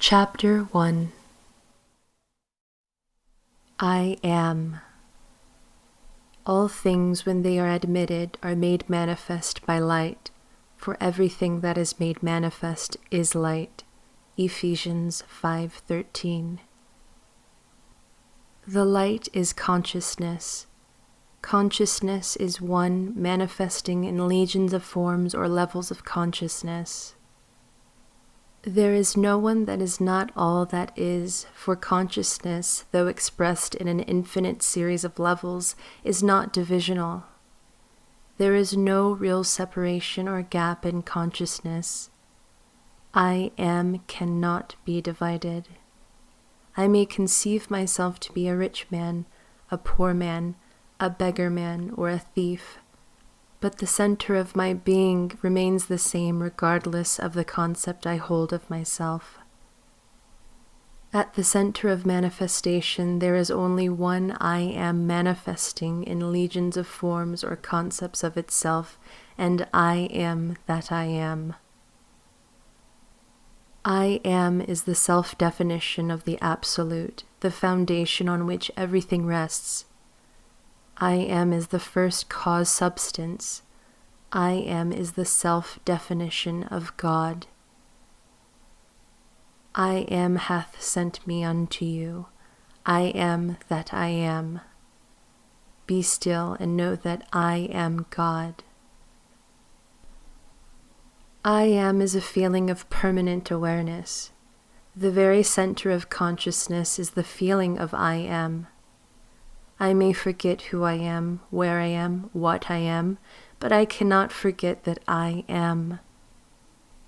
Chapter 1. I am. All things, when they are admitted, are made manifest by light, for everything that is made manifest is light. Ephesians 5:13. The light is consciousness. Consciousness is one manifesting in legions of forms or levels of consciousness. There is no one that is not all that is, for consciousness, though expressed in an infinite series of levels, is not divisional. There is no real separation or gap in consciousness. I am cannot be divided. I may conceive myself to be a rich man, a poor man, a beggar man, or a thief, but the center of my being remains the same regardless of the concept I hold of myself. At the center of manifestation, there is only one I am manifesting in legions of forms or concepts of itself, and I am that I am. I am is the self-definition of the Absolute, the foundation on which everything rests. I am is the first cause substance. I am is the self-definition of God. I am hath sent me unto you. I am that I am. Be still and know that I am God. I am is a feeling of permanent awareness. The very center of consciousness is the feeling of I am. I may forget who I am, where I am, what I am, but I cannot forget that I am.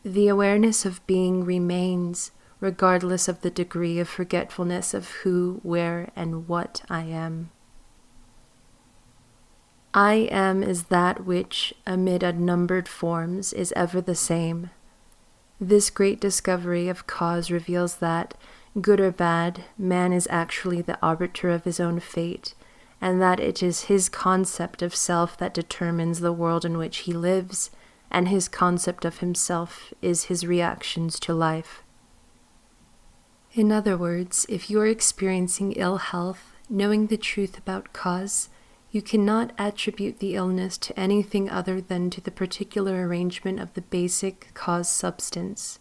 The awareness of being remains, regardless of the degree of forgetfulness of who, where, and what I am. I am is that which, amid unnumbered forms, is ever the same. This great discovery of cause reveals that, good or bad, man is actually the arbiter of his own fate, and that it is his concept of self that determines the world in which he lives, and his concept of himself is his reactions to life. In other words, if you are experiencing ill health, knowing the truth about cause, you cannot attribute the illness to anything other than to the particular arrangement of the basic cause substance,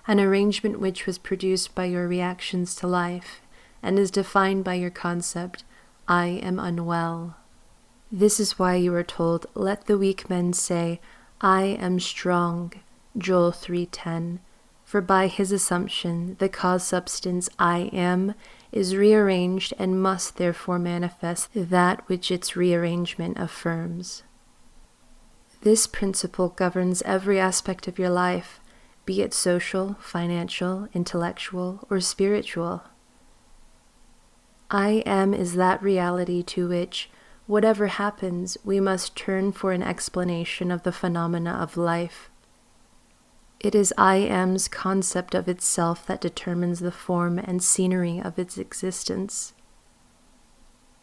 an arrangement which was produced by your reactions to life and is defined by your concept, I am unwell. This is why you are told, let the weak men say, I am strong, Joel 3:10, for by his assumption, the cause substance I am is rearranged and must therefore manifest that which its rearrangement affirms. This principle governs every aspect of your life, be it social, financial, intellectual, or spiritual. I am is that reality to which, whatever happens, we must turn for an explanation of the phenomena of life. It is I am's concept of itself that determines the form and scenery of its existence.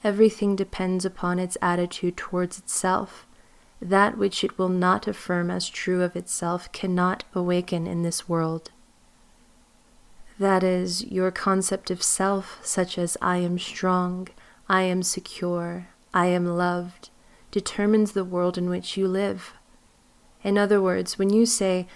Everything depends upon its attitude towards itself. That which it will not affirm as true of itself cannot awaken in this world. That is, your concept of self, such as I am strong, I am secure, I am loved, determines the world in which you live. In other words, when you say,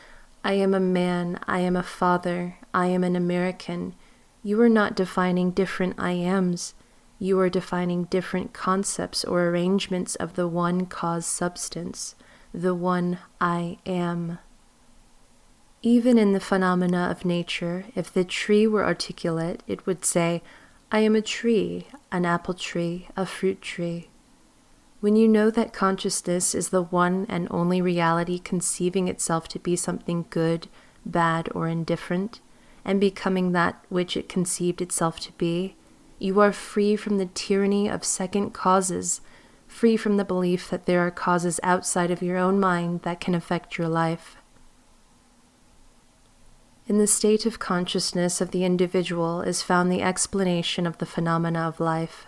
I am a man, I am a father, I am an American, you are not defining different I ams, you are defining different concepts or arrangements of the one cause substance, the one I am. Even in the phenomena of nature, if the tree were articulate, it would say, I am a tree, an apple tree, a fruit tree. When you know that consciousness is the one and only reality conceiving itself to be something good, bad, or indifferent, and becoming that which it conceived itself to be, you are free from the tyranny of second causes, free from the belief that there are causes outside of your own mind that can affect your life. In the state of consciousness of the individual is found the explanation of the phenomena of life.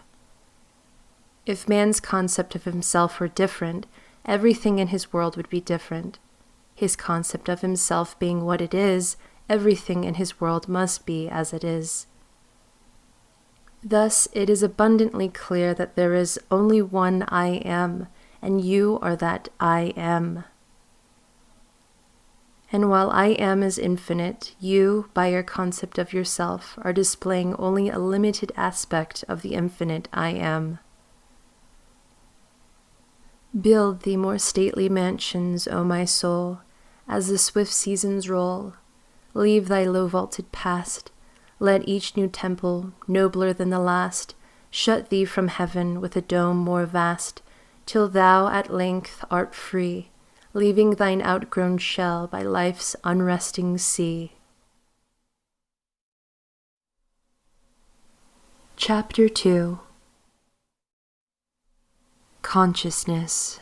If man's concept of himself were different, everything in his world would be different. His concept of himself being what it is, everything in his world must be as it is. Thus, it is abundantly clear that there is only one I am, and you are that I am. And while I am is infinite, you, by your concept of yourself, are displaying only a limited aspect of the infinite I am. Build thee more stately mansions, O my soul, as the swift seasons roll. Leave thy low-vaulted past. Let each new temple, nobler than the last, shut thee from heaven with a dome more vast, till thou at length art free, leaving thine outgrown shell by life's unresting sea. Chapter 2. Consciousness.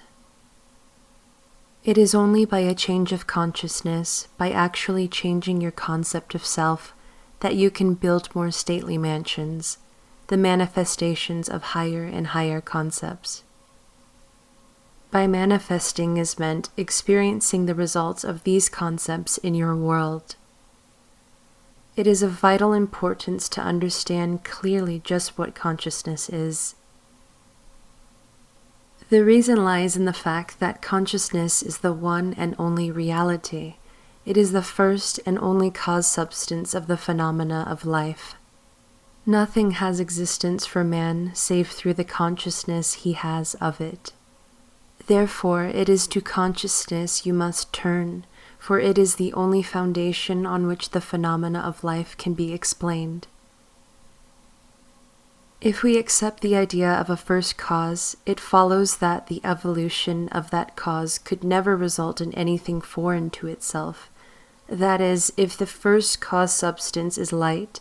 It is only by a change of consciousness, by actually changing your concept of self, that you can build more stately mansions, the manifestations of higher and higher concepts. By manifesting is meant experiencing the results of these concepts in your world. It is of vital importance to understand clearly just what consciousness is. The reason lies in the fact that consciousness is the one and only reality. It is the first and only cause substance of the phenomena of life. Nothing has existence for man save through the consciousness he has of it. Therefore, it is to consciousness you must turn, for it is the only foundation on which the phenomena of life can be explained. If we accept the idea of a first cause, it follows that the evolution of that cause could never result in anything foreign to itself. That is, if the first cause substance is light,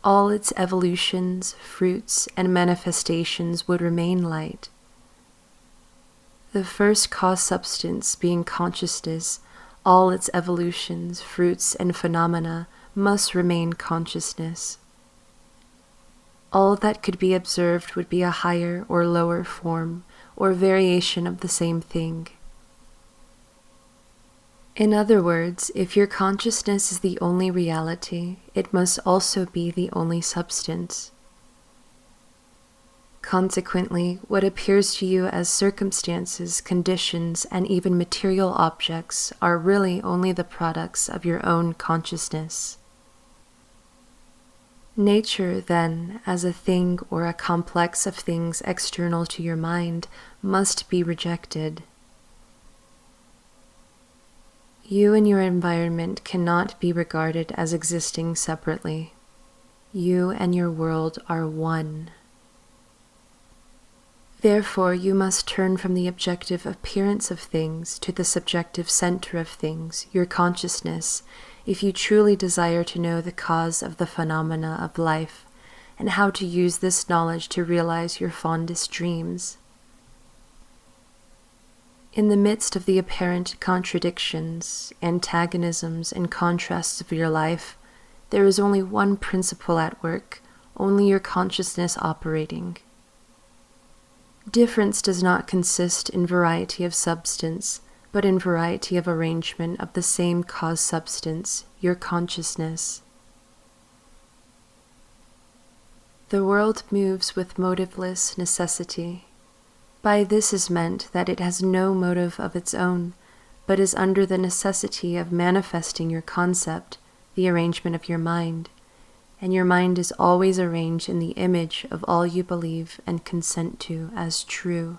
all its evolutions, fruits, and manifestations would remain light. The first cause substance being consciousness, all its evolutions, fruits, and phenomena must remain consciousness. All that could be observed would be a higher or lower form, or variation of the same thing. In other words, if your consciousness is the only reality, it must also be the only substance. Consequently, what appears to you as circumstances, conditions, and even material objects are really only the products of your own consciousness. Nature, then, as a thing or a complex of things external to your mind, must be rejected. You and your environment cannot be regarded as existing separately. You and your world are one. Therefore, you must turn from the objective appearance of things to the subjective center of things, your consciousness, if you truly desire to know the cause of the phenomena of life, and how to use this knowledge to realize your fondest dreams. In the midst of the apparent contradictions, antagonisms, and contrasts of your life, there is only one principle at work, only your consciousness operating. Difference does not consist in variety of substance, but in variety of arrangement of the same cause substance, your consciousness. The world moves with motiveless necessity. By this is meant that it has no motive of its own, but is under the necessity of manifesting your concept, the arrangement of your mind, and your mind is always arranged in the image of all you believe and consent to as true.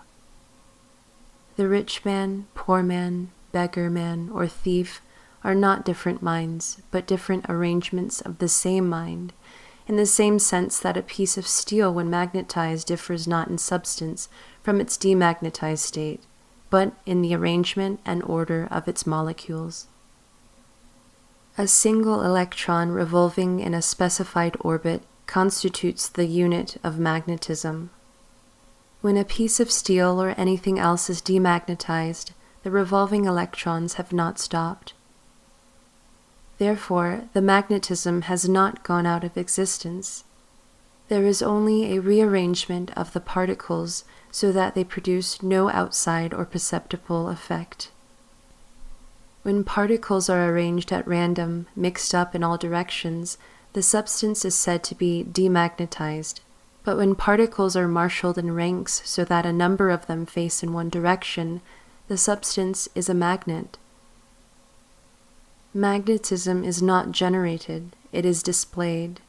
The rich man, poor man, beggar man, or thief are not different minds, but different arrangements of the same mind, in the same sense that a piece of steel when magnetized differs not in substance from its demagnetized state, but in the arrangement and order of its molecules. A single electron revolving in a specified orbit constitutes the unit of magnetism. When a piece of steel or anything else is demagnetized, the revolving electrons have not stopped. Therefore, the magnetism has not gone out of existence. There is only a rearrangement of the particles so that they produce no outside or perceptible effect. When particles are arranged at random, mixed up in all directions, the substance is said to be demagnetized. But when particles are marshaled in ranks so that a number of them face in one direction, the substance is a magnet. Magnetism is not generated, it is displayed.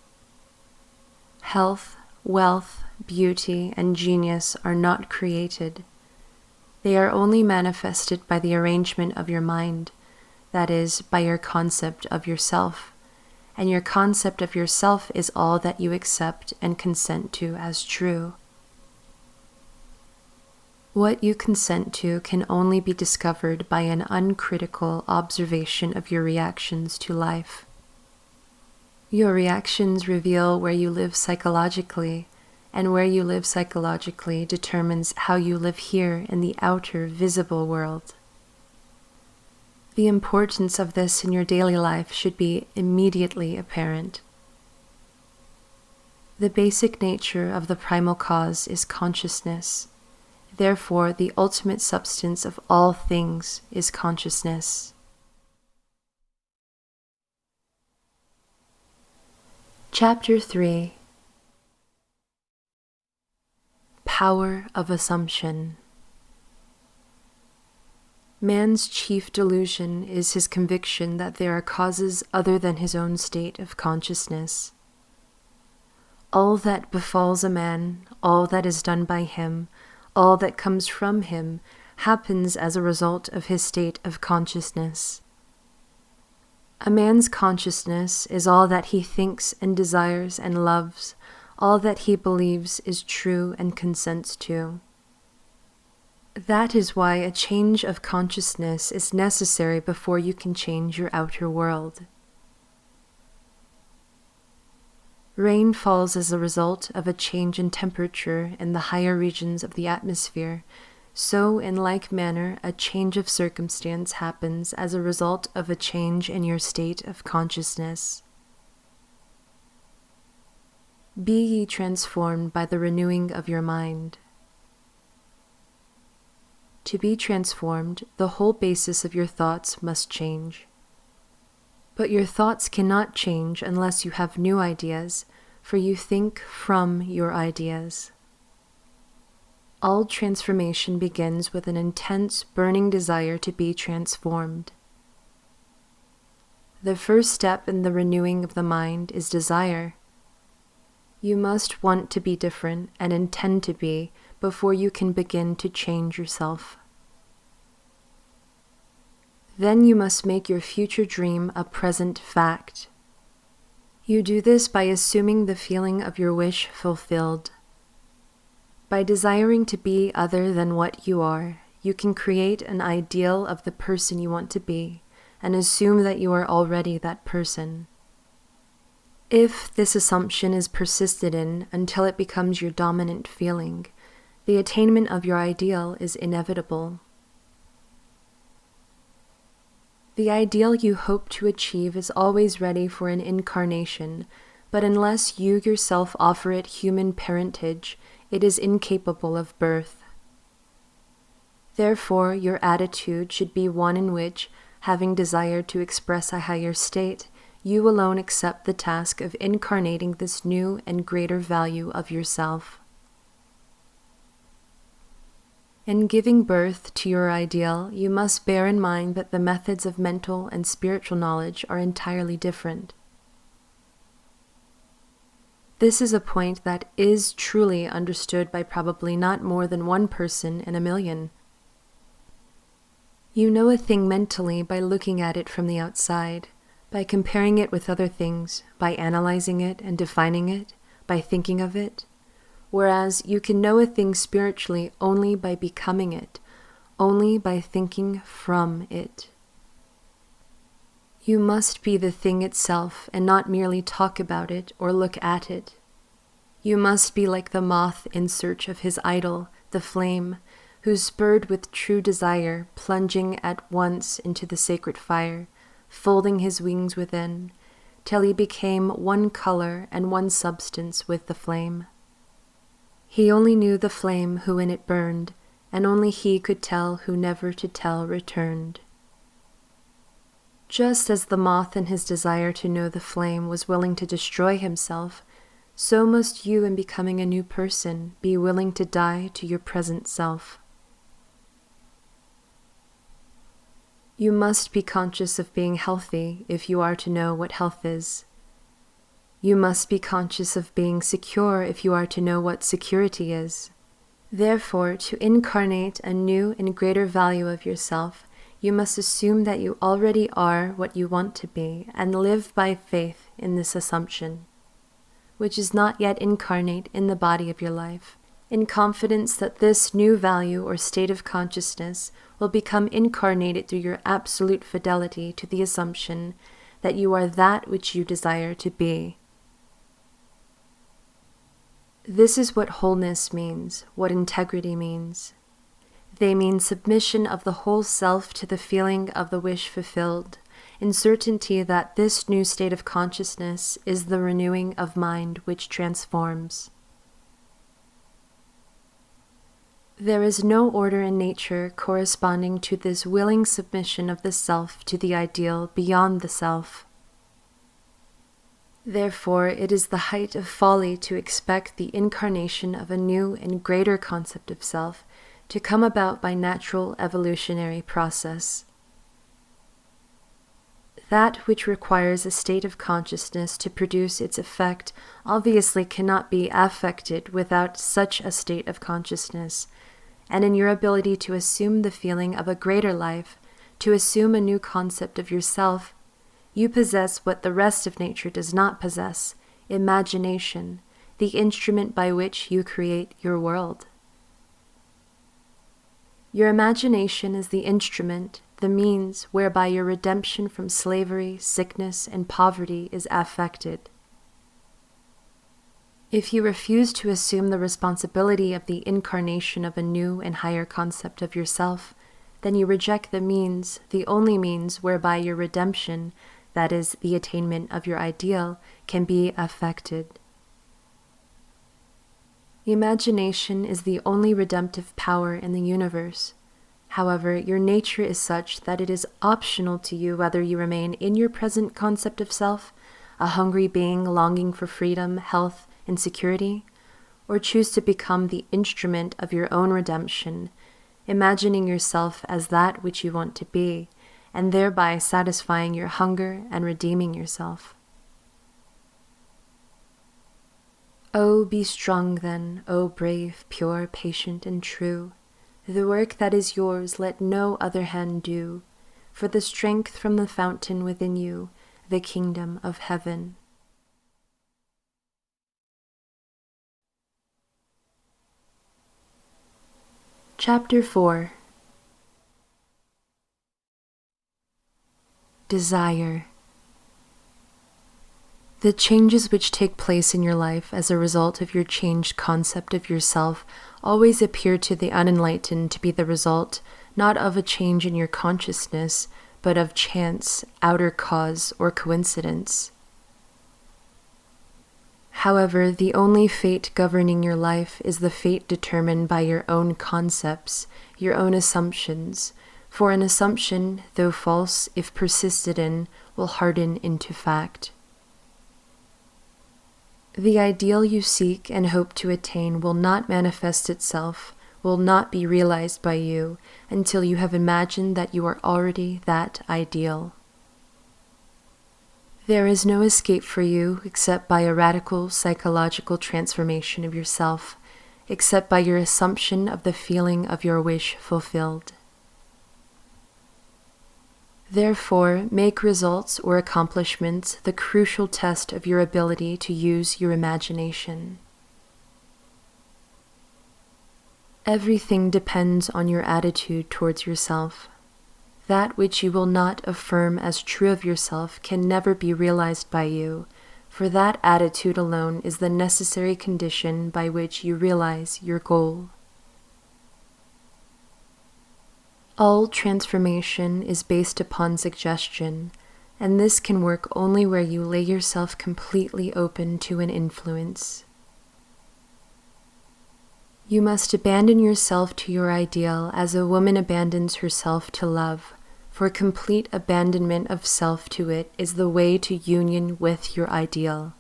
Health, wealth, beauty, and genius are not created. They are only manifested by the arrangement of your mind, that is, by your concept of yourself. And your concept of yourself is all that you accept and consent to as true. What you consent to can only be discovered by an uncritical observation of your reactions to life. Your reactions reveal where you live psychologically, and where you live psychologically determines how you live here in the outer, visible world. The importance of this in your daily life should be immediately apparent. The basic nature of the primal cause is consciousness. Therefore, the ultimate substance of all things is consciousness. Chapter 3. Power of Assumption. Man's chief delusion is his conviction that there are causes other than his own state of consciousness. All that befalls a man, all that is done by him, all that comes from him, happens as a result of his state of consciousness. A man's consciousness is all that he thinks and desires and loves, all that he believes is true and consents to. That is why a change of consciousness is necessary before you can change your outer world. Rain falls as a result of a change in temperature in the higher regions of the atmosphere. So, in like manner, a change of circumstance happens as a result of a change in your state of consciousness. Be ye transformed by the renewing of your mind. To be transformed, the whole basis of your thoughts must change. But your thoughts cannot change unless you have new ideas, for you think from your ideas. All transformation begins with an intense, burning desire to be transformed. The first step in the renewing of the mind is desire. You must want to be different and intend to be before you can begin to change yourself. Then you must make your future dream a present fact. You do this by assuming the feeling of your wish fulfilled. By desiring to be other than what you are, you can create an ideal of the person you want to be and assume that you are already that person. If this assumption is persisted in until it becomes your dominant feeling, the attainment of your ideal is inevitable. The ideal you hope to achieve is always ready for an incarnation, but unless you yourself offer it human parentage, it is incapable of birth. Therefore, your attitude should be one in which, having desired to express a higher state, you alone accept the task of incarnating this new and greater value of yourself. In giving birth to your ideal, you must bear in mind that the methods of mental and spiritual knowledge are entirely different. This is a point that is truly understood by probably not more than one person in a million. You know a thing mentally by looking at it from the outside, by comparing it with other things, by analyzing it and defining it, by thinking of it. Whereas you can know a thing spiritually only by becoming it, only by thinking from it. You must be the thing itself and not merely talk about it or look at it. You must be like the moth in search of his idol, the flame, who spurred with true desire, plunging at once into the sacred fire, folding his wings within, till he became one color and one substance with the flame. He only knew the flame who in it burned, and only he could tell who never to tell returned. Just as the moth in his desire to know the flame was willing to destroy himself, so must you, in becoming a new person, be willing to die to your present self. You must be conscious of being healthy if you are to know what health is. You must be conscious of being secure if you are to know what security is. Therefore, to incarnate a new and greater value of yourself, you must assume that you already are what you want to be and live by faith in this assumption, which is not yet incarnate in the body of your life, in confidence that this new value or state of consciousness will become incarnated through your absolute fidelity to the assumption that you are that which you desire to be. This is what wholeness means, what integrity means. They mean submission of the whole self to the feeling of the wish fulfilled, in certainty that this new state of consciousness is the renewing of mind which transforms. There is no order in nature corresponding to this willing submission of the self to the ideal beyond the self. Therefore, it is the height of folly to expect the incarnation of a new and greater concept of self to come about by natural evolutionary process. That which requires a state of consciousness to produce its effect obviously cannot be affected without such a state of consciousness, and in your ability to assume the feeling of a greater life, to assume a new concept of yourself, you possess what the rest of nature does not possess, imagination, the instrument by which you create your world. Your imagination is the instrument, the means whereby your redemption from slavery, sickness, and poverty is affected. If you refuse to assume the responsibility of the incarnation of a new and higher concept of yourself, then you reject the means, the only means whereby your redemption, that is, the attainment of your ideal, can be affected. Imagination is the only redemptive power in the universe. However, your nature is such that it is optional to you whether you remain in your present concept of self, a hungry being longing for freedom, health, and security, or choose to become the instrument of your own redemption, imagining yourself as that which you want to be, and thereby satisfying your hunger and redeeming yourself. Oh, be strong then, O brave, pure, patient, and true. The work that is yours let no other hand do, for the strength from the fountain within you, the kingdom of heaven. Chapter 4. Desire. The changes which take place in your life as a result of your changed concept of yourself always appear to the unenlightened to be the result not of a change in your consciousness, but of chance, outer cause, or coincidence. However, the only fate governing your life is the fate determined by your own concepts, your own assumptions, for an assumption, though false, if persisted in, will harden into fact. The ideal you seek and hope to attain will not manifest itself, will not be realized by you, until you have imagined that you are already that ideal. There is no escape for you except by a radical psychological transformation of yourself, except by your assumption of the feeling of your wish fulfilled. Therefore, make results or accomplishments the crucial test of your ability to use your imagination. Everything depends on your attitude towards yourself. That which you will not affirm as true of yourself can never be realized by you, for that attitude alone is the necessary condition by which you realize your goal. All transformation is based upon suggestion, and this can work only where you lay yourself completely open to an influence. You must abandon yourself to your ideal as a woman abandons herself to love, for complete abandonment of self to it is the way to union with your ideal.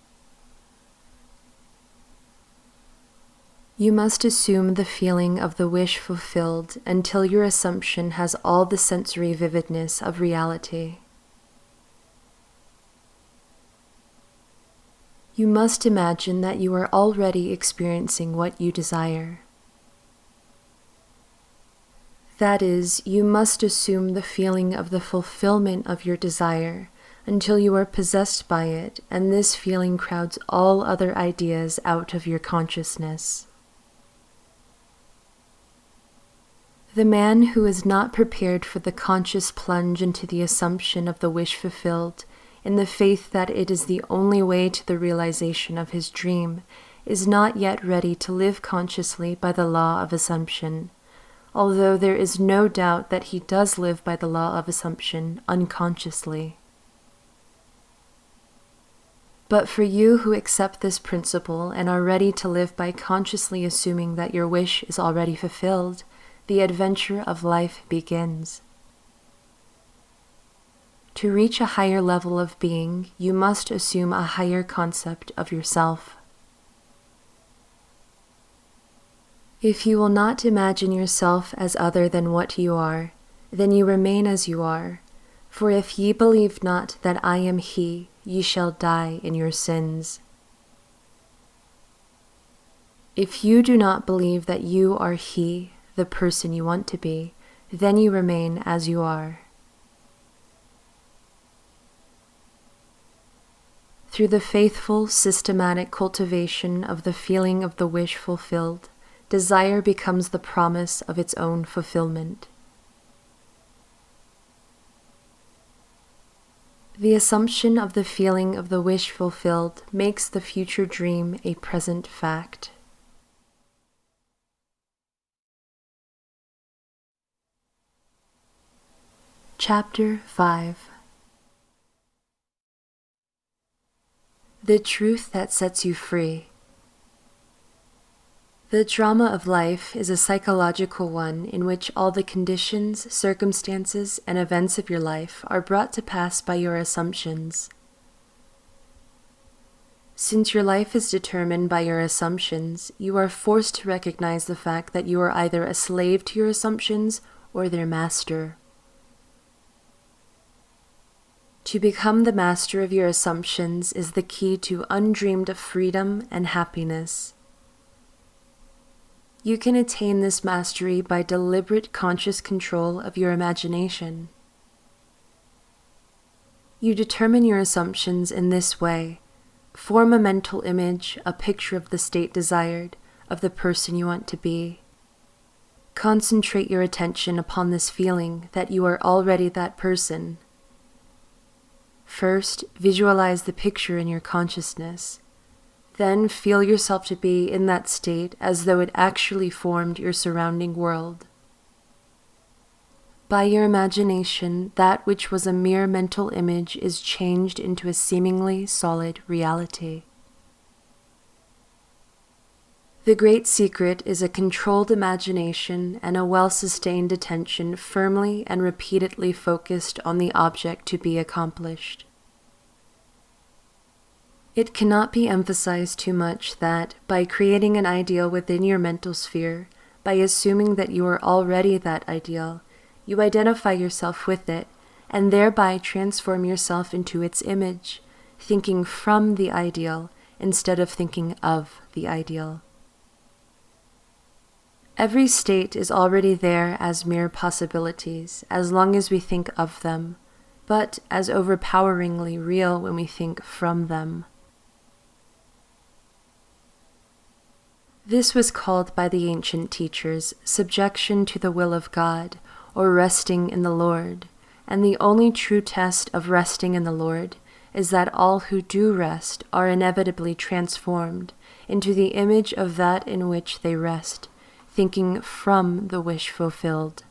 You must assume the feeling of the wish fulfilled until your assumption has all the sensory vividness of reality. You must imagine that you are already experiencing what you desire. That is, you must assume the feeling of the fulfillment of your desire until you are possessed by it, and this feeling crowds all other ideas out of your consciousness. The man who is not prepared for the conscious plunge into the assumption of the wish fulfilled, in the faith that it is the only way to the realization of his dream, is not yet ready to live consciously by the law of assumption, although there is no doubt that he does live by the law of assumption unconsciously. But for you who accept this principle and are ready to live by consciously assuming that your wish is already fulfilled, the adventure of life begins. To reach a higher level of being, you must assume a higher concept of yourself. If you will not imagine yourself as other than what you are, then you remain as you are. For if ye believe not that I am He, ye shall die in your sins. If you do not believe that you are He, the person you want to be, then you remain as you are. Through the faithful, systematic cultivation of the feeling of the wish fulfilled, desire becomes the promise of its own fulfillment. The assumption of the feeling of the wish fulfilled makes the future dream a present fact. Chapter 5. The truth that sets you free. The drama of life is a psychological one in which all the conditions, circumstances, and events of your life are brought to pass by your assumptions. Since your life is determined by your assumptions, you are forced to recognize the fact that you are either a slave to your assumptions or their master. To become the master of your assumptions is the key to undreamed freedom and happiness. You can attain this mastery by deliberate conscious control of your imagination. You determine your assumptions in this way. Form a mental image, a picture of the state desired, of the person you want to be. Concentrate your attention upon this feeling that you are already that person. First, visualize the picture in your consciousness. Then feel yourself to be in that state as though it actually formed your surrounding world. By your imagination, that which was a mere mental image is changed into a seemingly solid reality. The great secret is a controlled imagination and a well-sustained attention firmly and repeatedly focused on the object to be accomplished. It cannot be emphasized too much that, by creating an ideal within your mental sphere, by assuming that you are already that ideal, you identify yourself with it, and thereby transform yourself into its image, thinking from the ideal instead of thinking of the ideal. Every state is already there as mere possibilities, as long as we think of them, but as overpoweringly real when we think from them. This was called by the ancient teachers subjection to the will of God, or resting in the Lord, and the only true test of resting in the Lord is that all who do rest are inevitably transformed into the image of that in which they rest, thinking from the wish fulfilled.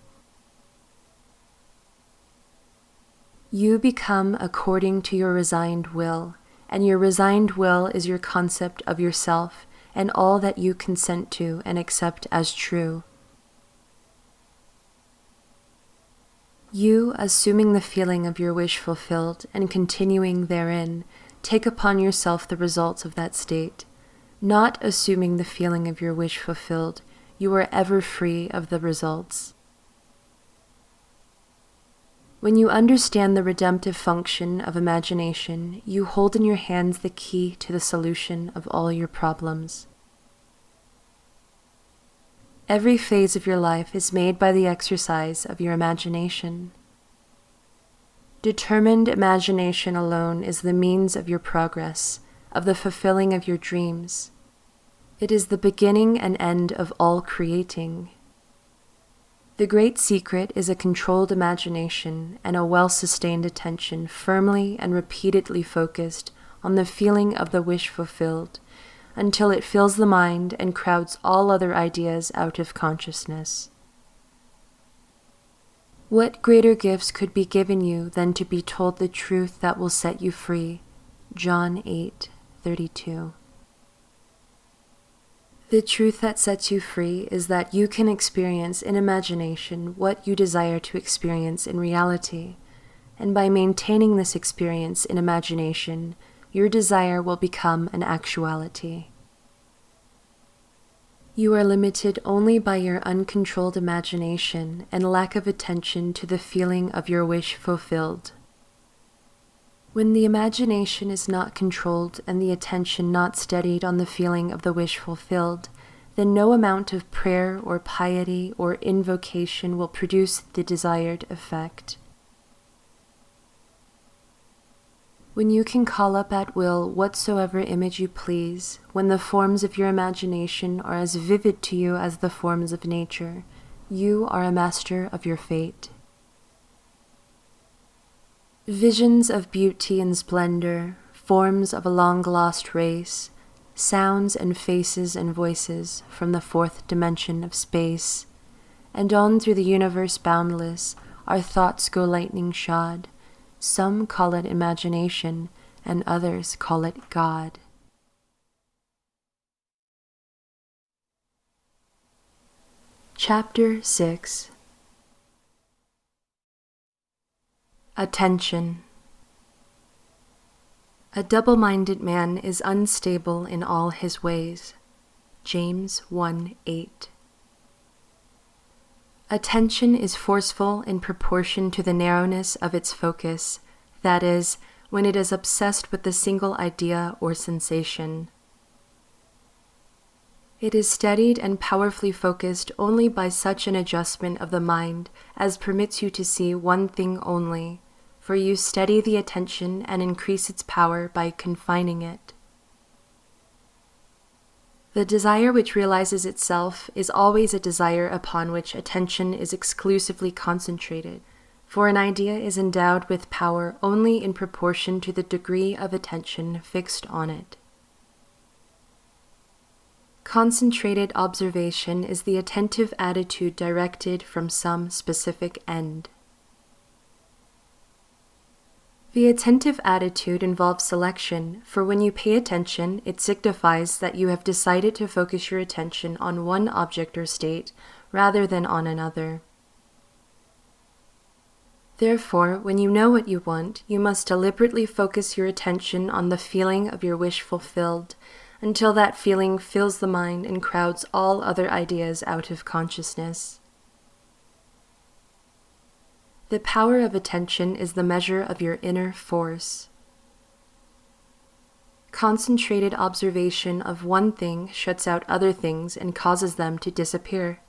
You become according to your resigned will, and your resigned will is your concept of yourself and all that you consent to and accept as true. You, assuming the feeling of your wish fulfilled and continuing therein, take upon yourself the results of that state. Not assuming the feeling of your wish fulfilled, you are ever free of the results. When you understand the redemptive function of imagination, you hold in your hands the key to the solution of all your problems. Every phase of your life is made by the exercise of your imagination. Determined imagination alone is the means of your progress, of the fulfilling of your dreams. It is the beginning and end of all creating. The great secret is a controlled imagination and a well-sustained attention firmly and repeatedly focused on the feeling of the wish fulfilled, until it fills the mind and crowds all other ideas out of consciousness. What greater gifts could be given you than to be told the truth that will set you free? John 8:32. The truth that sets you free is that you can experience in imagination what you desire to experience in reality, and by maintaining this experience in imagination, your desire will become an actuality. You are limited only by your uncontrolled imagination and lack of attention to the feeling of your wish fulfilled. When the imagination is not controlled and the attention not steadied on the feeling of the wish fulfilled, then no amount of prayer or piety or invocation will produce the desired effect. When you can call up at will whatsoever image you please, when the forms of your imagination are as vivid to you as the forms of nature, you are a master of your fate. Visions of beauty and splendor, forms of a long-lost race, sounds and faces and voices from the fourth dimension of space, and on through the universe boundless, our thoughts go lightning-shod. Some call it imagination, and others call it God. Chapter 6. Attention. A double-minded man is unstable in all his ways. James 1:8. Attention is forceful in proportion to the narrowness of its focus, that is, when it is obsessed with the single idea or sensation. It is steadied and powerfully focused only by such an adjustment of the mind as permits you to see one thing only, for you steady the attention and increase its power by confining it. The desire which realizes itself is always a desire upon which attention is exclusively concentrated, for an idea is endowed with power only in proportion to the degree of attention fixed on it. Concentrated observation is the attentive attitude directed from some specific end. The attentive attitude involves selection, for when you pay attention, it signifies that you have decided to focus your attention on one object or state rather than on another. Therefore, when you know what you want, you must deliberately focus your attention on the feeling of your wish fulfilled, until that feeling fills the mind and crowds all other ideas out of consciousness. The power of attention is the measure of your inner force. Concentrated observation of one thing shuts out other things and causes them to disappear.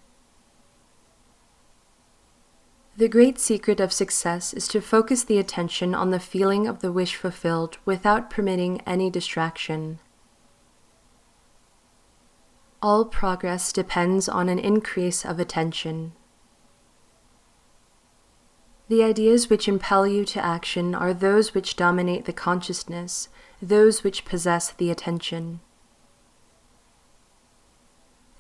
The great secret of success is to focus the attention on the feeling of the wish fulfilled without permitting any distraction. All progress depends on an increase of attention. The ideas which impel you to action are those which dominate the consciousness, those which possess the attention.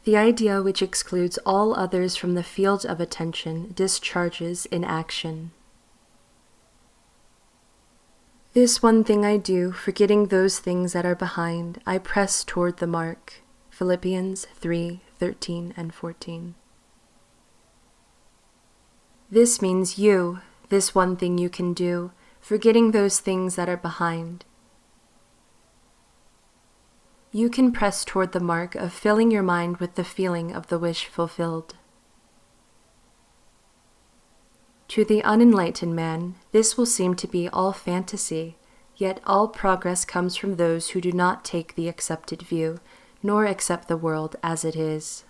The idea which excludes all others from the field of attention discharges in action. This one thing I do, forgetting those things that are behind, I press toward the mark. Philippians 3:13 and 14. This means you, this one thing you can do, forgetting those things that are behind. You can press toward the mark of filling your mind with the feeling of the wish fulfilled. To the unenlightened man, this will seem to be all fantasy, yet all progress comes from those who do not take the accepted view, nor accept the world as it is.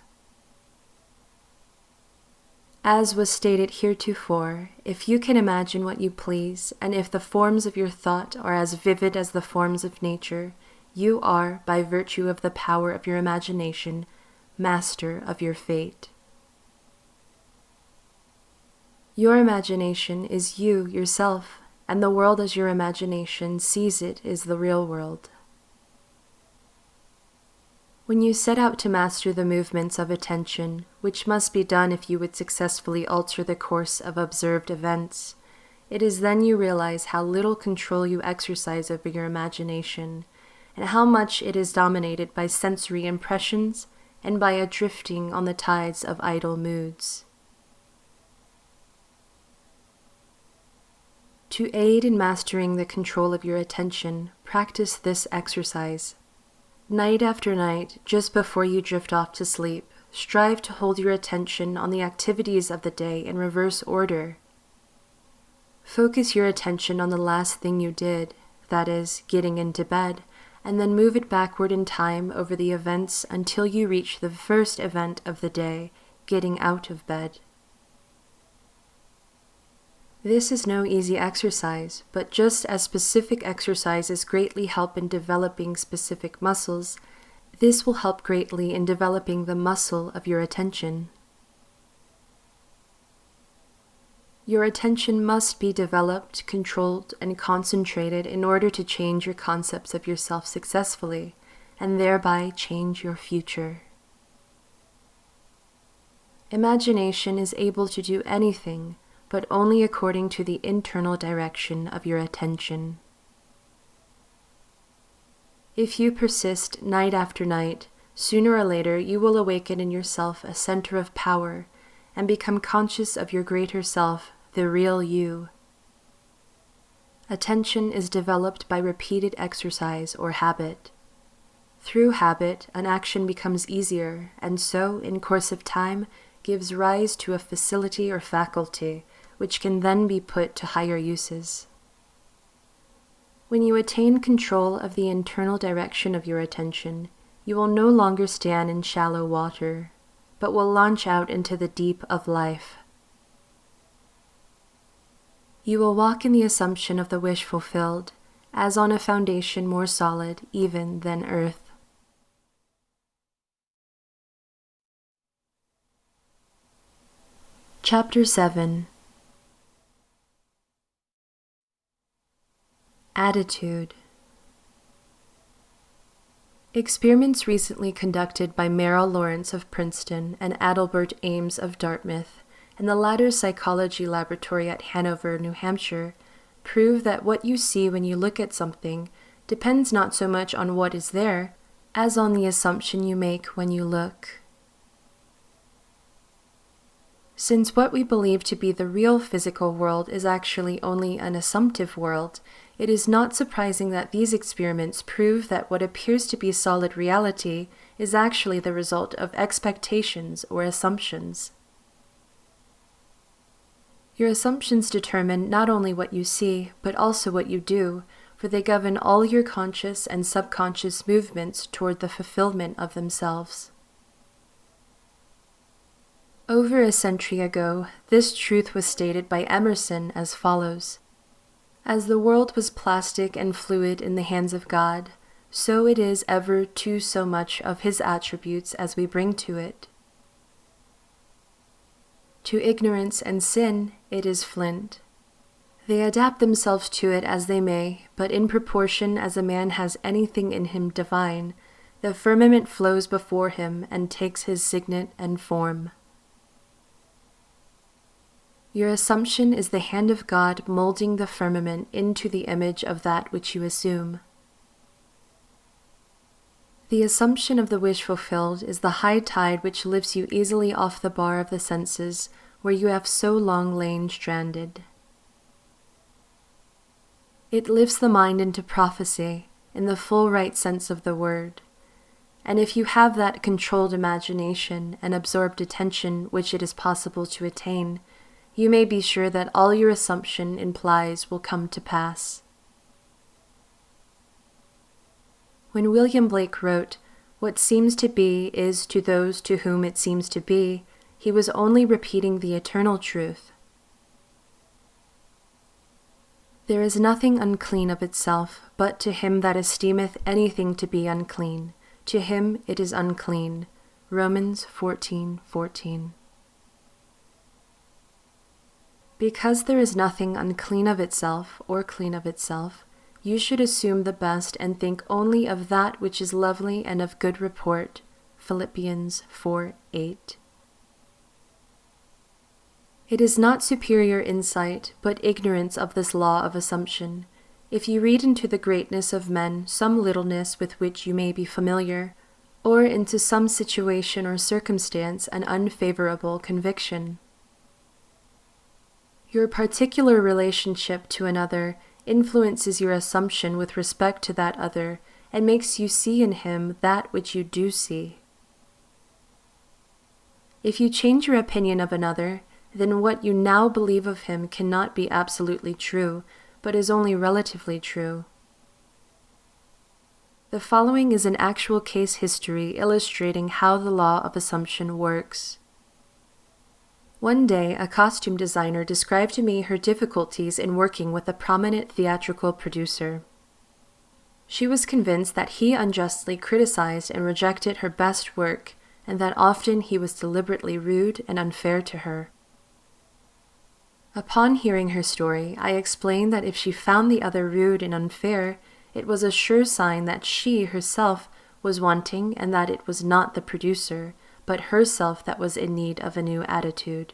As was stated heretofore, if you can imagine what you please, and if the forms of your thought are as vivid as the forms of nature, you are, by virtue of the power of your imagination, master of your fate. Your imagination is you yourself, and the world as your imagination sees it is the real world. When you set out to master the movements of attention, which must be done if you would successfully alter the course of observed events, it is then you realize how little control you exercise over your imagination, and how much it is dominated by sensory impressions and by a drifting on the tides of idle moods. To aid in mastering the control of your attention, practice this exercise. Night after night, just before you drift off to sleep, strive to hold your attention on the activities of the day in reverse order. Focus your attention on the last thing you did, that is, getting into bed, and then move it backward in time over the events until you reach the first event of the day, getting out of bed. This is no easy exercise, but just as specific exercises greatly help in developing specific muscles, this will help greatly in developing the muscle of your attention. Your attention must be developed, controlled, and concentrated in order to change your concepts of yourself successfully, and thereby change your future. Imagination is able to do anything, but only according to the internal direction of your attention. If you persist night after night, sooner or later you will awaken in yourself a center of power and become conscious of your greater self, the real you. Attention is developed by repeated exercise or habit. Through habit, an action becomes easier, and so, in course of time, gives rise to a facility or faculty, which can then be put to higher uses. When you attain control of the internal direction of your attention, you will no longer stand in shallow water, but will launch out into the deep of life. You will walk in the assumption of the wish fulfilled, as on a foundation more solid even than earth. Chapter 7. Attitude. Experiments recently conducted by Merrill Lawrence of Princeton and Adelbert Ames of Dartmouth, and the latter's psychology laboratory at Hanover, New Hampshire, prove that what you see when you look at something depends not so much on what is there, as on the assumption you make when you look. Since what we believe to be the real physical world is actually only an assumptive world, it is not surprising that these experiments prove that what appears to be solid reality is actually the result of expectations or assumptions. Your assumptions determine not only what you see, but also what you do, for they govern all your conscious and subconscious movements toward the fulfillment of themselves. Over a century ago, this truth was stated by Emerson as follows: "As the world was plastic and fluid in the hands of God, so it is ever to so much of His attributes as we bring to it. To ignorance and sin it is flint. They adapt themselves to it as they may, but in proportion as a man has anything in him divine, the firmament flows before him and takes his signet and form." Your assumption is the hand of God molding the firmament into the image of that which you assume. The assumption of the wish fulfilled is the high tide which lifts you easily off the bar of the senses where you have so long lain stranded. It lifts the mind into prophecy, in the full right sense of the word. And if you have that controlled imagination and absorbed attention which it is possible to attain, you may be sure that all your assumption implies will come to pass. When William Blake wrote, "What seems to be is to those to whom it seems to be," he was only repeating the eternal truth. There is nothing unclean of itself, but to him that esteemeth anything to be unclean, to him it is unclean. Romans 14:14. Because there is nothing unclean of itself or clean of itself, you should assume the best and think only of that which is lovely and of good report. Philippians 4:8. It is not superior insight, but ignorance of this law of assumption. If you read into the greatness of men some littleness with which you may be familiar, or into some situation or circumstance an unfavorable conviction. Your particular relationship to another influences your assumption with respect to that other, and makes you see in him that which you do see. If you change your opinion of another, then what you now believe of him cannot be absolutely true, but is only relatively true. The following is an actual case history illustrating how the law of assumption works. One day, a costume designer described to me her difficulties in working with a prominent theatrical producer. She was convinced that he unjustly criticized and rejected her best work, and that often he was deliberately rude and unfair to her. Upon hearing her story, I explained that if she found the other rude and unfair, it was a sure sign that she herself was wanting and that it was not the producer, but herself that was in need of a new attitude.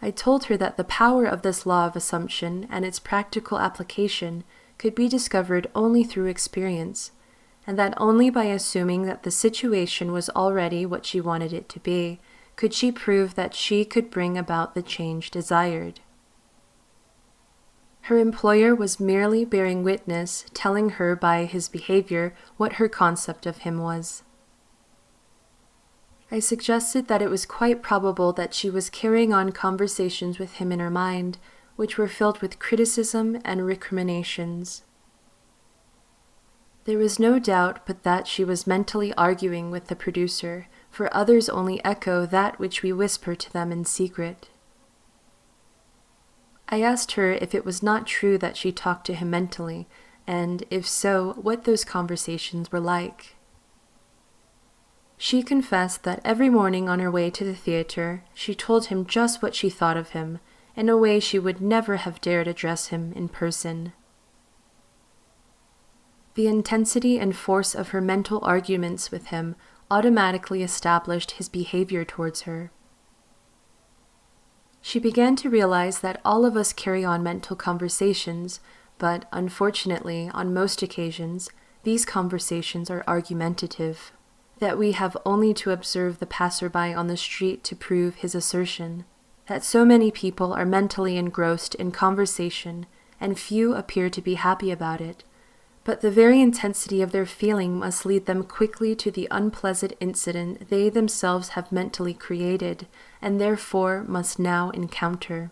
I told her that the power of this law of assumption and its practical application could be discovered only through experience, and that only by assuming that the situation was already what she wanted it to be, could she prove that she could bring about the change desired. Her employer was merely bearing witness, telling her by his behavior what her concept of him was. I suggested that it was quite probable that she was carrying on conversations with him in her mind, which were filled with criticism and recriminations. There was no doubt but that she was mentally arguing with the producer, for others only echo that which we whisper to them in secret. I asked her if it was not true that she talked to him mentally, and, if so, what those conversations were like. She confessed that every morning on her way to the theater, she told him just what she thought of him, in a way she would never have dared address him in person. The intensity and force of her mental arguments with him automatically established his behavior towards her. She began to realize that all of us carry on mental conversations, but unfortunately, on most occasions, these conversations are argumentative, that we have only to observe the passerby on the street to prove his assertion, that so many people are mentally engrossed in conversation and few appear to be happy about it, but the very intensity of their feeling must lead them quickly to the unpleasant incident they themselves have mentally created, and therefore must now encounter.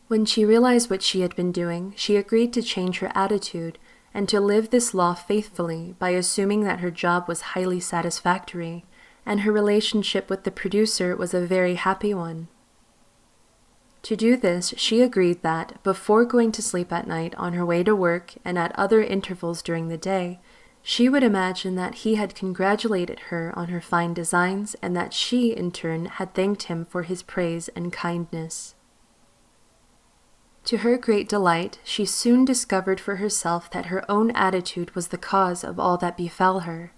When she realized what she had been doing, she agreed to change her attitude and to live this law faithfully by assuming that her job was highly satisfactory, and her relationship with the producer was a very happy one. To do this, she agreed that, before going to sleep at night on her way to work and at other intervals during the day, she would imagine that he had congratulated her on her fine designs and that she, in turn, had thanked him for his praise and kindness. To her great delight, she soon discovered for herself that her own attitude was the cause of all that befell her.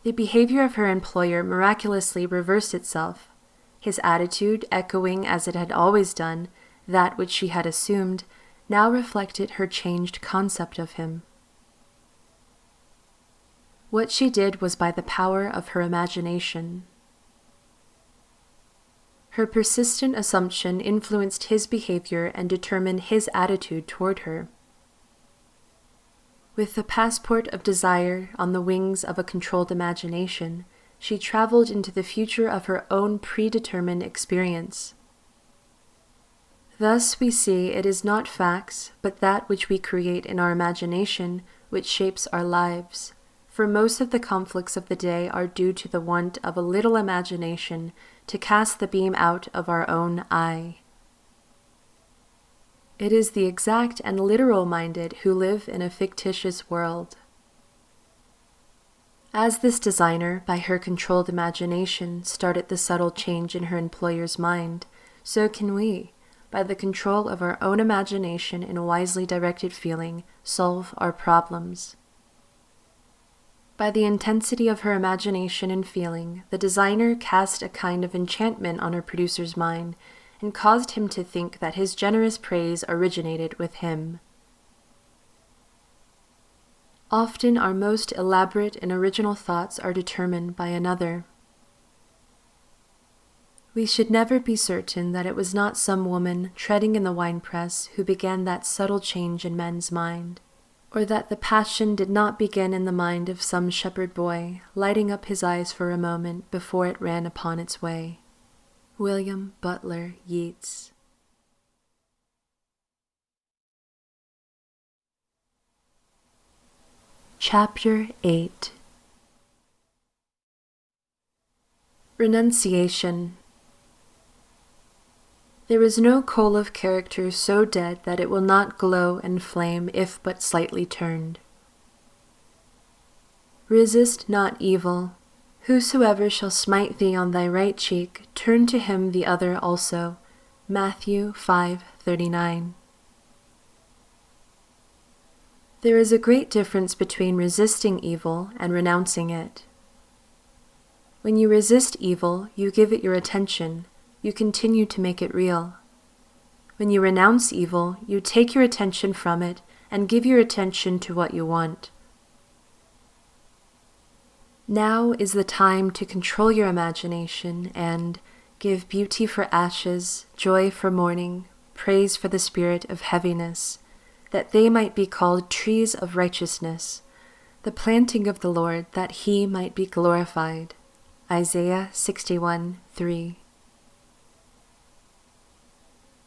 The behavior of her employer miraculously reversed itself, his attitude, echoing as it had always done that which she had assumed, now reflected her changed concept of him. What she did was by the power of her imagination. Her persistent assumption influenced his behavior and determined his attitude toward her. With the passport of desire on the wings of a controlled imagination, she traveled into the future of her own predetermined experience. Thus we see it is not facts, but that which we create in our imagination which shapes our lives, for most of the conflicts of the day are due to the want of a little imagination to cast the beam out of our own eye. It is the exact and literal-minded who live in a fictitious world. As this designer, by her controlled imagination, started the subtle change in her employer's mind, so can we, by the control of our own imagination and wisely directed feeling, solve our problems. By the intensity of her imagination and feeling, the designer cast a kind of enchantment on her producer's mind and caused him to think that his generous praise originated with him. Often our most elaborate and original thoughts are determined by another. We should never be certain that it was not some woman treading in the winepress who began that subtle change in men's mind, or that the passion did not begin in the mind of some shepherd boy, lighting up his eyes for a moment before it ran upon its way. William Butler Yeats. Chapter 8. Renunciation. There is no coal of character so dead that it will not glow and flame if but slightly turned. Resist not evil. Whosoever shall smite thee on thy right cheek, turn to him the other also. Matthew 5:39. There is a great difference between resisting evil and renouncing it. When you resist evil, you give it your attention. You continue to make it real. When you renounce evil, you take your attention from it and give your attention to what you want. Now is the time to control your imagination and give beauty for ashes, joy for mourning, praise for the spirit of heaviness, that they might be called trees of righteousness, the planting of the Lord, that he might be glorified. Isaiah 61:3.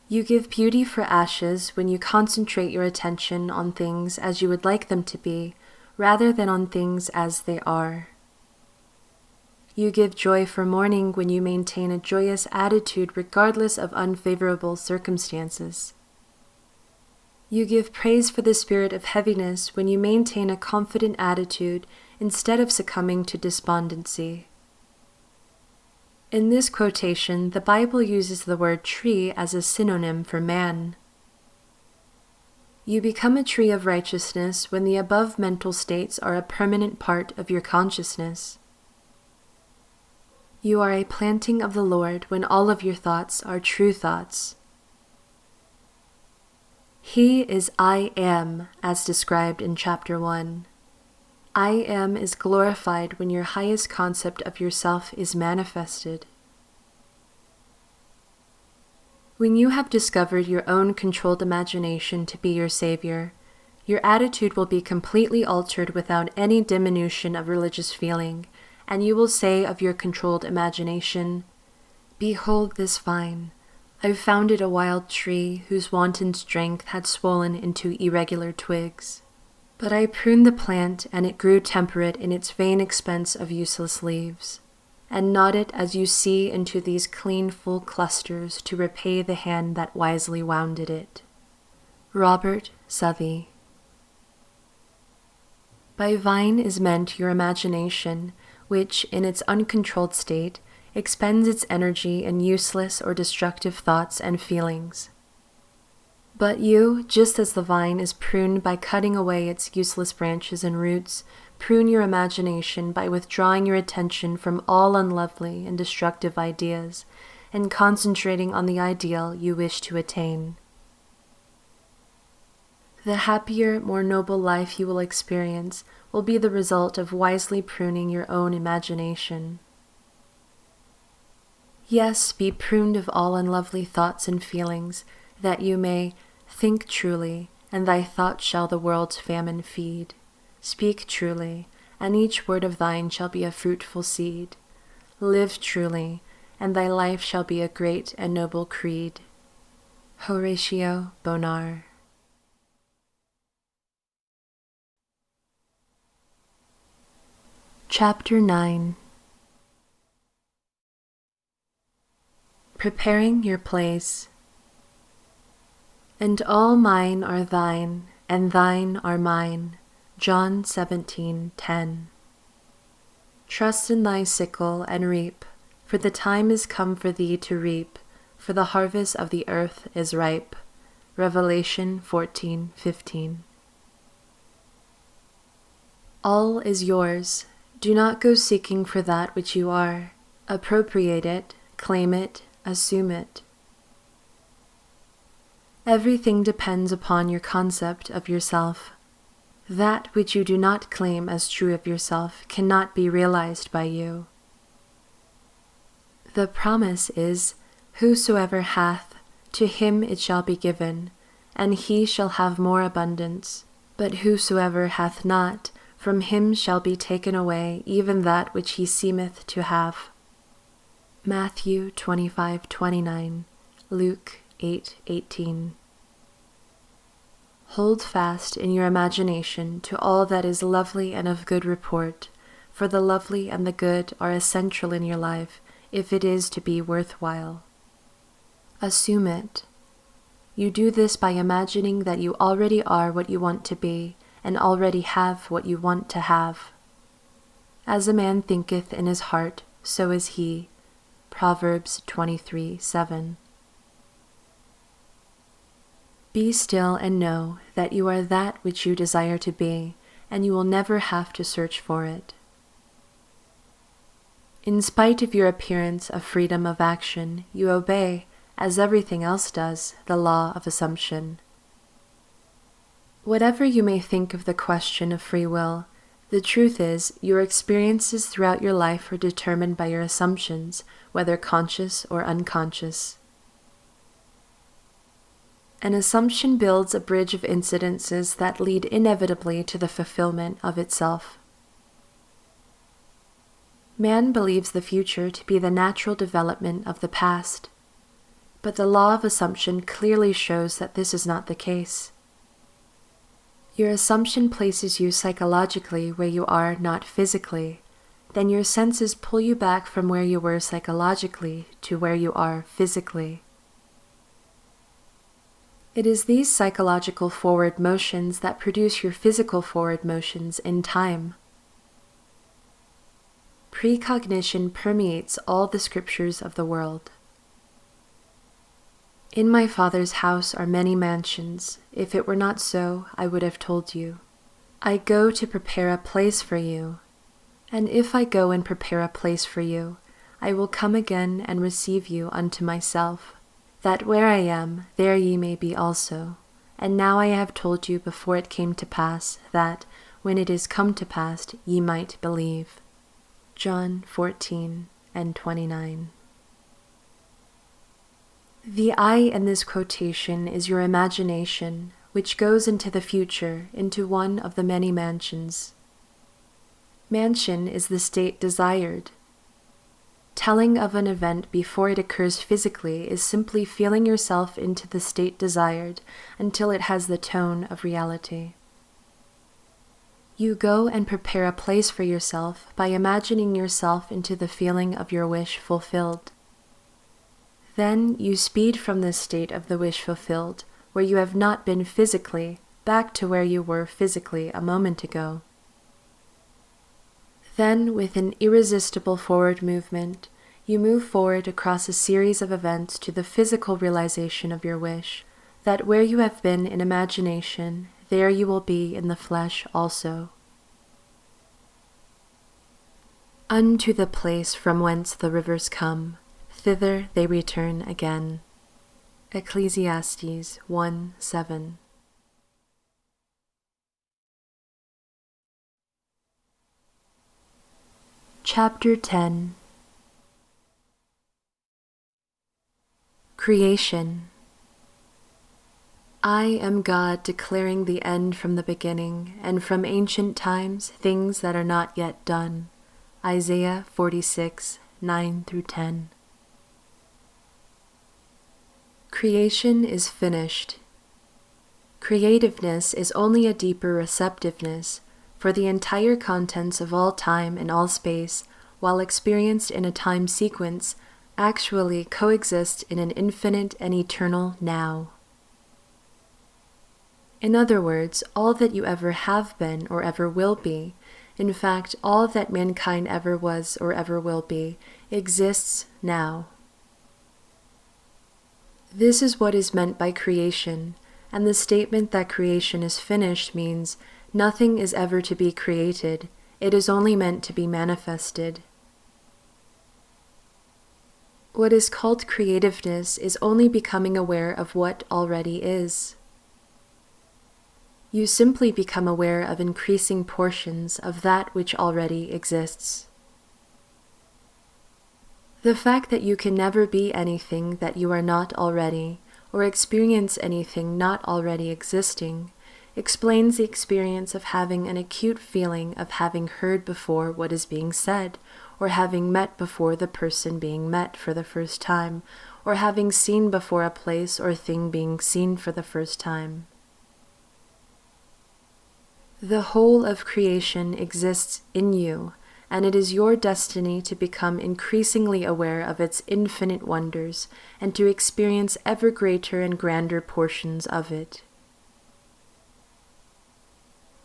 You give beauty for ashes when you concentrate your attention on things as you would like them to be, rather than on things as they are. You give joy for mourning when you maintain a joyous attitude regardless of unfavorable circumstances. You give praise for the spirit of heaviness when you maintain a confident attitude instead of succumbing to despondency. In this quotation, the Bible uses the word tree as a synonym for man. You become a tree of righteousness when the above mental states are a permanent part of your consciousness. You are a planting of the Lord when all of your thoughts are true thoughts. He is I am, as described in chapter 1. I am is glorified when your highest concept of yourself is manifested. When you have discovered your own controlled imagination to be your savior, your attitude will be completely altered without any diminution of religious feeling, and you will say of your controlled imagination, "Behold this vine. I found it a wild tree whose wanton strength had swollen into irregular twigs. But I pruned the plant, and it grew temperate in its vain expense of useless leaves, and knot it as you see into these clean full clusters to repay the hand that wisely wounded it." Robert Southey. By vine is meant your imagination, which, in its uncontrolled state, expends its energy in useless or destructive thoughts and feelings. But you, just as the vine is pruned by cutting away its useless branches and roots, prune your imagination by withdrawing your attention from all unlovely and destructive ideas and concentrating on the ideal you wish to attain. The happier, more noble life you will experience will be the result of wisely pruning your own imagination. Yes, be pruned of all unlovely thoughts and feelings, that you may think truly, and thy thoughts shall the world's famine feed. Speak truly, and each word of thine shall be a fruitful seed. Live truly, and thy life shall be a great and noble creed. Horatio Bonar. Chapter 9. Preparing your place. And all mine are thine, and thine are mine. John 17:10. Trust in thy sickle and reap, for the time is come for thee to reap, for the harvest of the earth is ripe. Revelation 14:15. All is yours. Do not go seeking for that which you are. Appropriate it, claim it, assume it. Everything depends upon your concept of yourself. That which you do not claim as true of yourself cannot be realized by you. The promise is, whosoever hath, to him it shall be given, and he shall have more abundance. But whosoever hath not, from him shall be taken away even that which he seemeth to have. Matthew 25:29, Luke 8:18. Hold fast in your imagination to all that is lovely and of good report, for the lovely and the good are essential in your life if it is to be worthwhile. Assume it. You do this by imagining that you already are what you want to be and already have what you want to have. As a man thinketh in his heart, so is he. Proverbs 23:7. Be still and know that you are that which you desire to be, and you will never have to search for it. In spite of your appearance of freedom of action, you obey, as everything else does, the law of assumption. Whatever you may think of the question of free will, the truth is your experiences throughout your life are determined by your assumptions, whether conscious or unconscious. An assumption builds a bridge of incidences that lead inevitably to the fulfillment of itself. Man believes the future to be the natural development of the past, but the law of assumption clearly shows that this is not the case. Your assumption places you psychologically where you are not physically, then your senses pull you back from where you were psychologically to where you are physically. It is these psychological forward motions that produce your physical forward motions in time. Precognition permeates all the scriptures of the world. In my Father's house are many mansions. If it were not so, I would have told you. I go to prepare a place for you. And if I go and prepare a place for you, I will come again and receive you unto myself, that where I am, there ye may be also. And now I have told you before it came to pass, that, when it is come to pass, ye might believe. John 14:29. The I in this quotation is your imagination, which goes into the future, into one of the many mansions. Mansion is the state desired. Telling of an event before it occurs physically is simply feeling yourself into the state desired until it has the tone of reality. You go and prepare a place for yourself by imagining yourself into the feeling of your wish fulfilled. Then you speed from this state of the wish fulfilled, where you have not been physically, back to where you were physically a moment ago. Then, with an irresistible forward movement, you move forward across a series of events to the physical realization of your wish, that where you have been in imagination, there you will be in the flesh also. Unto the place from whence the rivers come, thither they return again. Ecclesiastes 1:7. Chapter 10. Creation. I am God declaring the end from the beginning, and from ancient times things that are not yet done. Isaiah 46, 9-10. Creation is finished. Creativeness is only a deeper receptiveness, for the entire contents of all time and all space, while experienced in a time sequence, actually coexist in an infinite and eternal now. In other words, all that you ever have been or ever will be, in fact, all that mankind ever was or ever will be, exists now. This is what is meant by creation, and the statement that creation is finished means nothing is ever to be created, it is only meant to be manifested. What is called creativeness is only becoming aware of what already is. You simply become aware of increasing portions of that which already exists. The fact that you can never be anything that you are not already, or experience anything not already existing, explains the experience of having an acute feeling of having heard before what is being said, or having met before the person being met for the first time, or having seen before a place or thing being seen for the first time. The whole of creation exists in you, and it is your destiny to become increasingly aware of its infinite wonders and to experience ever greater and grander portions of it.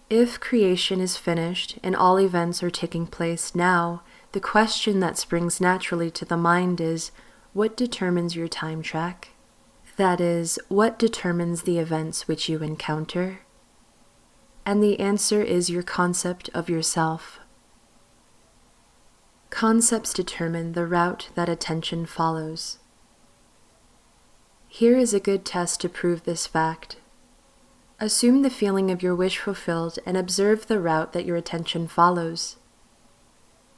If creation is finished and all events are taking place now, the question that springs naturally to the mind is, what determines your time track? That is, what determines the events which you encounter? And the answer is your concept of yourself. Concepts determine the route that attention follows. Here is a good test to prove this fact. Assume the feeling of your wish fulfilled and observe the route that your attention follows.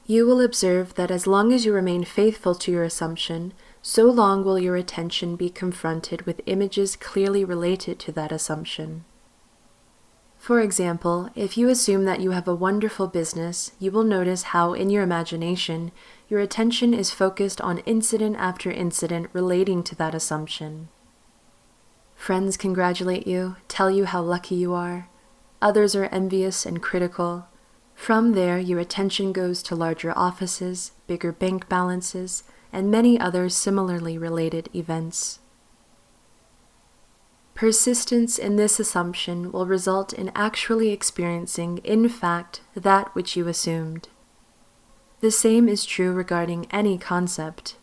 You will observe that as long as you remain faithful to your assumption, so long will your attention be confronted with images clearly related to that assumption. For example, if you assume that you have a wonderful business, you will notice how in your imagination, your attention is focused on incident after incident relating to that assumption. Friends congratulate you, tell you how lucky you are. Others are envious and critical. From there, your attention goes to larger offices, bigger bank balances, and many other similarly related events. Persistence in this assumption will result in actually experiencing, in fact, that which you assumed. The same is true regarding any concept.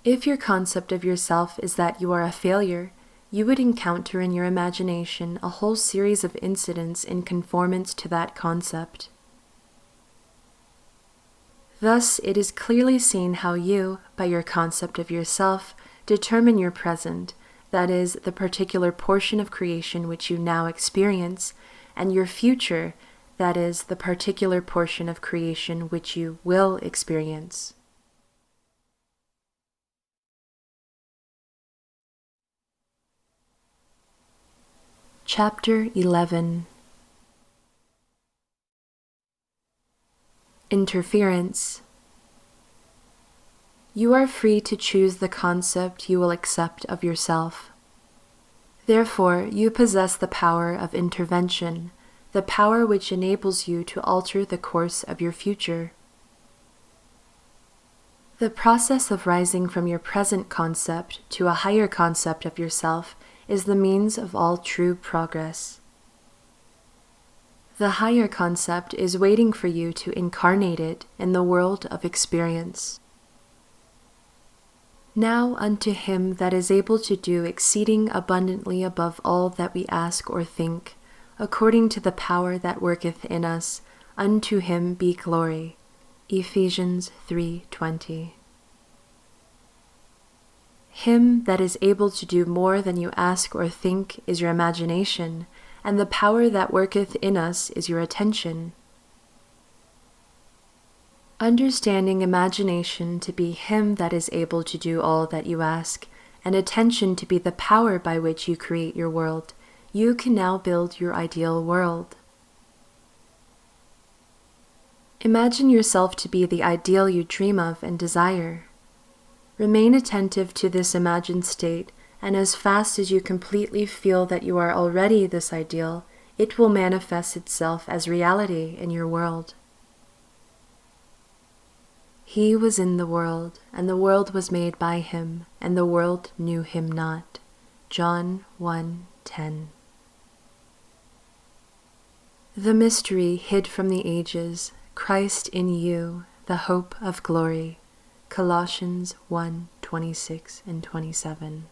If your concept of yourself is that you are a failure, you would encounter in your imagination a whole series of incidents in conformance to that concept. Thus, it is clearly seen how you, by your concept of yourself, determine your present, that is, the particular portion of creation which you now experience, and your future, that is, the particular portion of creation which you will experience. Chapter 11. Interference. You are free to choose the concept you will accept of yourself. Therefore, you possess the power of intervention, the power which enables you to alter the course of your future. The process of rising from your present concept to a higher concept of yourself is the means of all true progress. The higher concept is waiting for you to incarnate it in the world of experience. Now unto him that is able to do exceeding abundantly above all that we ask or think, according to the power that worketh in us, unto him be glory. Ephesians 3:20. Him that is able to do more than you ask or think is your imagination, and the power that worketh in us is your attention. Understanding imagination to be Him that is able to do all that you ask, and attention to be the power by which you create your world, you can now build your ideal world. Imagine yourself to be the ideal you dream of and desire. Remain attentive to this imagined state, and as fast as you completely feel that you are already this ideal, it will manifest itself as reality in your world. He was in the world, and the world was made by Him, and the world knew Him not. John 1:10. The mystery hid from the ages, Christ in you, the hope of glory. Colossians 1:26 and 27.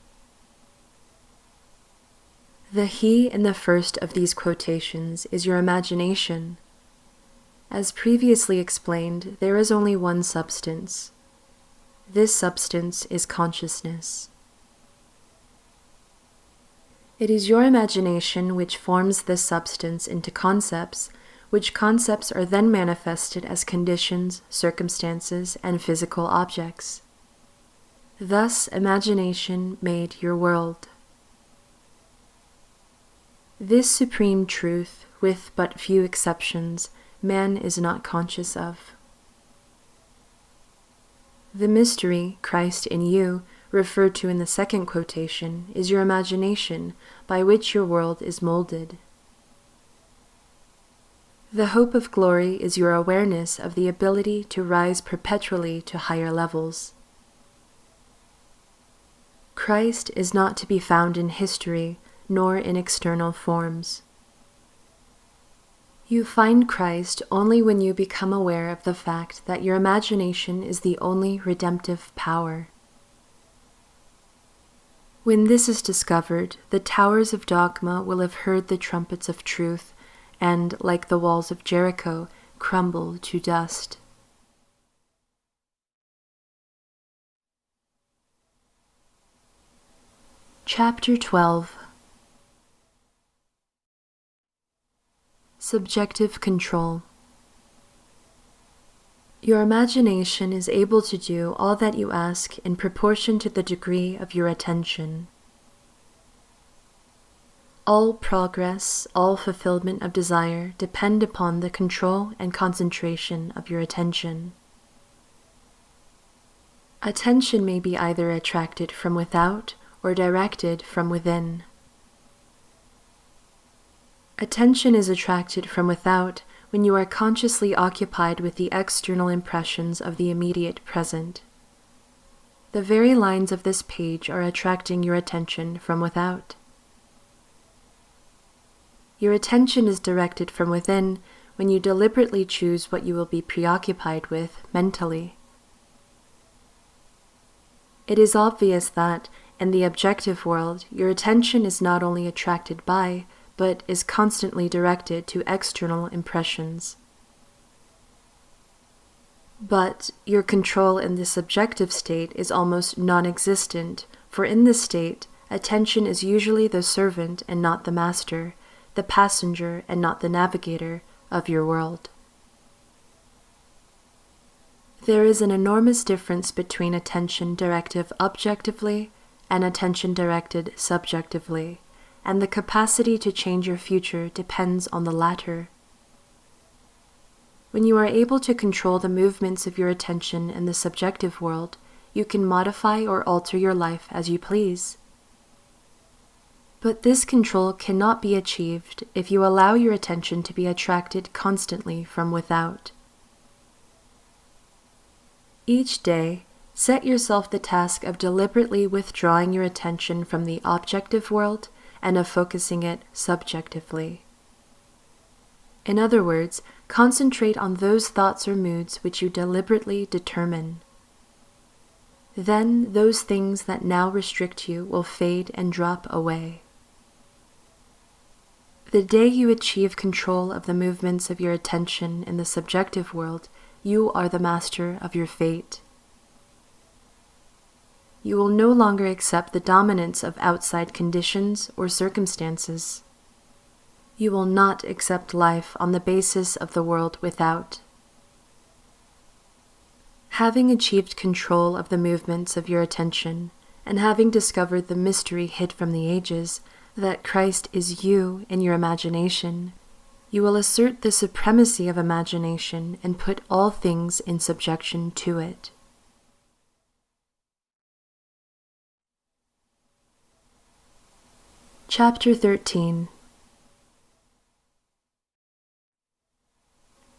The He in the first of these quotations is your imagination. As previously explained, there is only one substance. This substance is consciousness. It is your imagination which forms this substance into concepts, which concepts are then manifested as conditions, circumstances, and physical objects. Thus, imagination made your world. This supreme truth, with but few exceptions, man is not conscious of. The mystery, Christ in you, referred to in the second quotation, is your imagination, by which your world is molded. The hope of glory is your awareness of the ability to rise perpetually to higher levels. Christ is not to be found in history, nor in external forms. You find Christ only when you become aware of the fact that your imagination is the only redemptive power. When this is discovered, the towers of dogma will have heard the trumpets of truth and, like the walls of Jericho, crumble to dust. Chapter 12. Subjective control. Your imagination is able to do all that you ask in proportion to the degree of your attention. All progress, all fulfillment of desire depend upon the control and concentration of your attention. Attention may be either attracted from without or directed from within. Attention is attracted from without when you are consciously occupied with the external impressions of the immediate present. The very lines of this page are attracting your attention from without. Your attention is directed from within when you deliberately choose what you will be preoccupied with mentally. It is obvious that, in the objective world, your attention is not only attracted by, but is constantly directed to external impressions. But your control in the subjective state is almost non-existent, for in this state, attention is usually the servant and not the master, the passenger and not the navigator of your world. There is an enormous difference between attention directed objectively and attention directed subjectively, and the capacity to change your future depends on the latter. When you are able to control the movements of your attention in the subjective world, you can modify or alter your life as you please. But this control cannot be achieved if you allow your attention to be attracted constantly from without. Each day, set yourself the task of deliberately withdrawing your attention from the objective world and of focusing it subjectively. In other words, concentrate on those thoughts or moods which you deliberately determine. Then those things that now restrict you will fade and drop away. The day you achieve control of the movements of your attention in the subjective world, you are the master of your fate. You will no longer accept the dominance of outside conditions or circumstances. You will not accept life on the basis of the world without. Having achieved control of the movements of your attention, and having discovered the mystery hid from the ages, that Christ is you in your imagination, you will assert the supremacy of imagination and put all things in subjection to it. Chapter 13.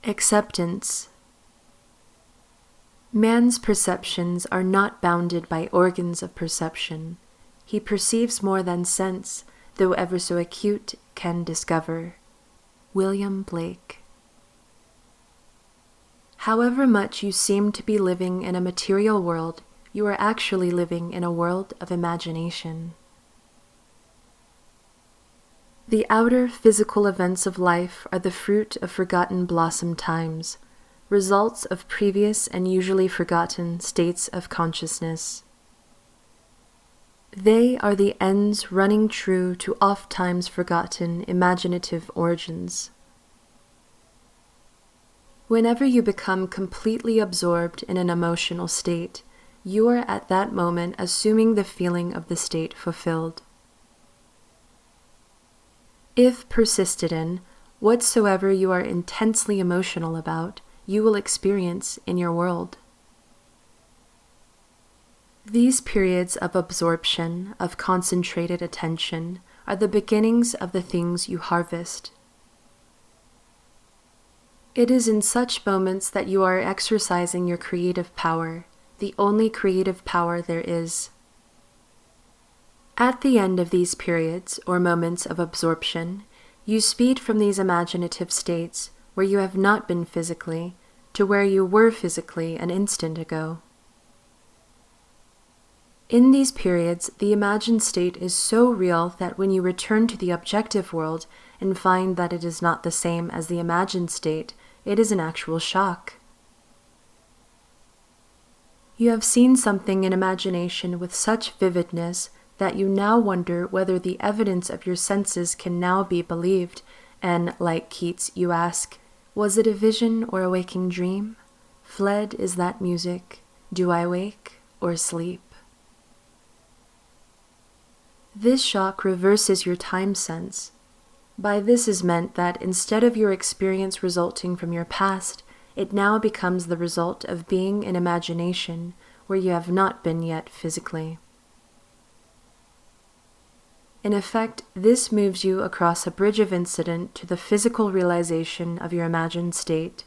Acceptance. Man's perceptions are not bounded by organs of perception. He perceives more than sense, though ever so acute, can discover. William Blake. However much you seem to be living in a material world, you are actually living in a world of imagination. The outer physical events of life are the fruit of forgotten blossom times, results of previous and usually forgotten states of consciousness. They are the ends running true to oft-times forgotten imaginative origins. Whenever you become completely absorbed in an emotional state, you are at that moment assuming the feeling of the state fulfilled. If persisted in, whatsoever you are intensely emotional about, you will experience in your world. These periods of absorption, of concentrated attention, are the beginnings of the things you harvest. It is in such moments that you are exercising your creative power, the only creative power there is. At the end of these periods, or moments of absorption, you speed from these imaginative states, where you have not been physically, to where you were physically an instant ago. In these periods, the imagined state is so real that when you return to the objective world and find that it is not the same as the imagined state, it is an actual shock. You have seen something in imagination with such vividness that you now wonder whether the evidence of your senses can now be believed, and, like Keats, you ask, was it a vision or a waking dream? Fled is that music, do I wake or sleep? This shock reverses your time sense. By this is meant that instead of your experience resulting from your past, it now becomes the result of being in imagination where you have not been yet physically. In effect, this moves you across a bridge of incident to the physical realization of your imagined state.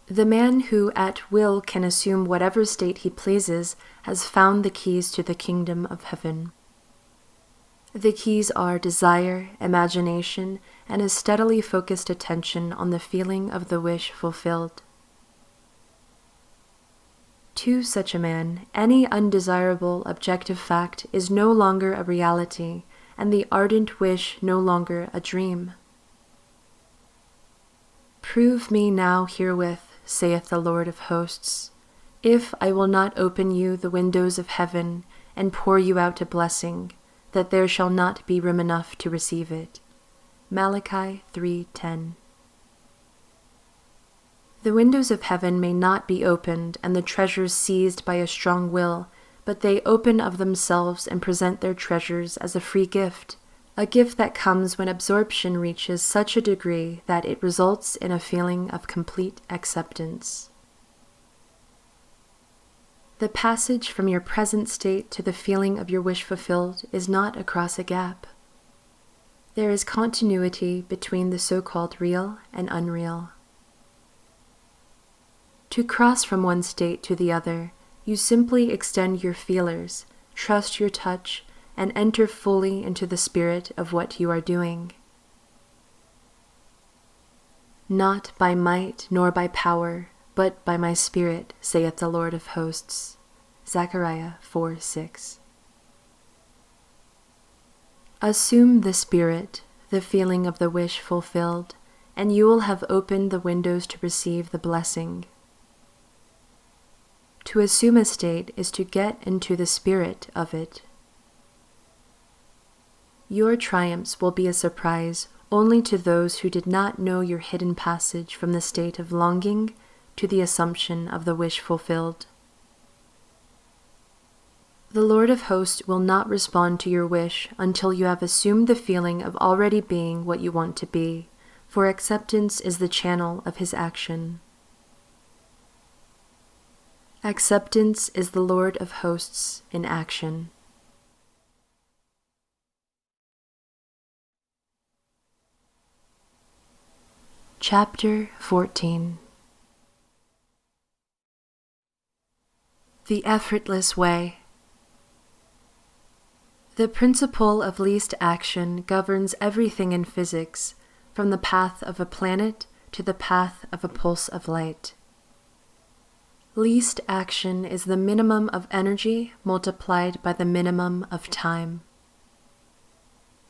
The man who at will can assume whatever state he pleases has found the keys to the kingdom of heaven. The keys are desire, imagination, and a steadily focused attention on the feeling of the wish fulfilled. To such a man, any undesirable objective fact is no longer a reality, and the ardent wish no longer a dream. Prove me now herewith, saith the Lord of hosts, if I will not open you the windows of heaven and pour you out a blessing, that there shall not be room enough to receive it. Malachi 3:10. The windows of heaven may not be opened and the treasures seized by a strong will, but they open of themselves and present their treasures as a free gift, a gift that comes when absorption reaches such a degree that it results in a feeling of complete acceptance. The passage from your present state to the feeling of your wish fulfilled is not across a gap. There is continuity between the so-called real and unreal. To cross from one state to the other, you simply extend your feelers, trust your touch, and enter fully into the spirit of what you are doing. Not by might nor by power, but by my spirit, saith the Lord of hosts. Zechariah 4:6. Assume the spirit, the feeling of the wish fulfilled, and you will have opened the windows to receive the blessing. To assume a state is to get into the spirit of it. Your triumphs will be a surprise only to those who did not know your hidden passage from the state of longing, to the assumption of the wish fulfilled. The Lord of Hosts will not respond to your wish until you have assumed the feeling of already being what you want to be, for acceptance is the channel of his action. Acceptance is the Lord of Hosts in action. Chapter 14. The Effortless Way. The principle of least action governs everything in physics, from the path of a planet to the path of a pulse of light. Least action is the minimum of energy multiplied by the minimum of time.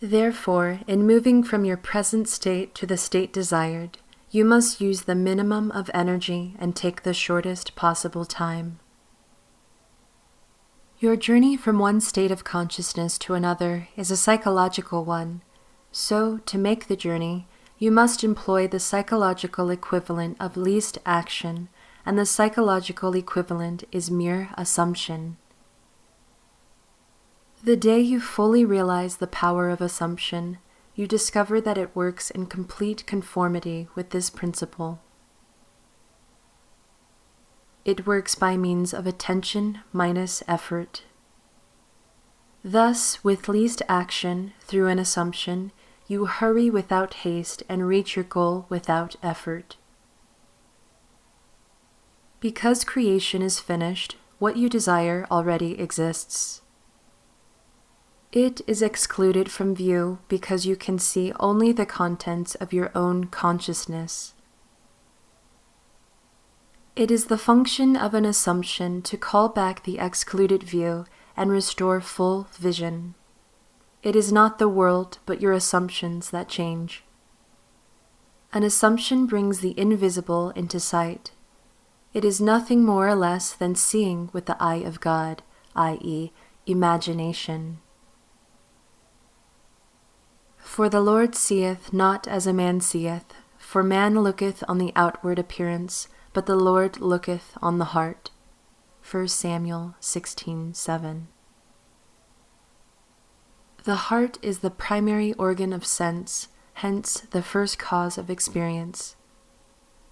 Therefore, in moving from your present state to the state desired, you must use the minimum of energy and take the shortest possible time. Your journey from one state of consciousness to another is a psychological one, so to make the journey, you must employ the psychological equivalent of least action, and the psychological equivalent is mere assumption. The day you fully realize the power of assumption, you discover that it works in complete conformity with this principle. It works by means of attention minus effort. Thus, with least action, through an assumption, you hurry without haste and reach your goal without effort. Because creation is finished, what you desire already exists. It is excluded from view because you can see only the contents of your own consciousness. It is the function of an assumption to call back the excluded view and restore full vision. It is not the world, but your assumptions that change. An assumption brings the invisible into sight. It is nothing more or less than seeing with the eye of God, i.e., imagination. For the Lord seeth not as a man seeth, for man looketh on the outward appearance, but the Lord looketh on the heart. 1 Samuel 16:7. The heart is the primary organ of sense, hence the first cause of experience.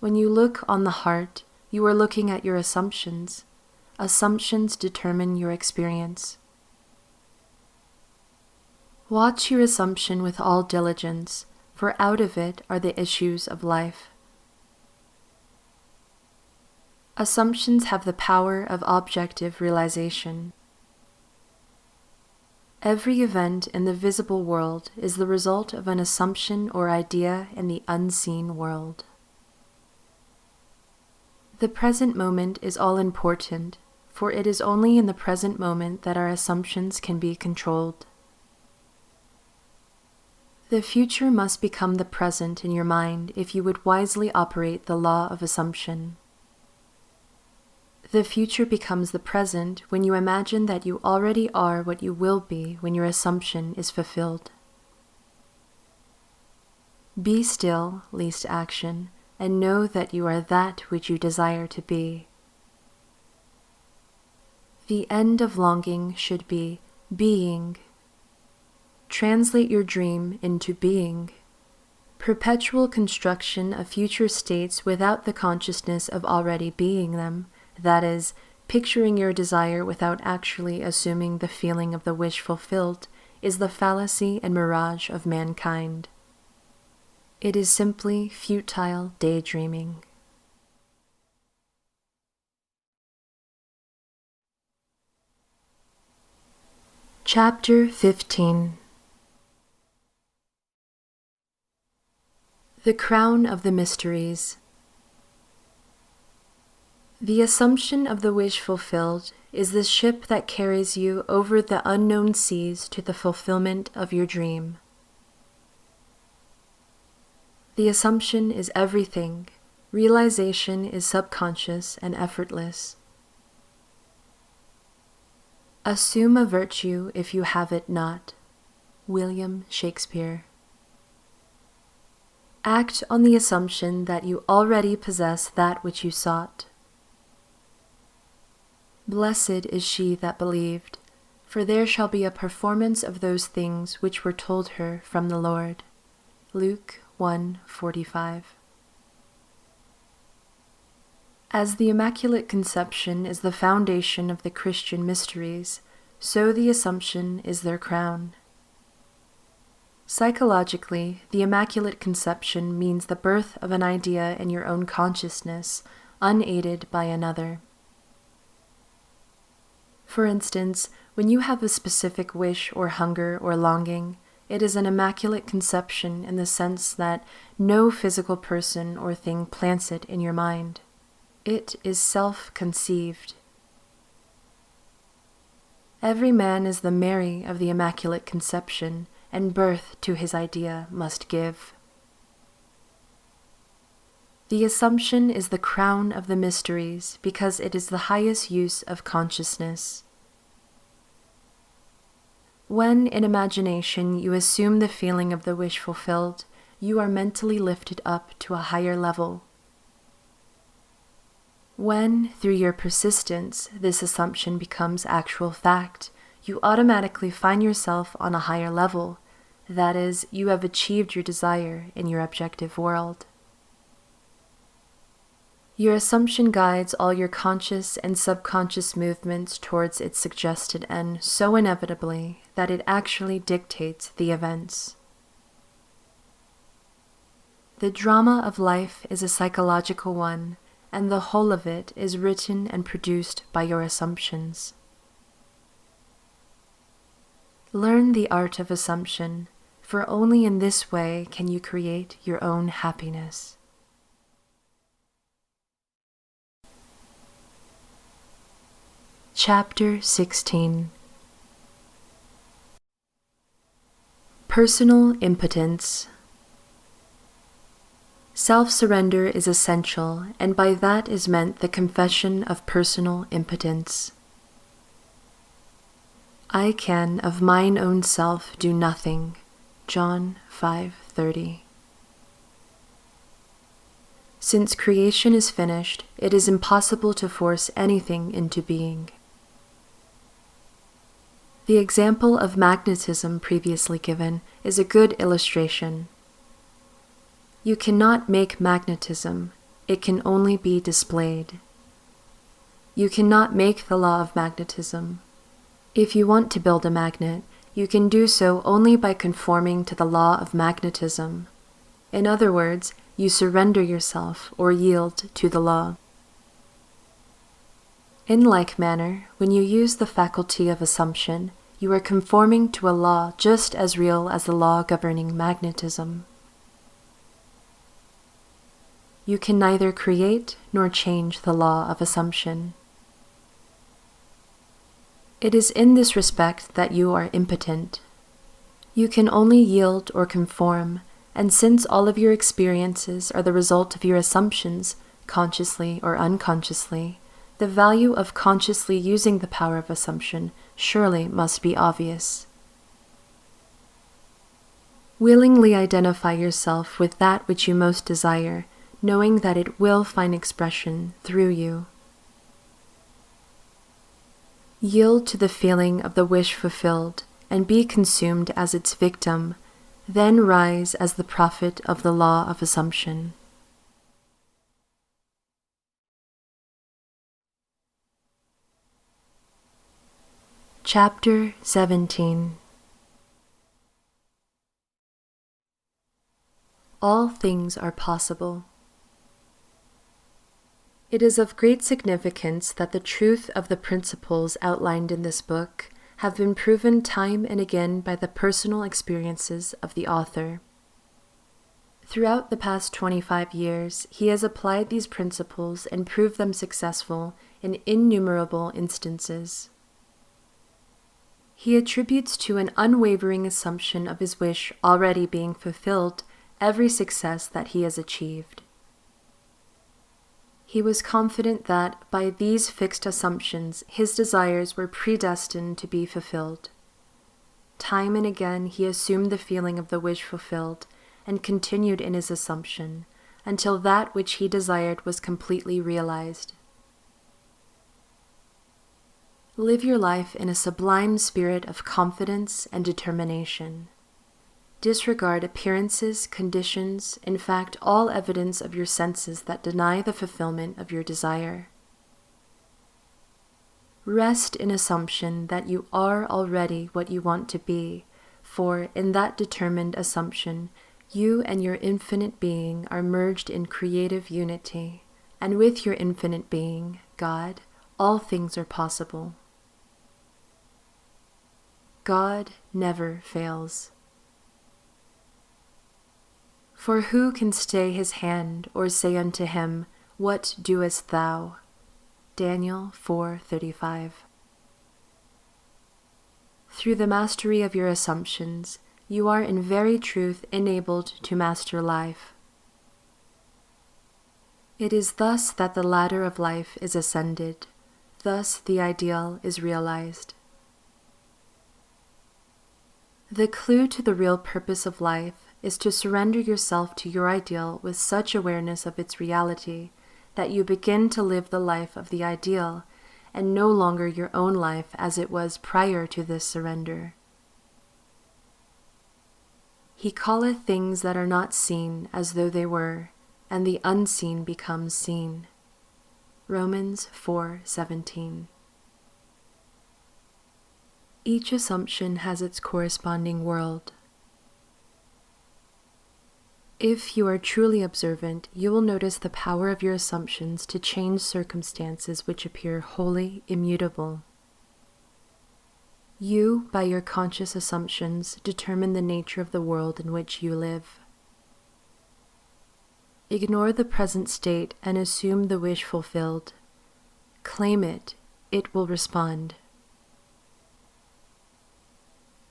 When you look on the heart, you are looking at your assumptions. Assumptions determine your experience. Watch your assumption with all diligence, for out of it are the issues of life. Assumptions have the power of objective realization. Every event in the visible world is the result of an assumption or idea in the unseen world. The present moment is all important, for it is only in the present moment that our assumptions can be controlled. The future must become the present in your mind if you would wisely operate the law of assumption. The future becomes the present when you imagine that you already are what you will be when your assumption is fulfilled. Be still, least action, and know that you are that which you desire to be. The end of longing should be being. Translate your dream into being. Perpetual construction of future states without the consciousness of already being them, that is, picturing your desire without actually assuming the feeling of the wish fulfilled, is the fallacy and mirage of mankind. It is simply futile daydreaming. Chapter 15. The Crown of the Mysteries. The assumption of the wish fulfilled is the ship that carries you over the unknown seas to the fulfillment of your dream. The assumption is everything. Realization is subconscious and effortless. Assume a virtue if you have it not. William Shakespeare. Act on the assumption that you already possess that which you sought. Blessed is she that believed, for there shall be a performance of those things which were told her from the Lord. Luke 1:45. As the Immaculate Conception is the foundation of the Christian mysteries, so the Assumption is their crown. Psychologically, the Immaculate Conception means the birth of an idea in your own consciousness, unaided by another. For instance, when you have a specific wish or hunger or longing, it is an Immaculate Conception in the sense that no physical person or thing plants it in your mind. It is self-conceived. Every man is the Mary of the Immaculate Conception, and birth to his idea must give. The Assumption is the crown of the mysteries because it is the highest use of consciousness. When, in imagination, you assume the feeling of the wish fulfilled, you are mentally lifted up to a higher level. When, through your persistence, this assumption becomes actual fact, you automatically find yourself on a higher level. That is, you have achieved your desire in your objective world. Your assumption guides all your conscious and subconscious movements towards its suggested end so inevitably that it actually dictates the events. The drama of life is a psychological one, and the whole of it is written and produced by your assumptions. Learn the art of assumption, for only in this way can you create your own happiness. Chapter 16. Personal impotence. Self-surrender is essential, and by that is meant the confession of personal impotence. I can of mine own self do nothing. John 5:30. Since creation is finished, it is impossible to force anything into being. The example of magnetism previously given is a good illustration. You cannot make magnetism, it can only be displayed. You cannot make the law of magnetism. If you want to build a magnet, you can do so only by conforming to the law of magnetism. In other words, you surrender yourself or yield to the law. In like manner, when you use the faculty of assumption, you are conforming to a law just as real as the law governing magnetism. You can neither create nor change the law of assumption. It is in this respect that you are impotent. You can only yield or conform, and since all of your experiences are the result of your assumptions, consciously or unconsciously, the value of consciously using the power of assumption surely must be obvious. Willingly identify yourself with that which you most desire, knowing that it will find expression through you. Yield to the feeling of the wish fulfilled, and be consumed as its victim, then rise as the prophet of the law of assumption. Chapter 17. All things are possible. It is of great significance that the truth of the principles outlined in this book have been proven time and again by the personal experiences of the author. Throughout the past 25 years, he has applied these principles and proved them successful in innumerable instances. He attributes to an unwavering assumption of his wish already being fulfilled every success that he has achieved. He was confident that, by these fixed assumptions, his desires were predestined to be fulfilled. Time and again he assumed the feeling of the wish fulfilled, and continued in his assumption until that which he desired was completely realized. Live your life in a sublime spirit of confidence and determination. Disregard appearances, conditions, in fact, all evidence of your senses that deny the fulfillment of your desire. Rest in assumption that you are already what you want to be, for in that determined assumption, you and your infinite being are merged in creative unity, and with your infinite being, God, all things are possible. God never fails. For who can stay his hand or say unto him, "What doest thou?" Daniel 4:35. Through the mastery of your assumptions, you are in very truth enabled to master life. It is thus that the ladder of life is ascended, thus the ideal is realized. The clue to the real purpose of life is to surrender yourself to your ideal with such awareness of its reality that you begin to live the life of the ideal and no longer your own life as it was prior to this surrender. He calleth things that are not seen as though they were, and the unseen becomes seen. Romans 4:17. Each assumption has its corresponding world. If you are truly observant, you will notice the power of your assumptions to change circumstances which appear wholly immutable. You, by your conscious assumptions, determine the nature of the world in which you live. Ignore the present state and assume the wish fulfilled. Claim it, it will respond.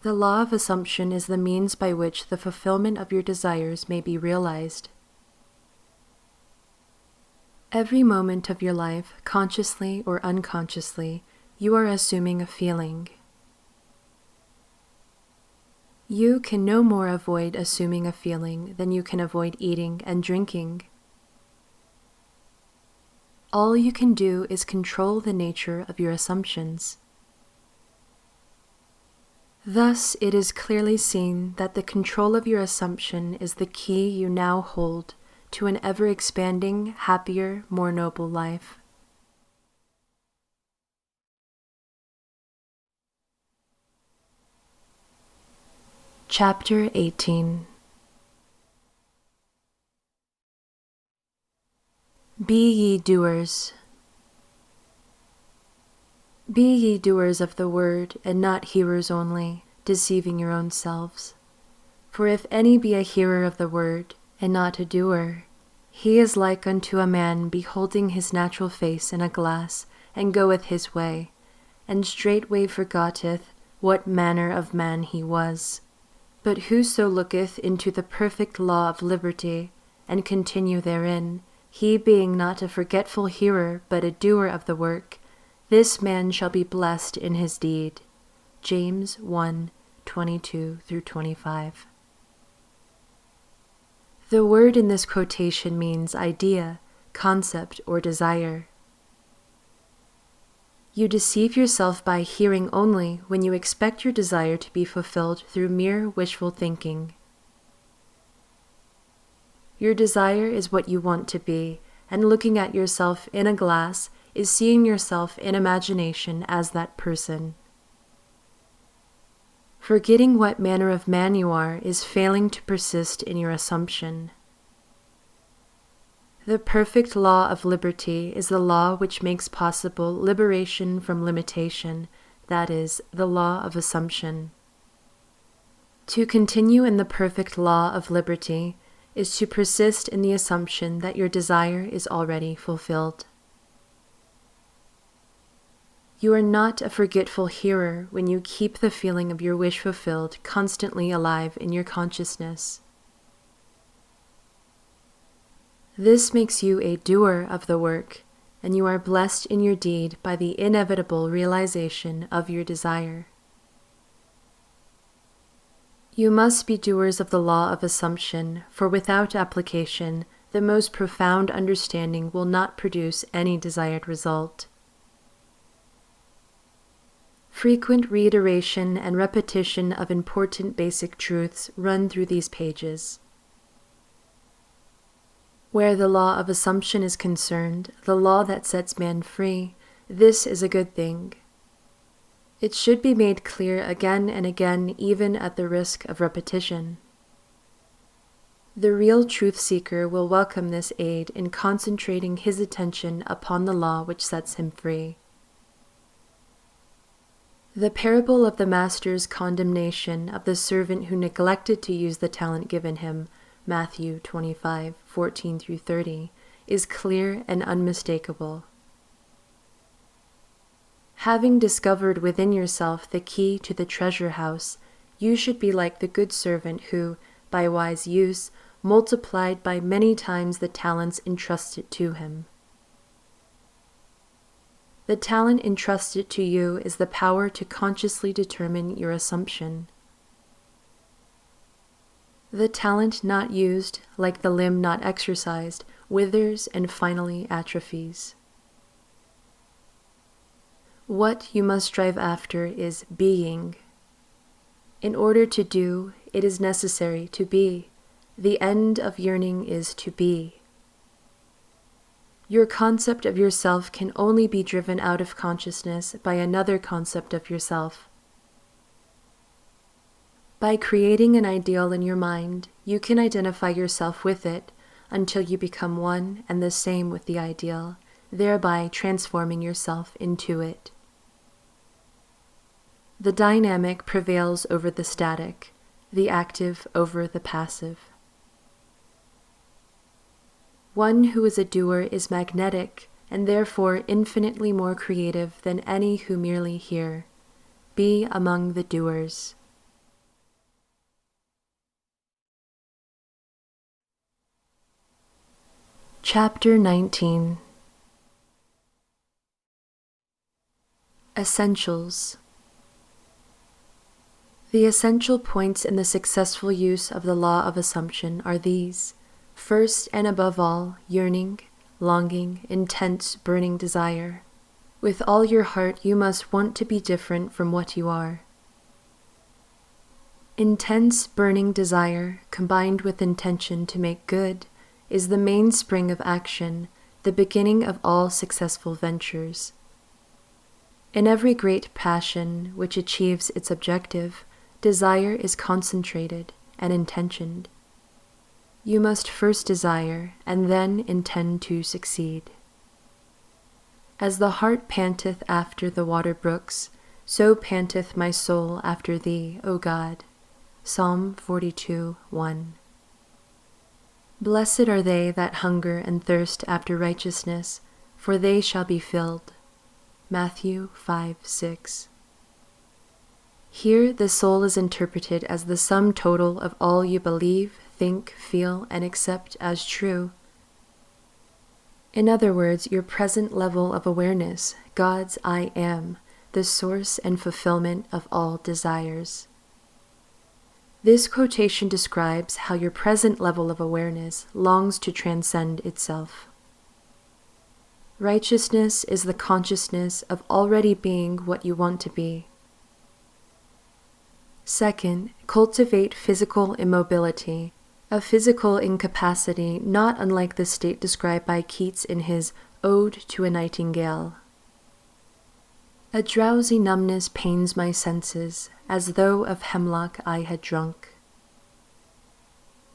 The law of assumption is the means by which the fulfillment of your desires may be realized. Every moment of your life, consciously or unconsciously, you are assuming a feeling. You can no more avoid assuming a feeling than you can avoid eating and drinking. All you can do is control the nature of your assumptions. Thus, it is clearly seen that the control of your assumption is the key you now hold to an ever-expanding, happier, more noble life. Chapter 18. Be ye doers. Be ye doers of the word, and not hearers only, deceiving your own selves. For if any be a hearer of the word, and not a doer, he is like unto a man beholding his natural face in a glass, and goeth his way, and straightway forgetteth what manner of man he was. But whoso looketh into the perfect law of liberty, and continue therein, he being not a forgetful hearer, but a doer of the work, this man shall be blessed in his deed. James 1:22-25. The word in this quotation means idea, concept, or desire. You deceive yourself by hearing only when you expect your desire to be fulfilled through mere wishful thinking. Your desire is what you want to be, and looking at yourself in a glass is seeing yourself in imagination as that person. Forgetting what manner of man you are is failing to persist in your assumption. The perfect law of liberty is the law which makes possible liberation from limitation, that is, the law of assumption. To continue in the perfect law of liberty is to persist in the assumption that your desire is already fulfilled. You are not a forgetful hearer when you keep the feeling of your wish fulfilled constantly alive in your consciousness. This makes you a doer of the work, and you are blessed in your deed by the inevitable realization of your desire. You must be doers of the law of assumption, for without application, the most profound understanding will not produce any desired result. Frequent reiteration and repetition of important basic truths run through these pages. Where the law of assumption is concerned, the law that sets man free, this is a good thing. It should be made clear again and again, even at the risk of repetition. The real truth seeker will welcome this aid in concentrating his attention upon the law which sets him free. The parable of the master's condemnation of the servant who neglected to use the talent given him, Matthew 25:14-30, is clear and unmistakable. Having discovered within yourself the key to the treasure house, you should be like the good servant who, by wise use, multiplied by many times the talents entrusted to him. The talent entrusted to you is the power to consciously determine your assumption. The talent not used, like the limb not exercised, withers and finally atrophies. What you must strive after is being. In order to do, it is necessary to be. The end of yearning is to be. Your concept of yourself can only be driven out of consciousness by another concept of yourself. By creating an ideal in your mind, you can identify yourself with it until you become one and the same with the ideal, thereby transforming yourself into it. The dynamic prevails over the static, the active over the passive. One who is a doer is magnetic and therefore infinitely more creative than any who merely hear. Be among the doers. Chapter 19. Essentials. The essential points in the successful use of the law of assumption are these. First and above all, yearning, longing, intense, burning desire. With all your heart, you must want to be different from what you are. Intense, burning desire, combined with intention to make good, is the mainspring of action, the beginning of all successful ventures. In every great passion which achieves its objective, desire is concentrated and intentioned. You must first desire, and then intend to succeed. As the heart panteth after the water brooks, so panteth my soul after thee, O God. Psalm 42:1. Blessed are they that hunger and thirst after righteousness, for they shall be filled. Matthew 5:6. Here the soul is interpreted as the sum total of all you believe, think, feel, and accept as true. In other words, your present level of awareness, God's I am, the source and fulfillment of all desires. This quotation describes how your present level of awareness longs to transcend itself. Righteousness is the consciousness of already being what you want to be. Second, cultivate physical immobility, a physical incapacity not unlike the state described by Keats in his Ode to a Nightingale. A drowsy numbness pains my senses, as though of hemlock I had drunk.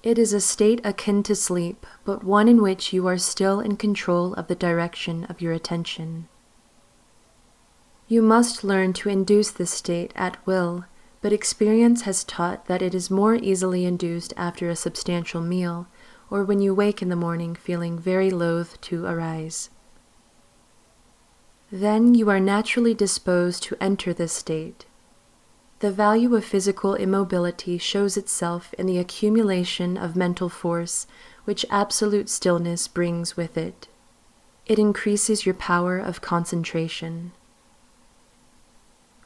It is a state akin to sleep, but one in which you are still in control of the direction of your attention. You must learn to induce this state at will, but experience has taught that it is more easily induced after a substantial meal, or when you wake in the morning feeling very loath to arise. Then you are naturally disposed to enter this state. The value of physical immobility shows itself in the accumulation of mental force which absolute stillness brings with it. It increases your power of concentration.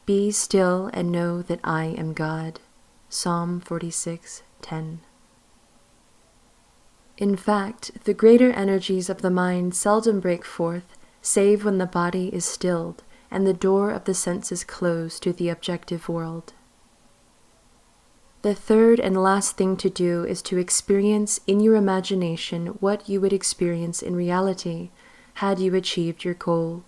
Be still and know that I am God. Psalm 46:10. In fact, the greater energies of the mind seldom break forth, save when the body is stilled and the door of the senses closed to the objective world. The third and last thing to do is to experience in your imagination what you would experience in reality had you achieved your goal.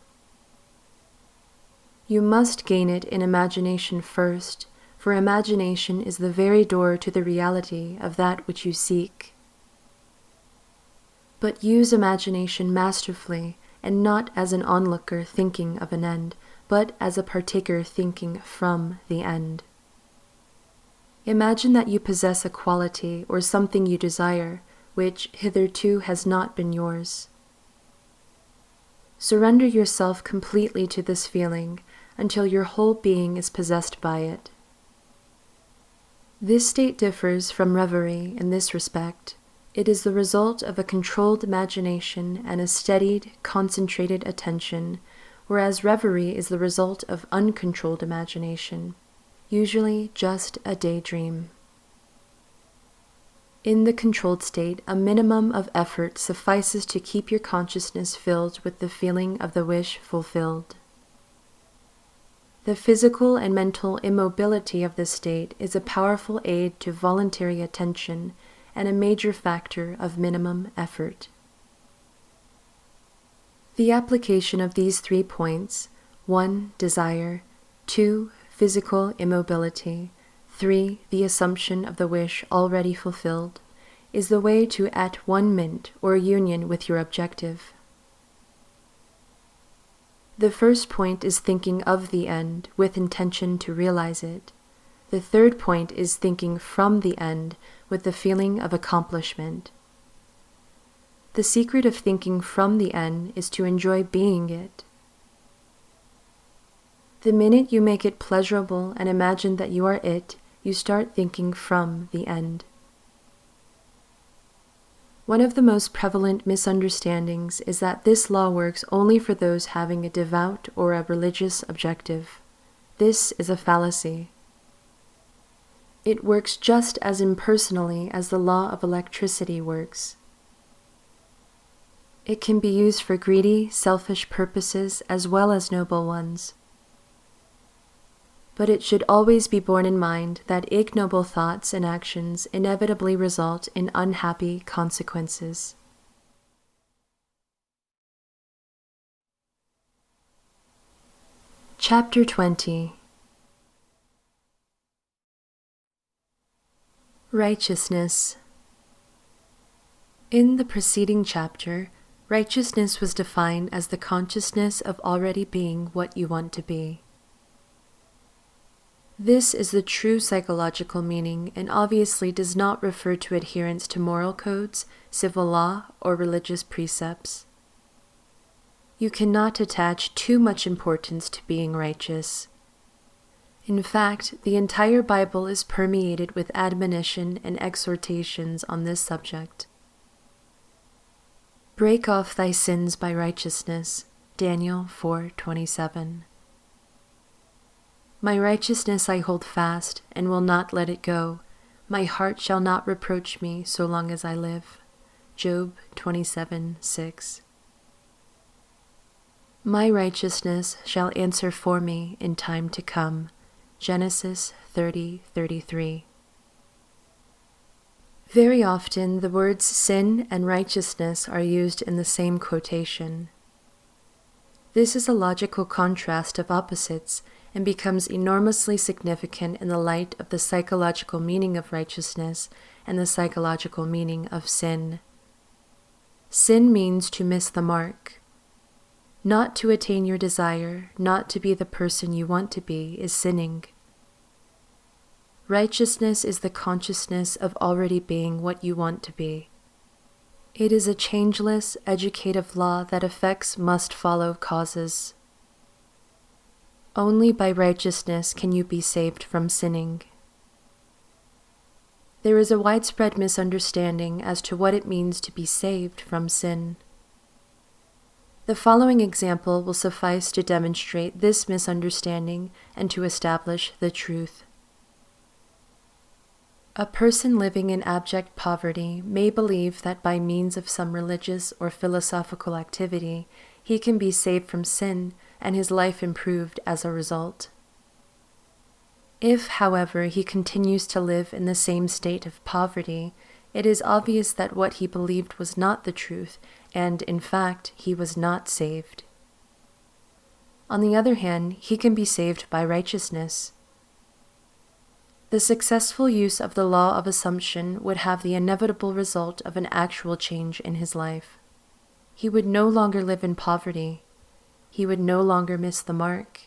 You must gain it in imagination first, for imagination is the very door to the reality of that which you seek. But use imagination masterfully, and not as an onlooker thinking of an end, but as a partaker thinking from the end. Imagine that you possess a quality or something you desire, which hitherto has not been yours. Surrender yourself completely to this feeling until your whole being is possessed by it. This state differs from reverie in this respect. It is the result of a controlled imagination and a steadied, concentrated attention, whereas reverie is the result of uncontrolled imagination, usually just a daydream. In the controlled state, a minimum of effort suffices to keep your consciousness filled with the feeling of the wish fulfilled. The physical and mental immobility of this state is a powerful aid to voluntary attention and a major factor of minimum effort. The application of these 3 points, 1. Desire, 2. Physical immobility, 3. The assumption of the wish already fulfilled, is the way to at-one-ment or union with your objective. The first point is thinking of the end with intention to realize it. The third point is thinking from the end with the feeling of accomplishment. The secret of thinking from the end is to enjoy being it. The minute you make it pleasurable and imagine that you are it, you start thinking from the end. One of the most prevalent misunderstandings is that this law works only for those having a devout or a religious objective. This is a fallacy. It works just as impersonally as the law of electricity works. It can be used for greedy, selfish purposes as well as noble ones. But it should always be borne in mind that ignoble thoughts and actions inevitably result in unhappy consequences. Chapter 20. Righteousness. In the preceding chapter, righteousness was defined as the consciousness of already being what you want to be. This is the true psychological meaning and obviously does not refer to adherence to moral codes, civil law, or religious precepts. You cannot attach too much importance to being righteous. In fact, the entire Bible is permeated with admonition and exhortations on this subject. Break off thy sins by righteousness, Daniel 4:27. My righteousness I hold fast, and will not let it go. My heart shall not reproach me so long as I live. Job 27:6. My righteousness shall answer for me in time to come. Genesis 30:33. Very often the words sin and righteousness are used in the same quotation. This is a logical contrast of opposites and becomes enormously significant in the light of the psychological meaning of righteousness and the psychological meaning of sin. Sin means to miss the mark. Not to attain your desire, not to be the person you want to be, is sinning. Righteousness is the consciousness of already being what you want to be. It is a changeless, educative law that effects must follow causes. Only by righteousness can you be saved from sinning. There is a widespread misunderstanding as to what it means to be saved from sin. The following example will suffice to demonstrate this misunderstanding and to establish the truth. A person living in abject poverty may believe that by means of some religious or philosophical activity, he can be saved from sin and his life improved as a result. If, however, he continues to live in the same state of poverty, it is obvious that what he believed was not the truth, and, in fact, he was not saved. On the other hand, he can be saved by righteousness. The successful use of the law of assumption would have the inevitable result of an actual change in his life. He would no longer live in poverty. He would no longer miss the mark.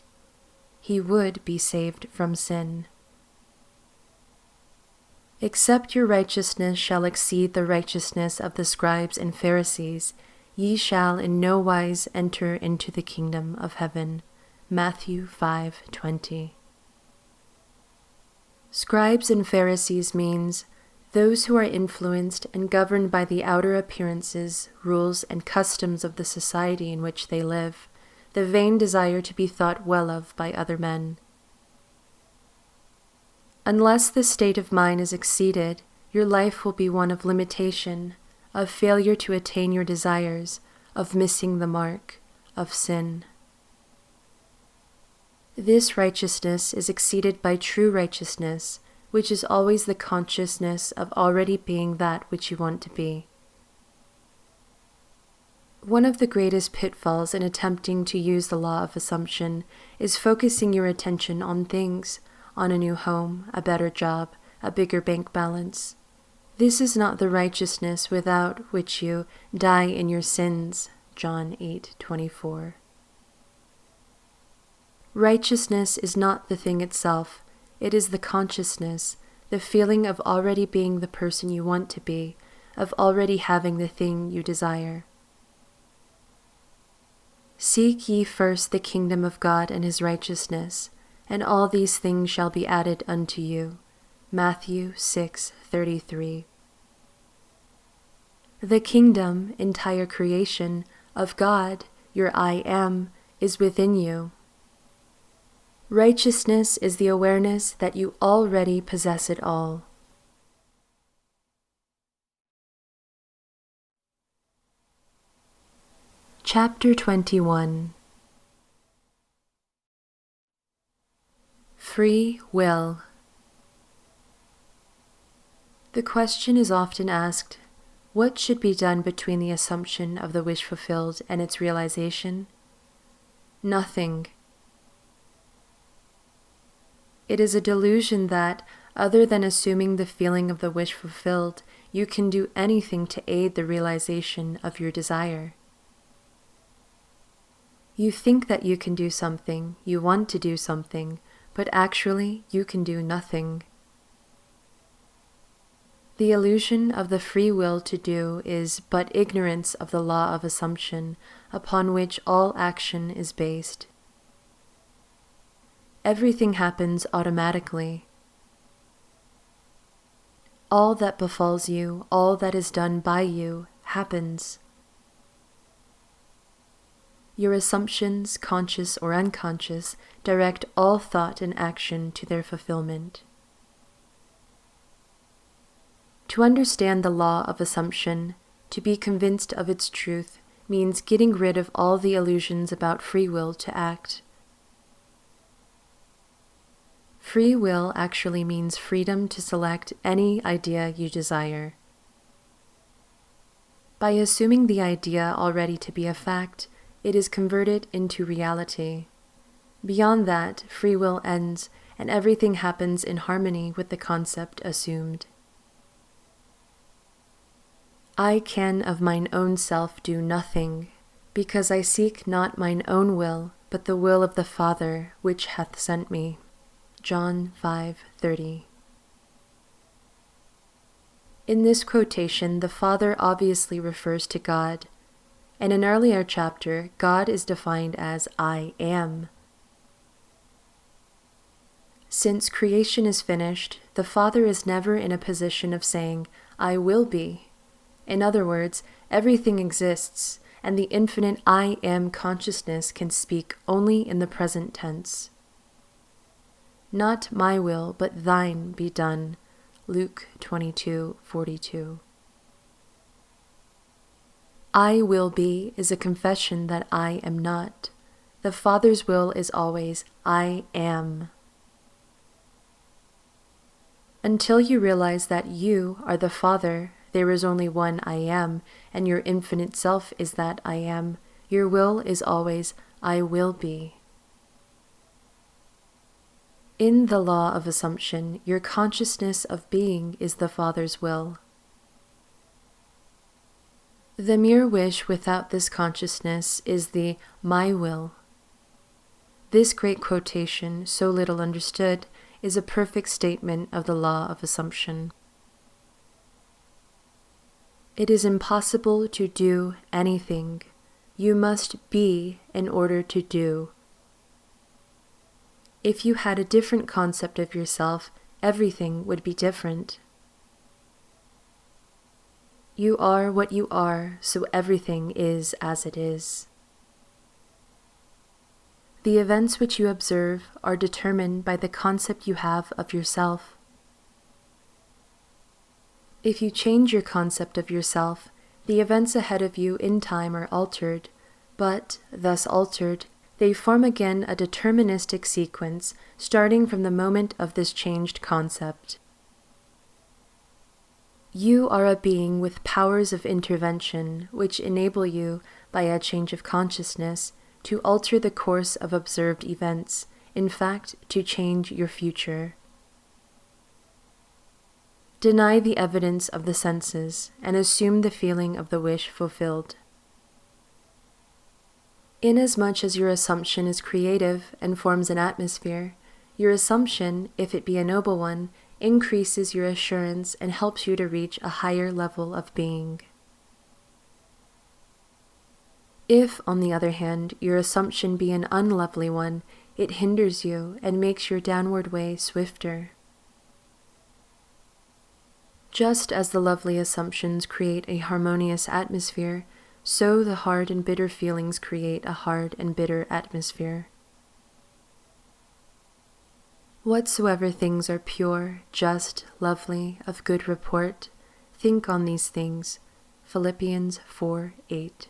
He would be saved from sin. Except your righteousness shall exceed the righteousness of the scribes and Pharisees, ye shall in no wise enter into the kingdom of heaven. Matthew 5:20. Scribes and Pharisees means those who are influenced and governed by the outer appearances, rules, and customs of the society in which they live, the vain desire to be thought well of by other men. Unless this state of mind is exceeded, your life will be one of limitation, of failure to attain your desires, of missing the mark, of sin. This righteousness is exceeded by true righteousness, which is always the consciousness of already being that which you want to be. One of the greatest pitfalls in attempting to use the law of assumption is focusing your attention on things, on a new home, a better job, a bigger bank balance. This is not the righteousness without which you die in your sins. John 8:24. Righteousness is not the thing itself, it is the consciousness, the feeling of already being the person you want to be, of already having the thing you desire. Seek ye first the kingdom of God and his righteousness, and all these things shall be added unto you. Matthew 6:33. The kingdom, entire creation, of God, your I am, is within you. Righteousness is the awareness that you already possess it all. Chapter 21. Free Will. The question is often asked, what should be done between the assumption of the wish fulfilled and its realization? Nothing. It is a delusion that, other than assuming the feeling of the wish fulfilled, you can do anything to aid the realization of your desire. You think that you can do something, you want to do something, but actually you can do nothing. The illusion of the free will to do is but ignorance of the law of assumption, upon which all action is based. Everything happens automatically. All that befalls you, all that is done by you, happens. Your assumptions, conscious or unconscious, direct all thought and action to their fulfillment. To understand the law of assumption, to be convinced of its truth, means getting rid of all the illusions about free will to act. Free will actually means freedom to select any idea you desire. By assuming the idea already to be a fact, it is converted into reality. Beyond that, free will ends, and everything happens in harmony with the concept assumed. I can of mine own self do nothing, because I seek not mine own will, but the will of the Father which hath sent me. John 5:30. In this quotation, the Father obviously refers to God. In an earlier chapter, God is defined as I am. Since creation is finished, the Father is never in a position of saying, I will be. In other words, everything exists, and the infinite I am consciousness can speak only in the present tense. Not my will, but thine be done. Luke 22:42. I will be is a confession that I am not. The Father's will is always I am. Until you realize that you are the Father, there is only one I am, and your infinite self is that I am. Your will is always I will be. In the law of assumption, your consciousness of being is the Father's will. The mere wish without this consciousness is the my will. This great quotation, so little understood, is a perfect statement of the law of assumption. It is impossible to do anything. You must be in order to do. If you had a different concept of yourself, everything would be different. You are what you are, so everything is as it is. The events which you observe are determined by the concept you have of yourself. If you change your concept of yourself, the events ahead of you in time are altered, but, thus altered, they form again a deterministic sequence starting from the moment of this changed concept. You are a being with powers of intervention which enable you, by a change of consciousness, to alter the course of observed events, in fact, to change your future. Deny the evidence of the senses and assume the feeling of the wish fulfilled. Inasmuch as your assumption is creative and forms an atmosphere, your assumption, if it be a noble one, increases your assurance and helps you to reach a higher level of being. If, on the other hand, your assumption be an unlovely one, it hinders you and makes your downward way swifter. Just as the lovely assumptions create a harmonious atmosphere, so the hard and bitter feelings create a hard and bitter atmosphere. Whatsoever things are pure, just, lovely, of good report, think on these things. Philippians 4:8.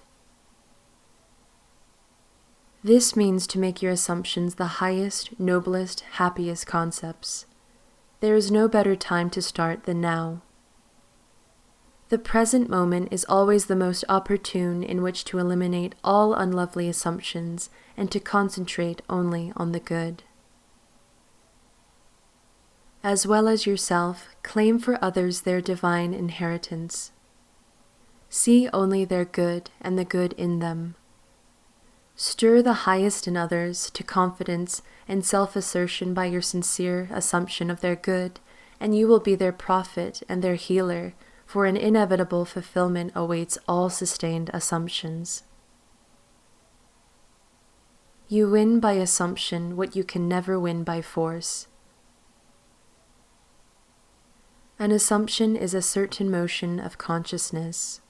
This means to make your assumptions the highest, noblest, happiest concepts. There is no better time to start than now. The present moment is always the most opportune in which to eliminate all unlovely assumptions and to concentrate only on the good. As well as yourself, claim for others their divine inheritance. See only their good and the good in them. Stir the highest in others to confidence and self-assertion by your sincere assumption of their good, and you will be their prophet and their healer, for an inevitable fulfillment awaits all sustained assumptions. You win by assumption what you can never win by force. An assumption is a certain motion of consciousness.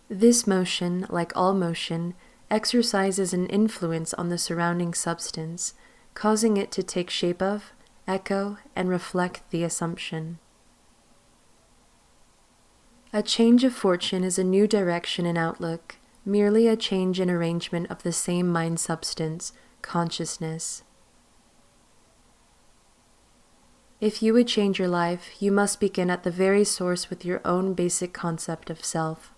This motion, like all motion, exercises an influence on the surrounding substance, causing it to take shape of, echo, and reflect the assumption. A change of fortune is a new direction in outlook, merely a change in arrangement of the same mind substance, consciousness. If you would change your life, you must begin at the very source with your own basic concept of self.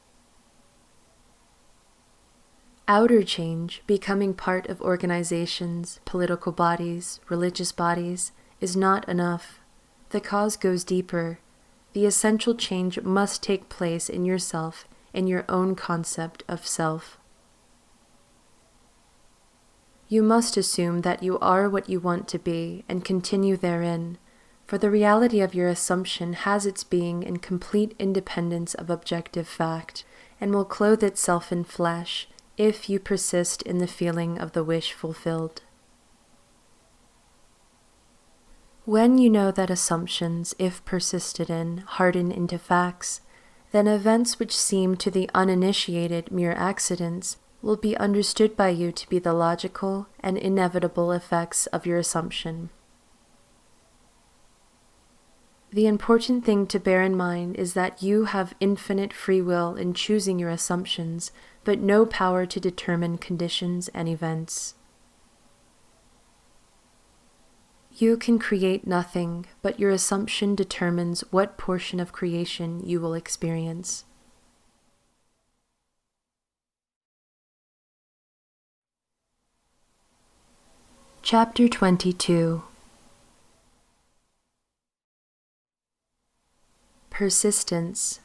Outer change, becoming part of organizations, political bodies, religious bodies, is not enough. The cause goes deeper. The essential change must take place in yourself, in your own concept of self. You must assume that you are what you want to be and continue therein, for the reality of your assumption has its being in complete independence of objective fact, and will clothe itself in flesh if you persist in the feeling of the wish fulfilled. When you know that assumptions, if persisted in, harden into facts, then events which seem to the uninitiated mere accidents will be understood by you to be the logical and inevitable effects of your assumption. The important thing to bear in mind is that you have infinite free will in choosing your assumptions, but no power to determine conditions and events. You can create nothing, but your assumption determines what portion of creation you will experience. Chapter 22. Persistence.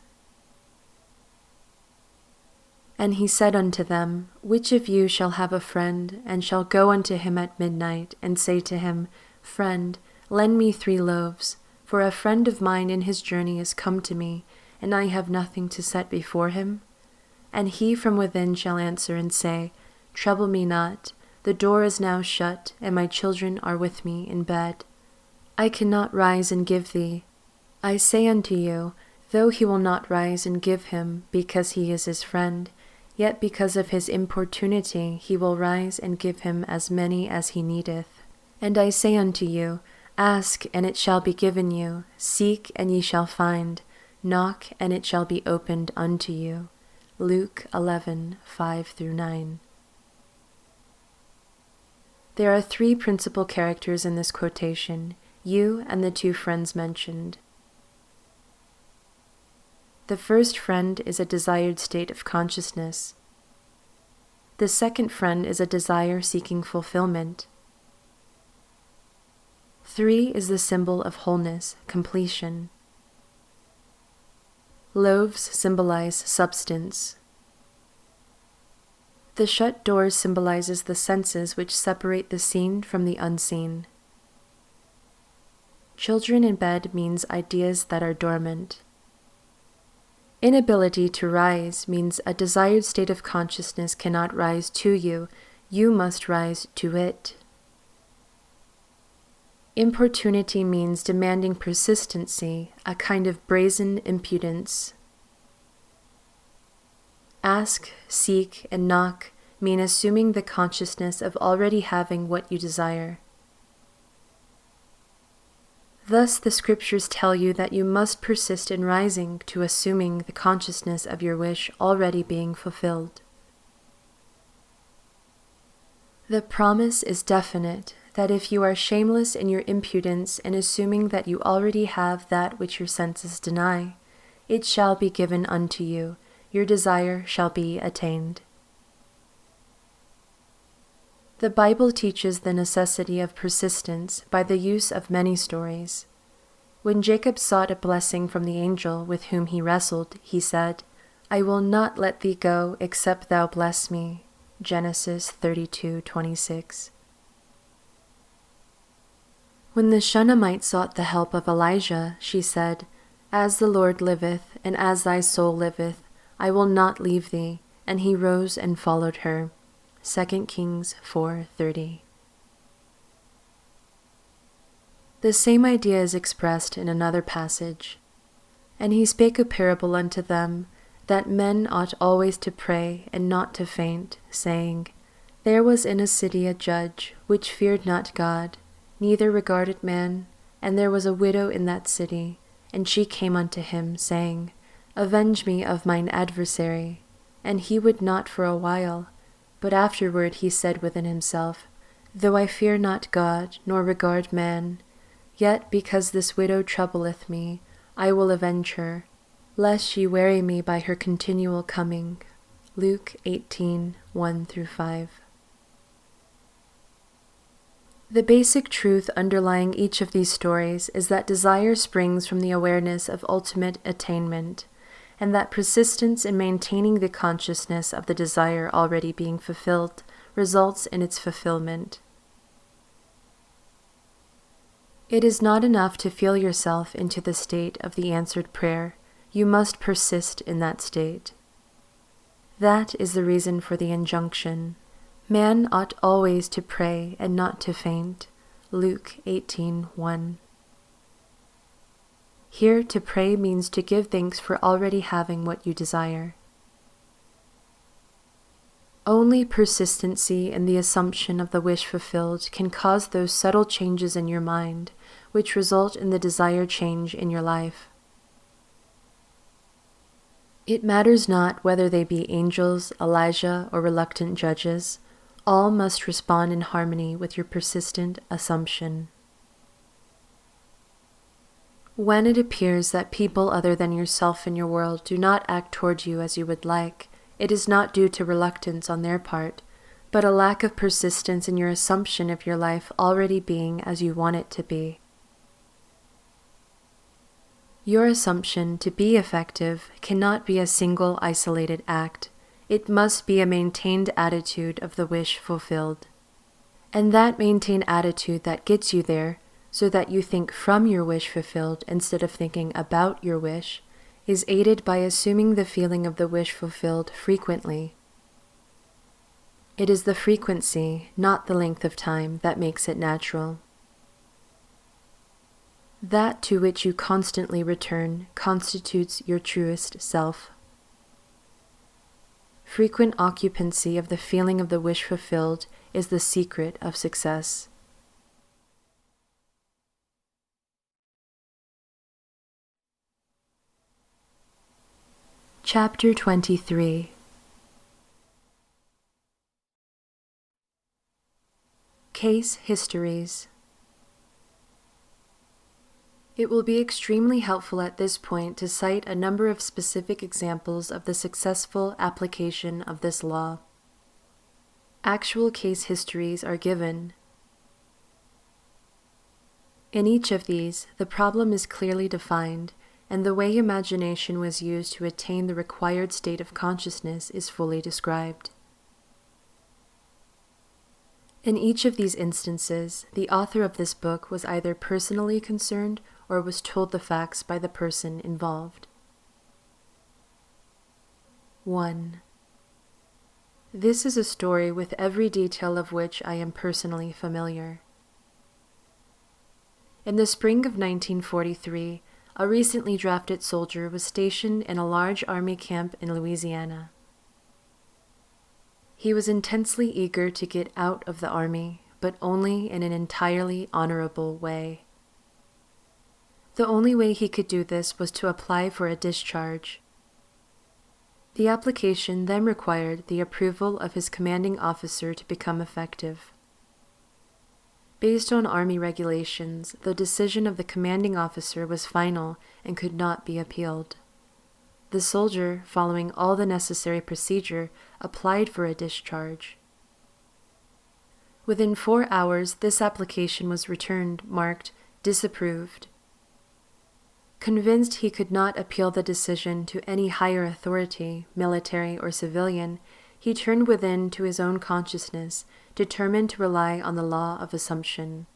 And he said unto them, Which of you shall have a friend, and shall go unto him at midnight, and say to him, Friend, lend me 3 loaves, for a friend of mine in his journey is come to me, and I have nothing to set before him? And he from within shall answer and say, Trouble me not, the door is now shut, and my children are with me in bed. I cannot rise and give thee. I say unto you, though he will not rise and give him, because he is his friend, yet because of his importunity he will rise and give him as many as he needeth. And I say unto you, Ask, and it shall be given you, seek, and ye shall find, knock, and it shall be opened unto you. Luke 11:5-9. There are 3 principal characters in this quotation, you and the 2 friends mentioned. The first friend is a desired state of consciousness. The second friend is a desire seeking fulfillment. 3 is the symbol of wholeness, completion. Loaves symbolize substance. The shut door symbolizes the senses which separate the seen from the unseen. Children in bed means ideas that are dormant. Inability to rise means a desired state of consciousness cannot rise to you, you must rise to it. Importunity means demanding persistency, a kind of brazen impudence. Ask, seek, and knock mean assuming the consciousness of already having what you desire. Thus the scriptures tell you that you must persist in rising to assuming the consciousness of your wish already being fulfilled. The promise is definite that if you are shameless in your impudence and assuming that you already have that which your senses deny, it shall be given unto you, your desire shall be attained. The Bible teaches the necessity of persistence by the use of many stories. When Jacob sought a blessing from the angel with whom he wrestled, he said, I will not let thee go except thou bless me. Genesis 32:26. When the Shunammite sought the help of Elijah, she said, As the Lord liveth, and as thy soul liveth, I will not leave thee. And he rose and followed her. 2 Kings 4:30. The same idea is expressed in another passage. And he spake a parable unto them, that men ought always to pray and not to faint, saying, There was in a city a judge, which feared not God, neither regarded man, and there was a widow in that city, and she came unto him, saying, Avenge me of mine adversary. And he would not for a while, but afterward he said within himself, Though I fear not God, nor regard man, yet because this widow troubleth me, I will avenge her, lest she weary me by her continual coming. Luke 18:1-5. The basic truth underlying each of these stories is that desire springs from the awareness of ultimate attainment, and that persistence in maintaining the consciousness of the desire already being fulfilled results in its fulfillment. It is not enough to feel yourself into the state of the answered prayer. You must persist in that state. That is the reason for the injunction. Man ought always to pray and not to faint. Luke 18:1. Here, to pray means to give thanks for already having what you desire. Only persistency in the assumption of the wish fulfilled can cause those subtle changes in your mind, which result in the desired change in your life. It matters not whether they be angels, Elijah, or reluctant judges, all must respond in harmony with your persistent assumption. When it appears that people other than yourself in your world do not act toward you as you would like, it is not due to reluctance on their part, but a lack of persistence in your assumption of your life already being as you want it to be. Your assumption to be effective cannot be a single isolated act. It must be a maintained attitude of the wish fulfilled. And that maintained attitude that gets you there, so that you think from your wish fulfilled instead of thinking about your wish, is aided by assuming the feeling of the wish fulfilled frequently. It is the frequency, not the length of time, that makes it natural. That to which you constantly return constitutes your truest self. Frequent occupancy of the feeling of the wish fulfilled is the secret of success. Chapter 23. Case Histories. It will be extremely helpful at this point to cite a number of specific examples of the successful application of this law. Actual case histories are given. In each of these, the problem is clearly defined, and the way imagination was used to attain the required state of consciousness is fully described. In each of these instances, the author of this book was either personally concerned or was told the facts by the person involved. 1. This is a story with every detail of which I am personally familiar. In the spring of 1943, a recently drafted soldier was stationed in a large army camp in Louisiana. He was intensely eager to get out of the army, but only in an entirely honorable way. The only way he could do this was to apply for a discharge. The application then required the approval of his commanding officer to become effective. Based on Army regulations, the decision of the commanding officer was final and could not be appealed. The soldier, following all the necessary procedure, applied for a discharge. Within 4 hours, this application was returned, marked disapproved. Convinced he could not appeal the decision to any higher authority, military or civilian, he turned within to his own consciousness, determined to rely on the law of assumption.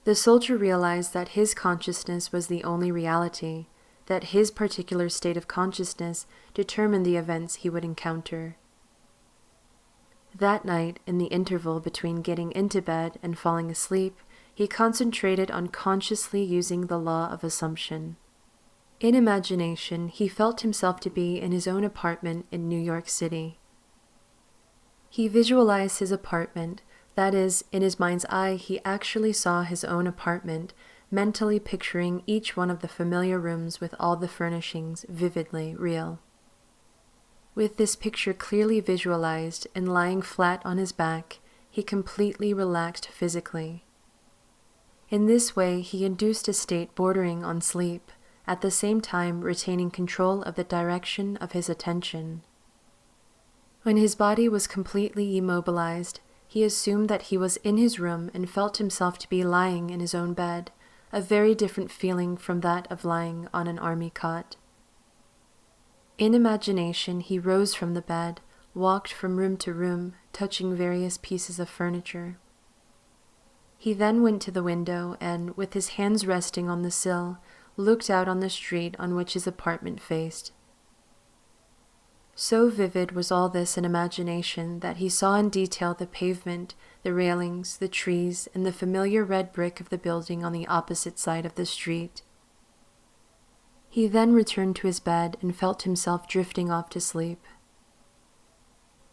The soldier realized that his consciousness was the only reality, that his particular state of consciousness determined the events he would encounter. That night, in the interval between getting into bed and falling asleep, he concentrated on consciously using the law of assumption. In imagination, he felt himself to be in his own apartment in New York City. He visualized his apartment, that is, in his mind's eye, he actually saw his own apartment, mentally picturing each one of the familiar rooms with all the furnishings vividly real. With this picture clearly visualized and lying flat on his back, he completely relaxed physically. In this way, he induced a state bordering on sleep, at the same time retaining control of the direction of his attention. When his body was completely immobilized, he assumed that he was in his room and felt himself to be lying in his own bed, a very different feeling from that of lying on an army cot. In imagination, he rose from the bed, walked from room to room, touching various pieces of furniture. He then went to the window and, with his hands resting on the sill, looked out on the street on which his apartment faced. So vivid was all this in imagination that he saw in detail the pavement, the railings, the trees, and the familiar red brick of the building on the opposite side of the street. He then returned to his bed and felt himself drifting off to sleep.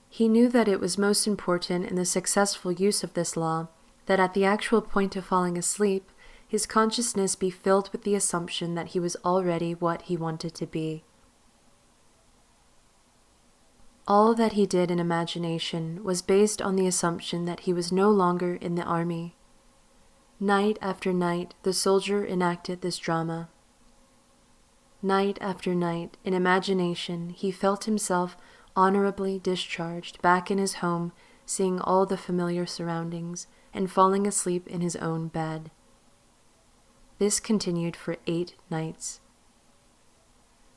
He knew that it was most important in the successful use of this law that at the actual point of falling asleep, his consciousness be filled with the assumption that he was already what he wanted to be. All that he did in imagination was based on the assumption that he was no longer in the army. Night after night, the soldier enacted this drama. Night after night, in imagination, he felt himself honorably discharged back in his home, seeing all the familiar surroundings, and falling asleep in his own bed. This continued for 8 nights.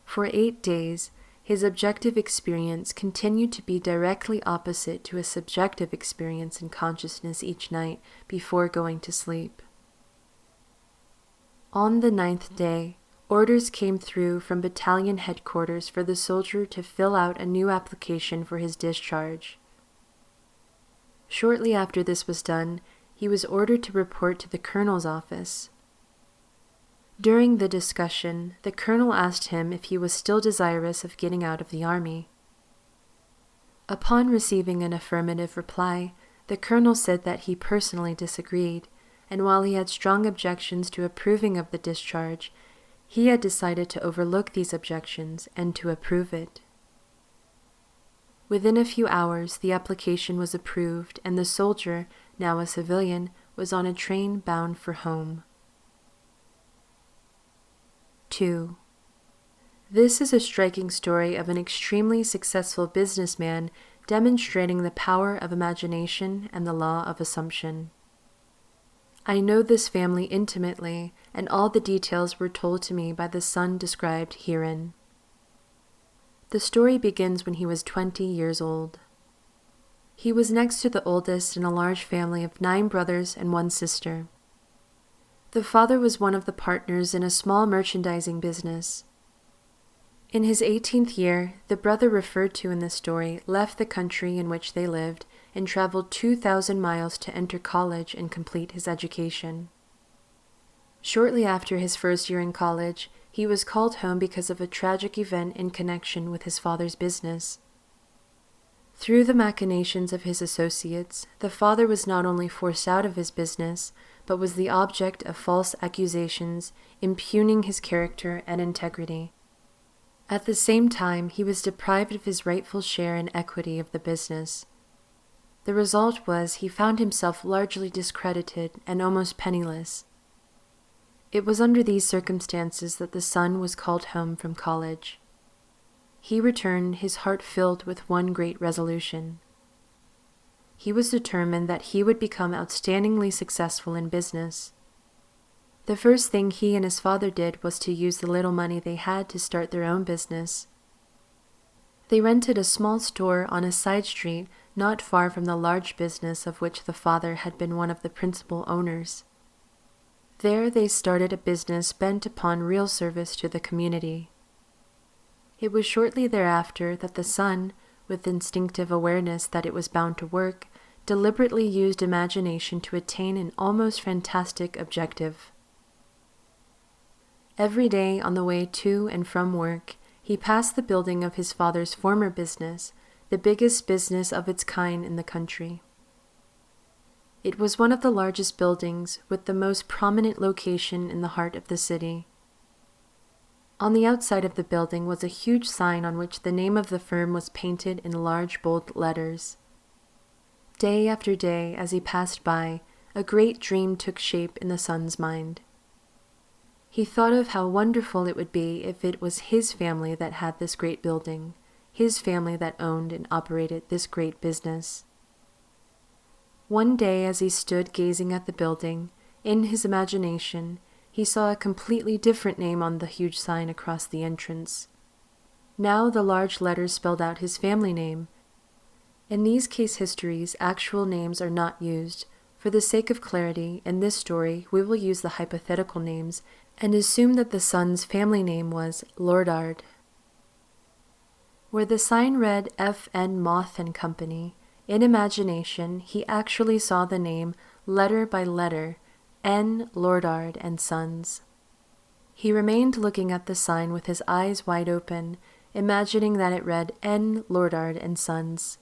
For 8 days, his objective experience continued to be directly opposite to a subjective experience in consciousness each night before going to sleep. On the 9th day, orders came through from battalion headquarters for the soldier to fill out a new application for his discharge. Shortly after this was done, he was ordered to report to the colonel's office. During the discussion, the colonel asked him if he was still desirous of getting out of the army. Upon receiving an affirmative reply, the colonel said that he personally disagreed, and while he had strong objections to approving of the discharge, he had decided to overlook these objections and to approve it. Within a few hours, the application was approved, and the soldier, now a civilian, was on a train bound for home. 2. This is a striking story of an extremely successful businessman demonstrating the power of imagination and the law of assumption. I know this family intimately, and all the details were told to me by the son described herein. The story begins when he was 20 years old. He was next to the oldest in a large family of 9 brothers and 1 sister. The father was one of the partners in a small merchandising business. In his 18th year, the brother referred to in the story left the country in which they lived and traveled 2,000 miles to enter college and complete his education. Shortly after his first year in college, he was called home because of a tragic event in connection with his father's business. Through the machinations of his associates, the father was not only forced out of his business, but was the object of false accusations, impugning his character and integrity. At the same time, he was deprived of his rightful share in equity of the business. The result was he found himself largely discredited and almost penniless. It was under these circumstances that the son was called home from college. He returned, his heart filled with one great resolution. He was determined that he would become outstandingly successful in business. The first thing he and his father did was to use the little money they had to start their own business. They rented a small store on a side street not far from the large business of which the father had been one of the principal owners. There they started a business bent upon real service to the community. It was shortly thereafter that the son, with instinctive awareness that it was bound to work, deliberately used imagination to attain an almost fantastic objective. Every day on the way to and from work, he passed the building of his father's former business, the biggest business of its kind in the country. It was one of the largest buildings, with the most prominent location in the heart of the city. On the outside of the building was a huge sign on which the name of the firm was painted in large bold letters. Day after day, as he passed by, a great dream took shape in the son's mind. He thought of how wonderful it would be if it was his family that had this great building, his family that owned and operated this great business. One day, as he stood gazing at the building, in his imagination, he saw a completely different name on the huge sign across the entrance. Now the large letters spelled out his family name. In these case histories, actual names are not used. For the sake of clarity, in this story, we will use the hypothetical names and assume that the son's family name was Goddard. Where the sign read F.N. Moth and Company, in imagination, he actually saw the name letter by letter, N. Goddard and Sons. He remained looking at the sign with his eyes wide open, imagining that it read N. Goddard and Sons.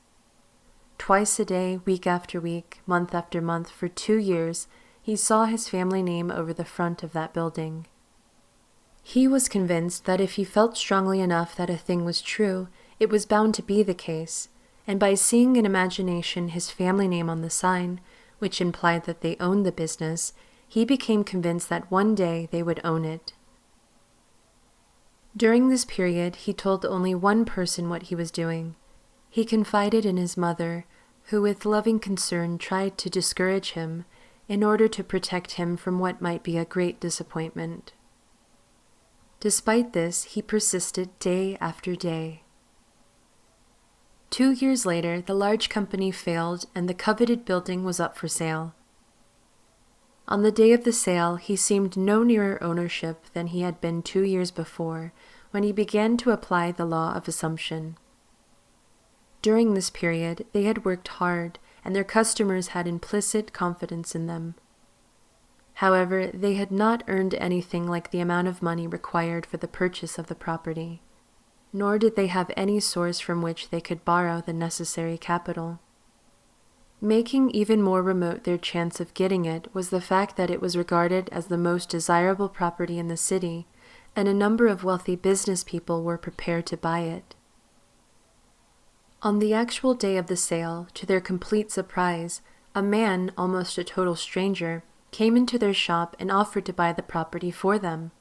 Twice a day, week after week, month after month, for 2 years, he saw his family name over the front of that building. He was convinced that if he felt strongly enough that a thing was true, it was bound to be the case, and by seeing in imagination his family name on the sign, which implied that they owned the business, he became convinced that one day they would own it. During this period, he told only one person what he was doing. He confided in his mother, who with loving concern tried to discourage him in order to protect him from what might be a great disappointment. Despite this, he persisted day after day. 2 years later, the large company failed and the coveted building was up for sale. On the day of the sale, he seemed no nearer ownership than he had been 2 years before, when he began to apply the law of assumption. During this period, they had worked hard, and their customers had implicit confidence in them. However, they had not earned anything like the amount of money required for the purchase of the property, nor did they have any source from which they could borrow the necessary capital. Making even more remote their chance of getting it was the fact that it was regarded as the most desirable property in the city, and a number of wealthy business people were prepared to buy it. On the actual day of the sale, to their complete surprise, a man, almost a total stranger, came into their shop and offered to buy the property for them.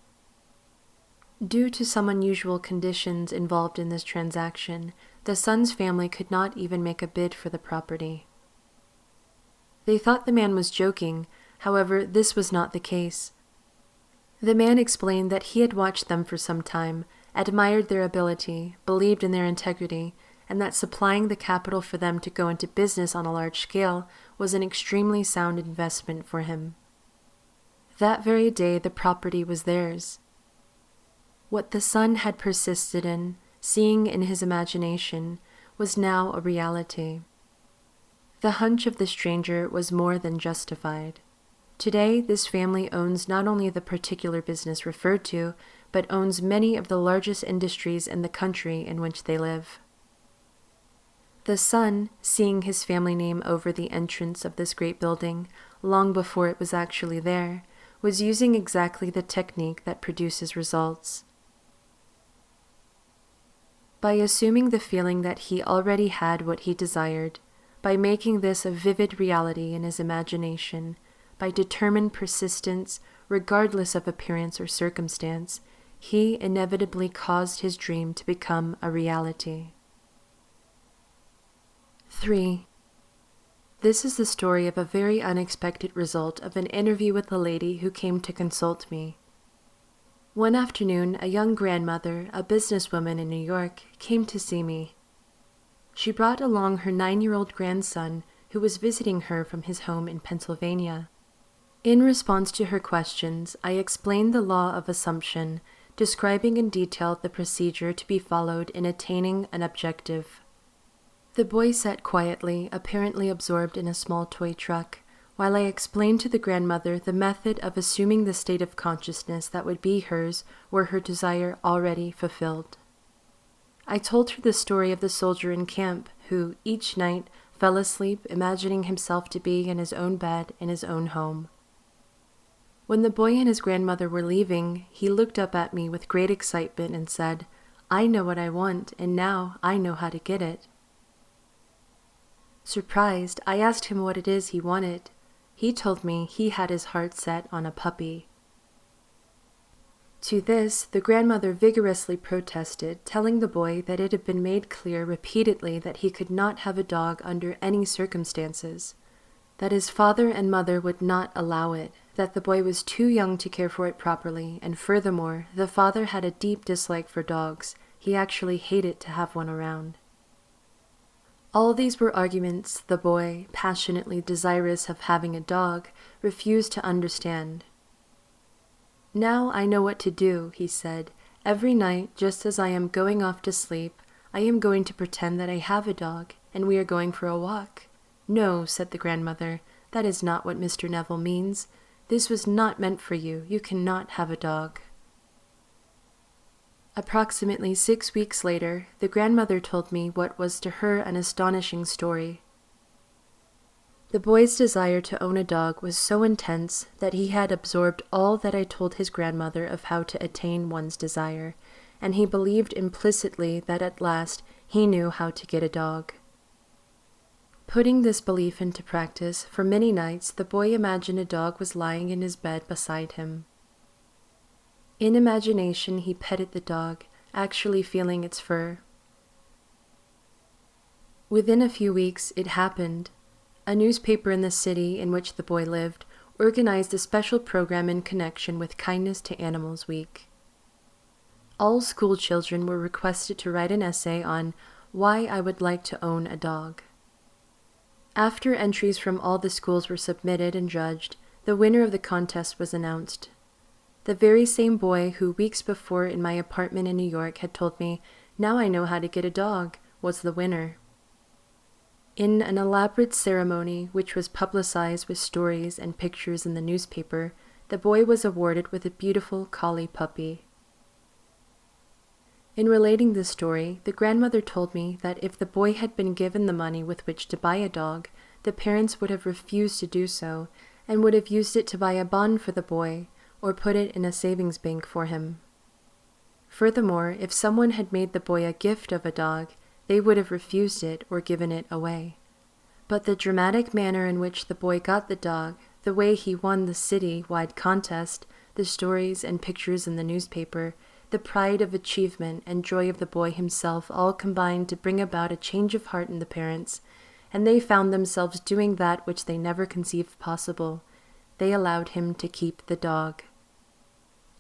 Due to some unusual conditions involved in this transaction, the son's family could not even make a bid for the property. They thought the man was joking, however, this was not the case. The man explained that he had watched them for some time, admired their ability, believed in their integrity, and that supplying the capital for them to go into business on a large scale was an extremely sound investment for him. That very day, the property was theirs. What the son had persisted in, seeing in his imagination, was now a reality. The hunch of the stranger was more than justified. Today, this family owns not only the particular business referred to, but owns many of the largest industries in the country in which they live. The son, seeing his family name over the entrance of this great building, long before it was actually there, was using exactly the technique that produces results. By assuming the feeling that he already had what he desired, by making this a vivid reality in his imagination, by determined persistence, regardless of appearance or circumstance, he inevitably caused his dream to become a reality. 3. This is the story of a very unexpected result of an interview with a lady who came to consult me. One afternoon, a young grandmother, a businesswoman in New York, came to see me. She brought along her 9-year-old grandson, who was visiting her from his home in Pennsylvania. In response to her questions, I explained the law of assumption, describing in detail the procedure to be followed in attaining an objective. The boy sat quietly, apparently absorbed in a small toy truck, while I explained to the grandmother the method of assuming the state of consciousness that would be hers were her desire already fulfilled. I told her the story of the soldier in camp who, each night, fell asleep imagining himself to be in his own bed in his own home. When the boy and his grandmother were leaving, he looked up at me with great excitement and said, "I know what I want, and now I know how to get it." Surprised, I asked him what it is he wanted. He told me he had his heart set on a puppy. To this, the grandmother vigorously protested, telling the boy that it had been made clear repeatedly that he could not have a dog under any circumstances, that his father and mother would not allow it, that the boy was too young to care for it properly, and furthermore, the father had a deep dislike for dogs. He actually hated to have one around. All these were arguments the boy, passionately desirous of having a dog, refused to understand. "Now I know what to do," he said. "Every night, just as I am going off to sleep, I am going to pretend that I have a dog, and we are going for a walk." "No," said the grandmother, "that is not what Mr. Neville means. This was not meant for you. You cannot have a dog." Approximately 6 weeks later, the grandmother told me what was to her an astonishing story. The boy's desire to own a dog was so intense that he had absorbed all that I told his grandmother of how to attain one's desire, and he believed implicitly that at last he knew how to get a dog. Putting this belief into practice, for many nights the boy imagined a dog was lying in his bed beside him. In imagination he petted the dog, actually feeling its fur. Within a few weeks it happened. A newspaper in the city in which the boy lived organized a special program in connection with Kindness to Animals Week. All school children were requested to write an essay on why I would like to own a dog. After entries from all the schools were submitted and judged, the winner of the contest was announced. The very same boy who weeks before in my apartment in New York had told me, "Now I know how to get a dog," was the winner. In an elaborate ceremony, which was publicized with stories and pictures in the newspaper, the boy was awarded with a beautiful collie puppy. In relating this story, the grandmother told me that if the boy had been given the money with which to buy a dog, the parents would have refused to do so, and would have used it to buy a bond for the boy, or put it in a savings bank for him. Furthermore, if someone had made the boy a gift of a dog, they would have refused it or given it away. But the dramatic manner in which the boy got the dog, the way he won the city-wide contest, the stories and pictures in the newspaper, the pride of achievement and joy of the boy himself all combined to bring about a change of heart in the parents, and they found themselves doing that which they never conceived possible. They allowed him to keep the dog.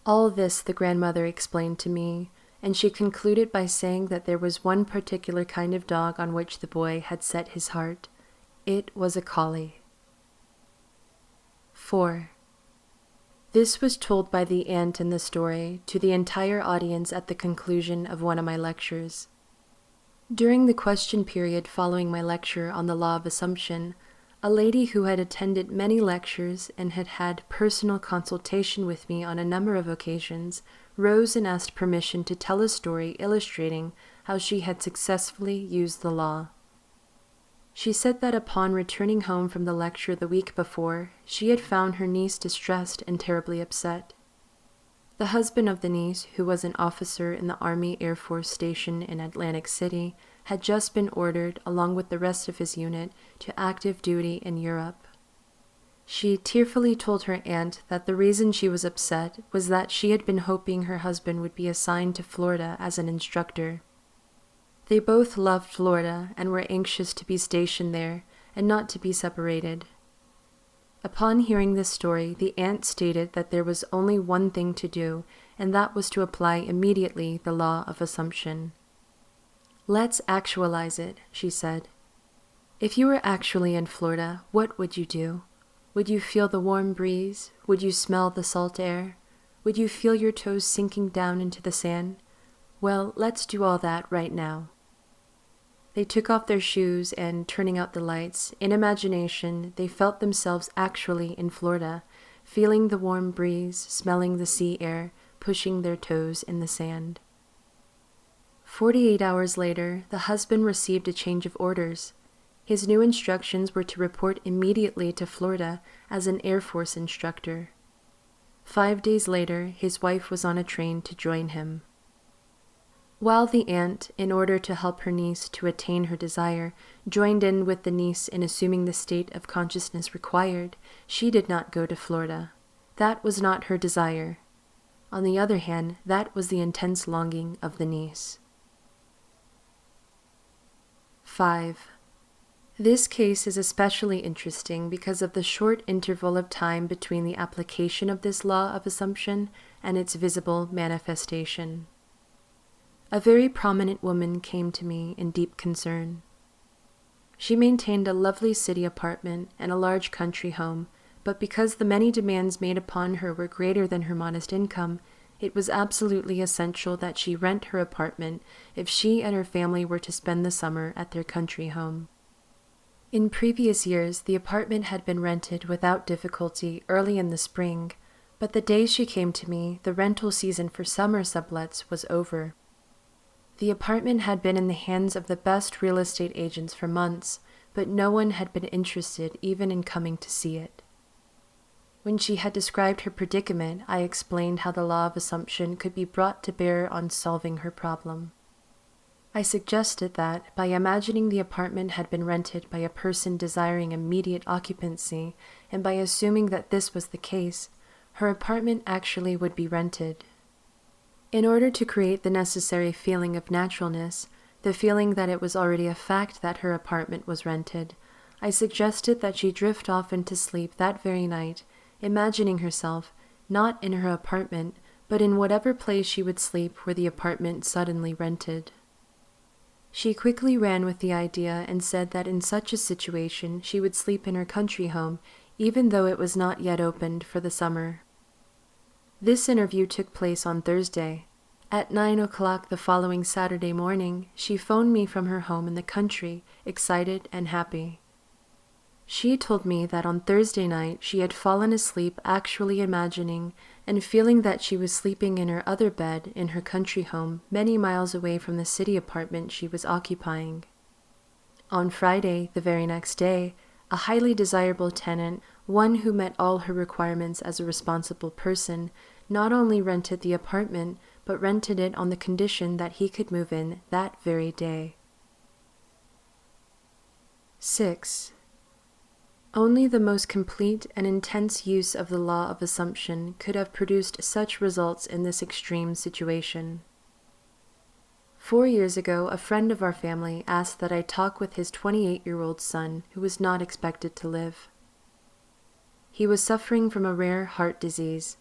All this the grandmother explained to me, and she concluded by saying that there was one particular kind of dog on which the boy had set his heart. It was a collie. 4. This was told by the aunt in the story to the entire audience at the conclusion of one of my lectures. During the question period following my lecture on the law of assumption, a lady who had attended many lectures and had had personal consultation with me on a number of occasions rose and asked permission to tell a story illustrating how she had successfully used the law. She said that upon returning home from the lecture the week before, she had found her niece distressed and terribly upset. The husband of the niece, who was an officer in the Army Air Force station in Atlantic City, had just been ordered, along with the rest of his unit, to active duty in Europe. She tearfully told her aunt that the reason she was upset was that she had been hoping her husband would be assigned to Florida as an instructor. They both loved Florida and were anxious to be stationed there and not to be separated. Upon hearing this story, the aunt stated that there was only one thing to do, and that was to apply immediately the law of assumption. "Let's actualize it," she said. "If you were actually in Florida, what would you do? Would you feel the warm breeze? Would you smell the salt air? Would you feel your toes sinking down into the sand? Well, let's do all that right now." They took off their shoes and, turning out the lights, in imagination, they felt themselves actually in Florida, feeling the warm breeze, smelling the sea air, pushing their toes in the sand. 48 hours later, the husband received a change of orders. His new instructions were to report immediately to Florida as an Air Force instructor. 5 days later, his wife was on a train to join him. While the aunt, in order to help her niece to attain her desire, joined in with the niece in assuming the state of consciousness required, she did not go to Florida. That was not her desire. On the other hand, that was the intense longing of the niece. 5. This case is especially interesting because of the short interval of time between the application of this law of assumption and its visible manifestation. A very prominent woman came to me in deep concern. She maintained a lovely city apartment and a large country home, but because the many demands made upon her were greater than her modest income, it was absolutely essential that she rent her apartment if she and her family were to spend the summer at their country home. In previous years, the apartment had been rented without difficulty early in the spring, but the day she came to me, the rental season for summer sublets was over. The apartment had been in the hands of the best real estate agents for months, but no one had been interested even in coming to see it. When she had described her predicament, I explained how the law of assumption could be brought to bear on solving her problem. I suggested that, by imagining the apartment had been rented by a person desiring immediate occupancy, and by assuming that this was the case, her apartment actually would be rented. In order to create the necessary feeling of naturalness, the feeling that it was already a fact that her apartment was rented, I suggested that she drift off into sleep that very night, imagining herself, not in her apartment, but in whatever place she would sleep were the apartment suddenly rented. She quickly ran with the idea and said that in such a situation she would sleep in her country home, even though it was not yet opened for the summer. This interview took place on Thursday. At 9 o'clock the following Saturday morning, she phoned me from her home in the country, excited and happy. She told me that on Thursday night she had fallen asleep actually imagining and feeling that she was sleeping in her other bed in her country home many miles away from the city apartment she was occupying. On Friday, the very next day, a highly desirable tenant, one who met all her requirements as a responsible person, not only rented the apartment, but rented it on the condition that he could move in that very day. 6. Only the most complete and intense use of the law of assumption could have produced such results in this extreme situation. 4 years ago, a friend of our family asked that I talk with his 28-year-old son, who was not expected to live. He was suffering from a rare heart disease.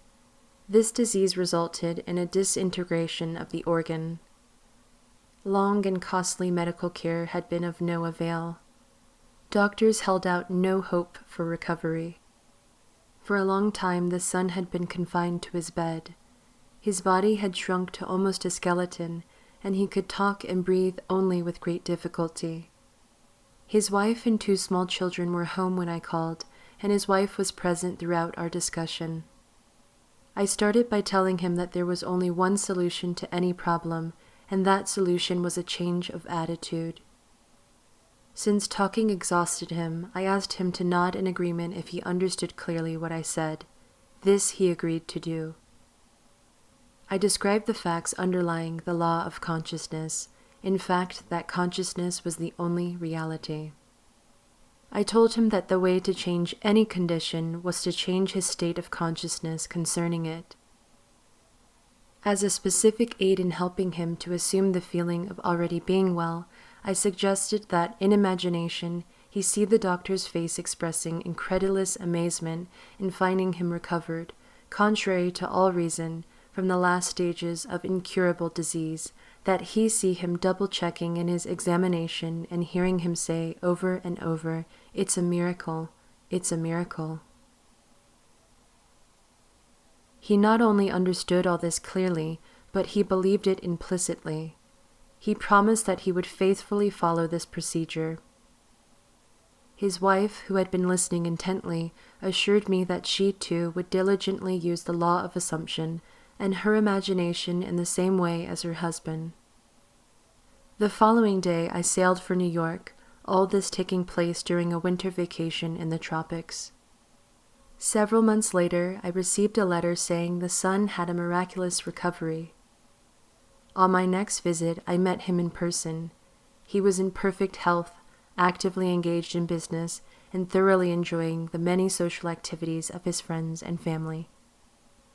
This disease resulted in a disintegration of the organ. Long and costly medical care had been of no avail. Doctors held out no hope for recovery. For a long time the son had been confined to his bed. His body had shrunk to almost a skeleton, and he could talk and breathe only with great difficulty. His wife and 2 small children were home when I called, and his wife was present throughout our discussion. I started by telling him that there was only one solution to any problem, and that solution was a change of attitude. Since talking exhausted him, I asked him to nod in agreement if he understood clearly what I said. This he agreed to do. I described the facts underlying the law of consciousness, in fact that consciousness was the only reality. I told him that the way to change any condition was to change his state of consciousness concerning it. As a specific aid in helping him to assume the feeling of already being well, I suggested that, in imagination, he see the doctor's face expressing incredulous amazement in finding him recovered, contrary to all reason, from the last stages of incurable disease, that he see him double-checking in his examination and hearing him say over and over, "It's a miracle, it's a miracle." He not only understood all this clearly, but he believed it implicitly. He promised that he would faithfully follow this procedure. His wife, who had been listening intently, assured me that she too would diligently use the law of assumption and her imagination in the same way as her husband. The following day I sailed for New York, all this taking place during a winter vacation in the tropics. Several months later, I received a letter saying the son had a miraculous recovery. On my next visit, I met him in person. He was in perfect health, actively engaged in business, and thoroughly enjoying the many social activities of his friends and family.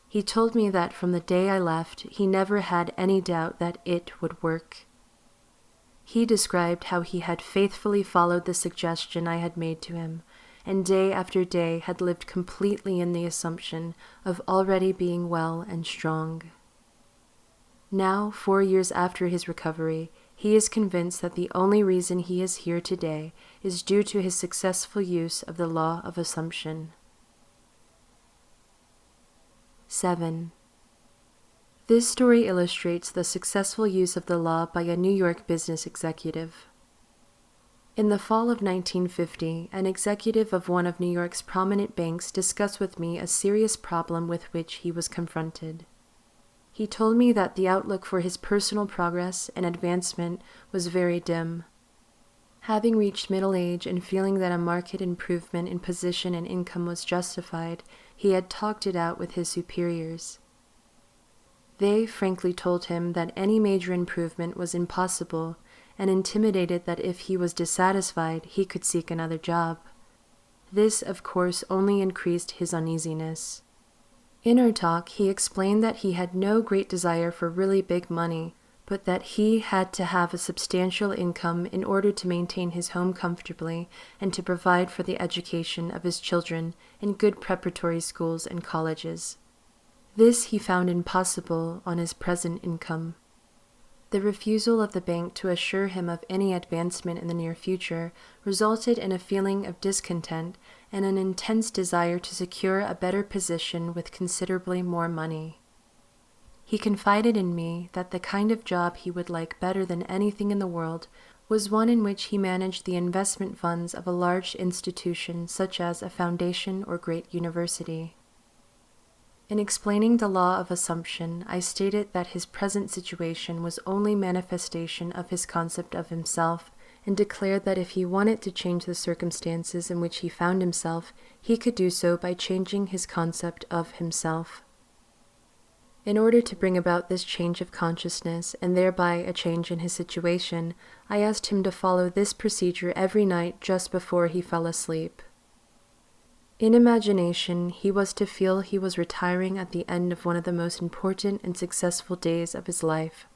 He told me that from the day I left, he never had any doubt that it would work. He described how he had faithfully followed the suggestion I had made to him, and day after day had lived completely in the assumption of already being well and strong. Now, 4 years after his recovery, he is convinced that the only reason he is here today is due to his successful use of the law of assumption. 7. This story illustrates the successful use of the law by a New York business executive. In the fall of 1950, an executive of one of New York's prominent banks discussed with me a serious problem with which he was confronted. He told me that the outlook for his personal progress and advancement was very dim. Having reached middle age and feeling that a marked improvement in position and income was justified, he had talked it out with his superiors. They frankly told him that any major improvement was impossible, and intimated that if he was dissatisfied, he could seek another job. This, of course, only increased his uneasiness. In our talk, he explained that he had no great desire for really big money, but that he had to have a substantial income in order to maintain his home comfortably and to provide for the education of his children in good preparatory schools and colleges. This he found impossible on his present income. The refusal of the bank to assure him of any advancement in the near future resulted in a feeling of discontent and an intense desire to secure a better position with considerably more money. He confided in me that the kind of job he would like better than anything in the world was one in which he managed the investment funds of a large institution such as a foundation or great university. In explaining the law of assumption, I stated that his present situation was only manifestation of his concept of himself, and declared that if he wanted to change the circumstances in which he found himself, he could do so by changing his concept of himself. In order to bring about this change of consciousness, and thereby a change in his situation, I asked him to follow this procedure every night just before he fell asleep. In imagination, he was to feel he was retiring at the end of one of the most important and successful days of his life.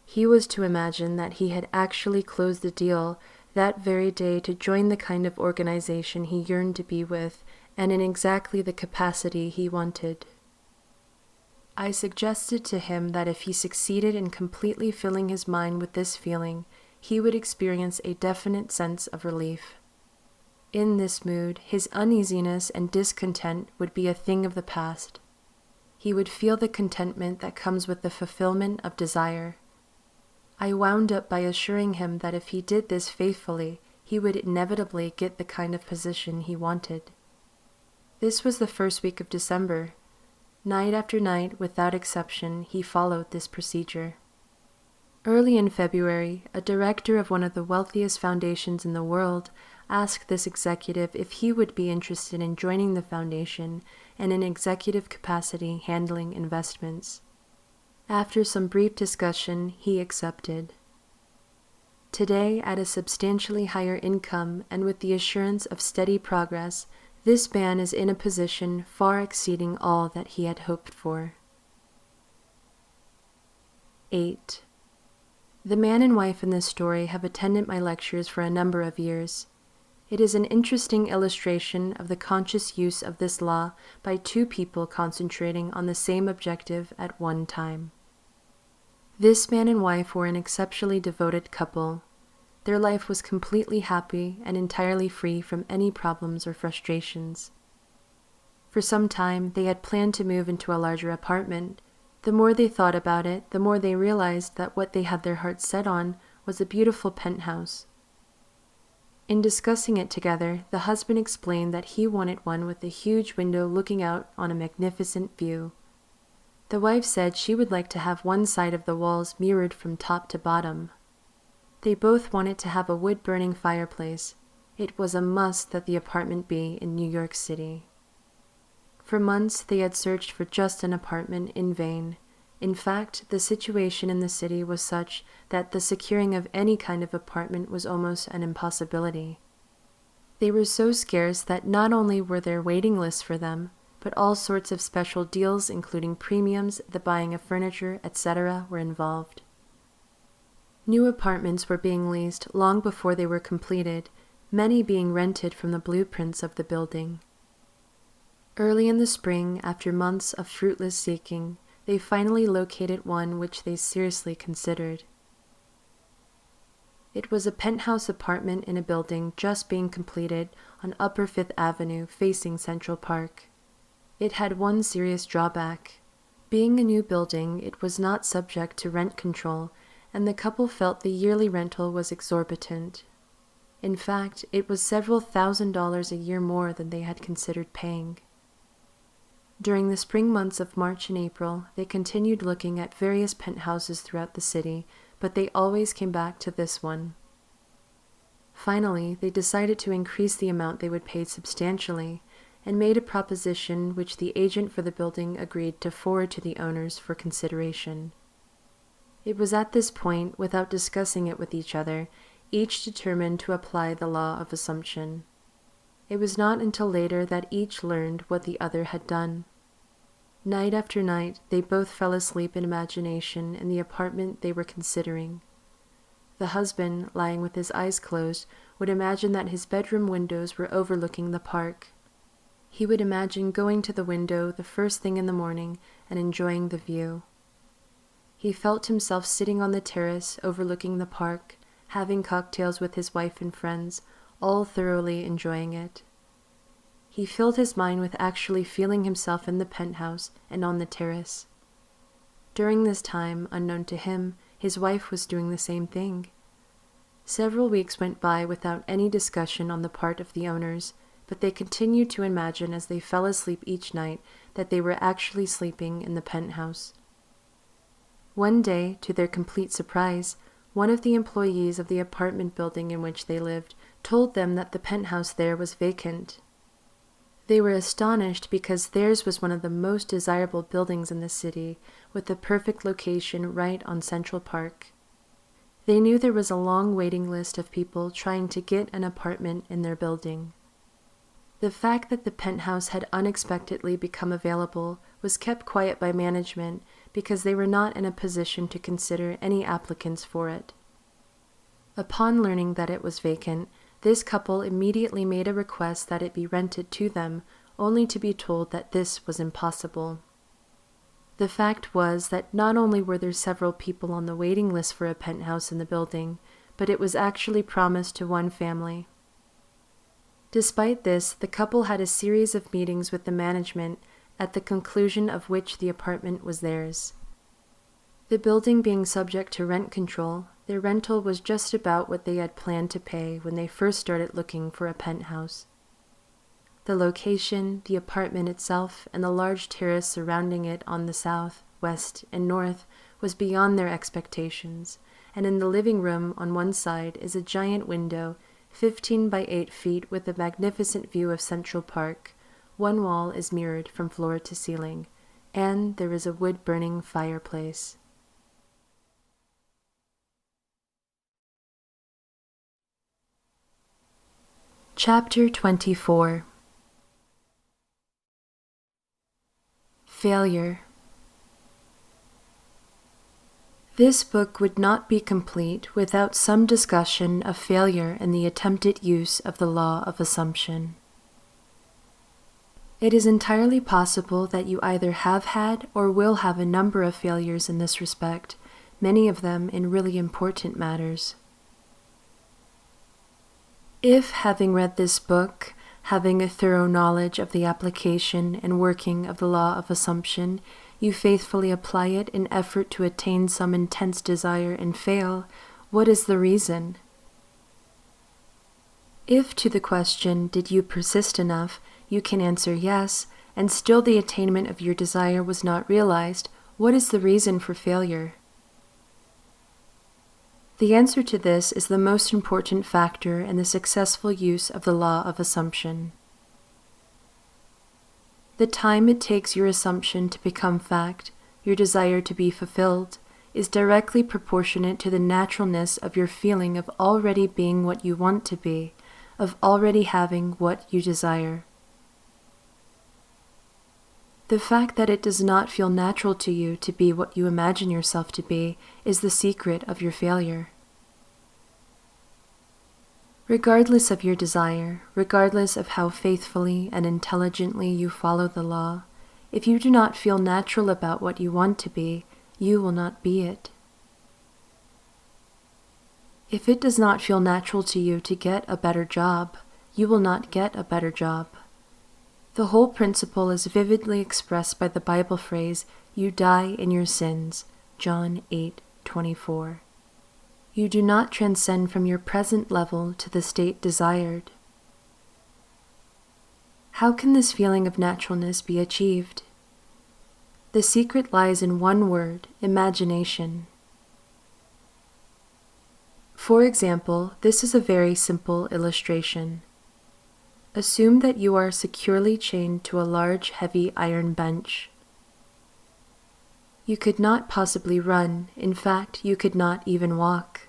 He was to imagine that he had actually closed the deal that very day to join the kind of organization he yearned to be with, and in exactly the capacity he wanted. I suggested to him that if he succeeded in completely filling his mind with this feeling, he would experience a definite sense of relief. In this mood, his uneasiness and discontent would be a thing of the past. He would feel the contentment that comes with the fulfillment of desire. I wound up by assuring him that if he did this faithfully, he would inevitably get the kind of position he wanted. This was the first week of December. Night after night, without exception, he followed this procedure. Early in February, a director of one of the wealthiest foundations in the world asked this executive if he would be interested in joining the foundation and in executive capacity handling investments. After some brief discussion, he accepted. Today, at a substantially higher income and with the assurance of steady progress, this man is in a position far exceeding all that he had hoped for. 8. The man and wife in this story have attended my lectures for a number of years. It is an interesting illustration of the conscious use of this law by two people concentrating on the same objective at one time. This man and wife were an exceptionally devoted couple. Their life was completely happy and entirely free from any problems or frustrations. For some time, they had planned to move into a larger apartment. The more they thought about it, the more they realized that what they had their hearts set on was a beautiful penthouse. In discussing it together, the husband explained that he wanted one with a huge window looking out on a magnificent view. The wife said she would like to have one side of the walls mirrored from top to bottom. They both wanted to have a wood-burning fireplace. It was a must that the apartment be in New York City. For months they had searched for just an apartment in vain. In fact, the situation in the city was such that the securing of any kind of apartment was almost an impossibility. They were so scarce that not only were there waiting lists for them, but all sorts of special deals, including premiums, the buying of furniture, etc., were involved. New apartments were being leased long before they were completed, many being rented from the blueprints of the building. Early in the spring, after months of fruitless seeking, they finally located one which they seriously considered. It was a penthouse apartment in a building just being completed on Upper Fifth Avenue facing Central Park. It had one serious drawback. Being a new building, it was not subject to rent control, and the couple felt the yearly rental was exorbitant. In fact, it was several $1,000s a year more than they had considered paying. During the spring months of March and April, they continued looking at various penthouses throughout the city, but they always came back to this one. Finally, they decided to increase the amount they would pay substantially, and made a proposition which the agent for the building agreed to forward to the owners for consideration. It was at this point, without discussing it with each other, each determined to apply the law of assumption. It was not until later that each learned what the other had done. Night after night, they both fell asleep in imagination in the apartment they were considering. The husband, lying with his eyes closed, would imagine that his bedroom windows were overlooking the park. He would imagine going to the window the first thing in the morning and enjoying the view. He felt himself sitting on the terrace overlooking the park, having cocktails with his wife and friends, all thoroughly enjoying it. He filled his mind with actually feeling himself in the penthouse and on the terrace. During this time, unknown to him, his wife was doing the same thing. Several weeks went by without any discussion on the part of the owners, but they continued to imagine as they fell asleep each night that they were actually sleeping in the penthouse. One day, to their complete surprise, one of the employees of the apartment building in which they lived told them that the penthouse there was vacant. They were astonished because theirs was one of the most desirable buildings in the city, with the perfect location right on Central Park. They knew there was a long waiting list of people trying to get an apartment in their building. The fact that the penthouse had unexpectedly become available was kept quiet by management because they were not in a position to consider any applicants for it. Upon learning that it was vacant, this couple immediately made a request that it be rented to them, only to be told that this was impossible. The fact was that not only were there several people on the waiting list for a penthouse in the building, but it was actually promised to one family. Despite this, the couple had a series of meetings with the management, at the conclusion of which the apartment was theirs. The building being subject to rent control, their rental was just about what they had planned to pay when they first started looking for a penthouse. The location, the apartment itself, and the large terrace surrounding it on the south, west, and north was beyond their expectations, and in the living room on one side is a giant window, 15 by 8 feet, with a magnificent view of Central Park. One wall is mirrored from floor to ceiling, and there is a wood-burning fireplace. Chapter 24. Failure. This book would not be complete without some discussion of failure in the attempted use of the law of assumption. It is entirely possible that you either have had or will have a number of failures in this respect, many of them in really important matters. If, having read this book, having a thorough knowledge of the application and working of the law of assumption, you faithfully apply it in effort to attain some intense desire and fail, what is the reason? If to the question, did you persist enough, you can answer yes, and still the attainment of your desire was not realized, what is the reason for failure? The answer to this is the most important factor in the successful use of the law of assumption. The time it takes your assumption to become fact, your desire to be fulfilled, is directly proportionate to the naturalness of your feeling of already being what you want to be, of already having what you desire. The fact that it does not feel natural to you to be what you imagine yourself to be is the secret of your failure. Regardless of your desire, regardless of how faithfully and intelligently you follow the law, if you do not feel natural about what you want to be, you will not be it. If it does not feel natural to you to get a better job, you will not get a better job. The whole principle is vividly expressed by the Bible phrase, "You die in your sins," John 8:24. You do not transcend from your present level to the state desired. How can this feeling of naturalness be achieved? The secret lies in one word, imagination. For example, this is a very simple illustration. Assume that you are securely chained to a large, heavy iron bench. You could not possibly run. In fact, you could not even walk.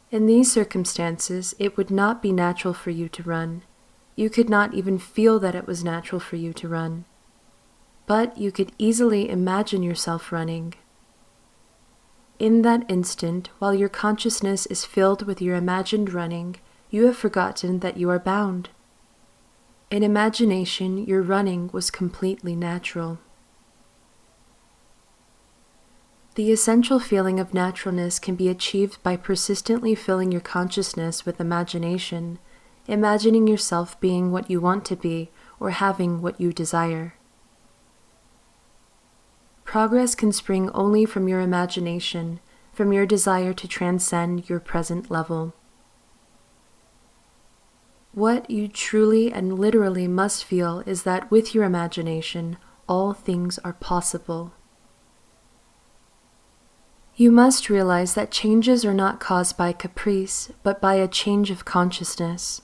In these circumstances, it would not be natural for you to run. You could not even feel that it was natural for you to run. But you could easily imagine yourself running. In that instant, while your consciousness is filled with your imagined running, you have forgotten that you are bound. In imagination, your running was completely natural. The essential feeling of naturalness can be achieved by persistently filling your consciousness with imagination, imagining yourself being what you want to be or having what you desire. Progress can spring only from your imagination, from your desire to transcend your present level. What you truly and literally must feel is that with your imagination, all things are possible. You must realize that changes are not caused by caprice, but by a change of consciousness.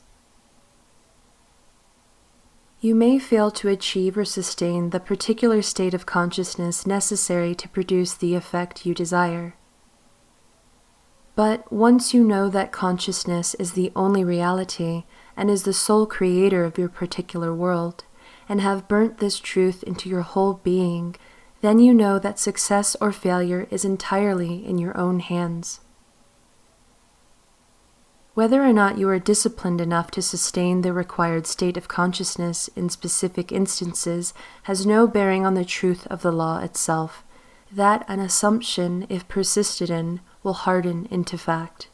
You may fail to achieve or sustain the particular state of consciousness necessary to produce the effect you desire. But once you know that consciousness is the only reality and is the sole creator of your particular world, and have burnt this truth into your whole being, then you know that success or failure is entirely in your own hands. Whether or not you are disciplined enough to sustain the required state of consciousness in specific instances has no bearing on the truth of the law itself, that an assumption, if persisted in, will harden into fact.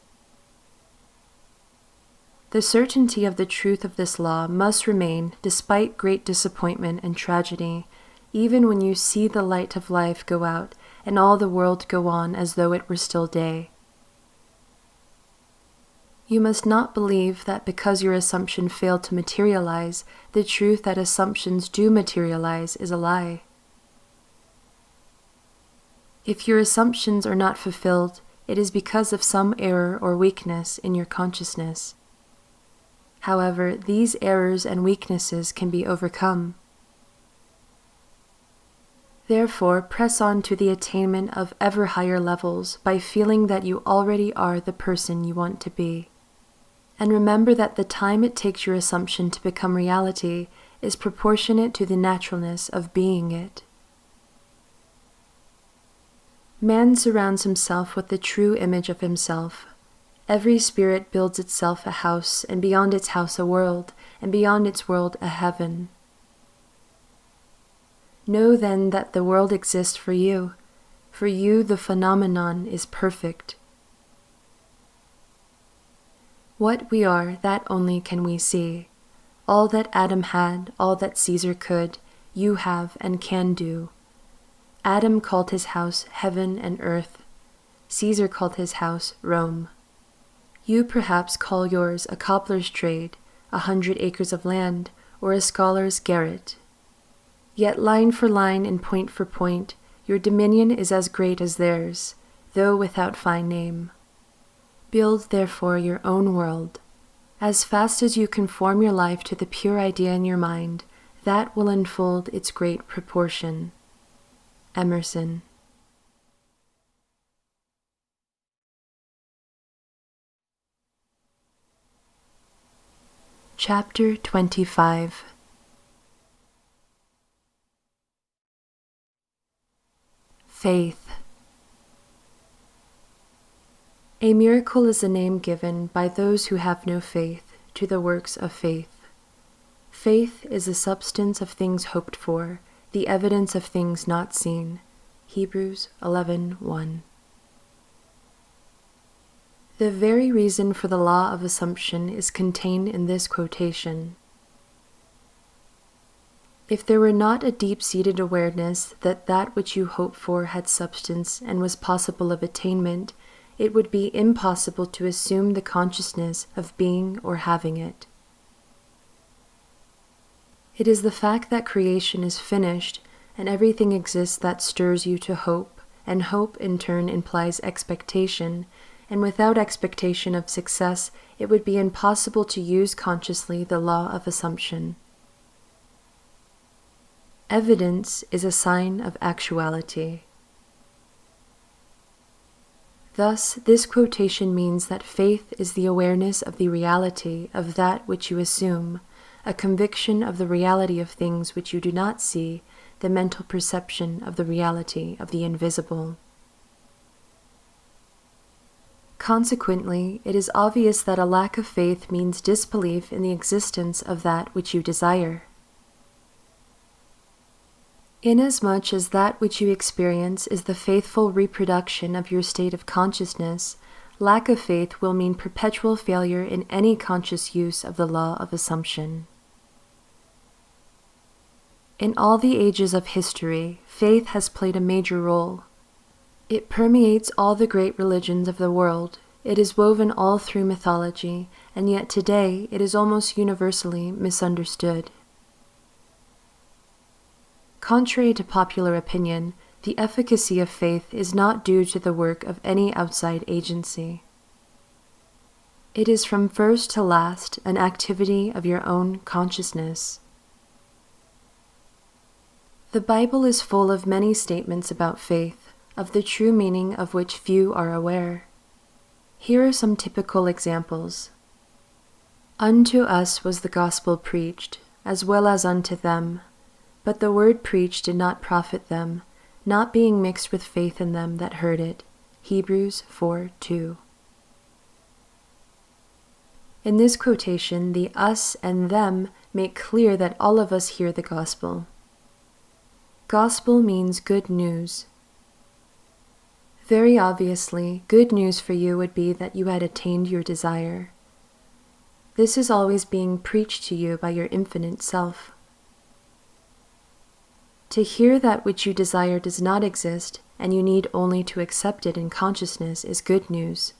The certainty of the truth of this law must remain despite great disappointment and tragedy, even when you see the light of life go out and all the world go on as though it were still day. You must not believe that because your assumption failed to materialize, the truth that assumptions do materialize is a lie. If your assumptions are not fulfilled, it is because of some error or weakness in your consciousness. However, these errors and weaknesses can be overcome. Therefore, press on to the attainment of ever higher levels by feeling that you already are the person you want to be. And remember that the time it takes your assumption to become reality is proportionate to the naturalness of being it. Man surrounds himself with the true image of himself. Every spirit builds itself a house, and beyond its house a world, and beyond its world a heaven. Know then that the world exists for you. For you the phenomenon is perfect. What we are, that only can we see. All that Adam had, all that Caesar could, you have and can do. Adam called his house heaven and earth. Caesar called his house Rome. You perhaps call yours a cobbler's trade, 100 acres of land, or a scholar's garret. Yet line for line and point for point, your dominion is as great as theirs, though without fine name. Build, therefore, your own world. As fast as you conform your life to the pure idea in your mind, that will unfold its great proportion. Emerson. Chapter 25. Faith. A miracle is a name given by those who have no faith to the works of faith. Faith is the substance of things hoped for, the evidence of things not seen. Hebrews 11:1. The very reason for the law of assumption is contained in this quotation. If there were not a deep-seated awareness that that which you hoped for had substance and was possible of attainment, it would be impossible to assume the consciousness of being or having it. It is the fact that creation is finished and everything exists that stirs you to hope, and hope in turn implies expectation, and without expectation of success, it would be impossible to use consciously the law of assumption. Evidence is a sign of actuality. Thus, this quotation means that faith is the awareness of the reality of that which you assume, a conviction of the reality of things which you do not see, the mental perception of the reality of the invisible. Consequently, it is obvious that a lack of faith means disbelief in the existence of that which you desire. Inasmuch as that which you experience is the faithful reproduction of your state of consciousness, lack of faith will mean perpetual failure in any conscious use of the law of assumption. In all the ages of history, faith has played a major role. It permeates all the great religions of the world. It is woven all through mythology, and yet today it is almost universally misunderstood. Contrary to popular opinion, the efficacy of faith is not due to the work of any outside agency. It is from first to last an activity of your own consciousness. The Bible is full of many statements about faith, of the true meaning of which few are aware. Here are some typical examples. Unto us was the gospel preached, as well as unto them. But the word preached did not profit them, not being mixed with faith in them that heard it. Hebrews 4:2. In this quotation, the us and them make clear that all of us hear the gospel. Gospel means good news. Very obviously, good news for you would be that you had attained your desire. This is always being preached to you by your infinite self. To hear that which you desire does not exist, and you need only to accept it in consciousness, is good news.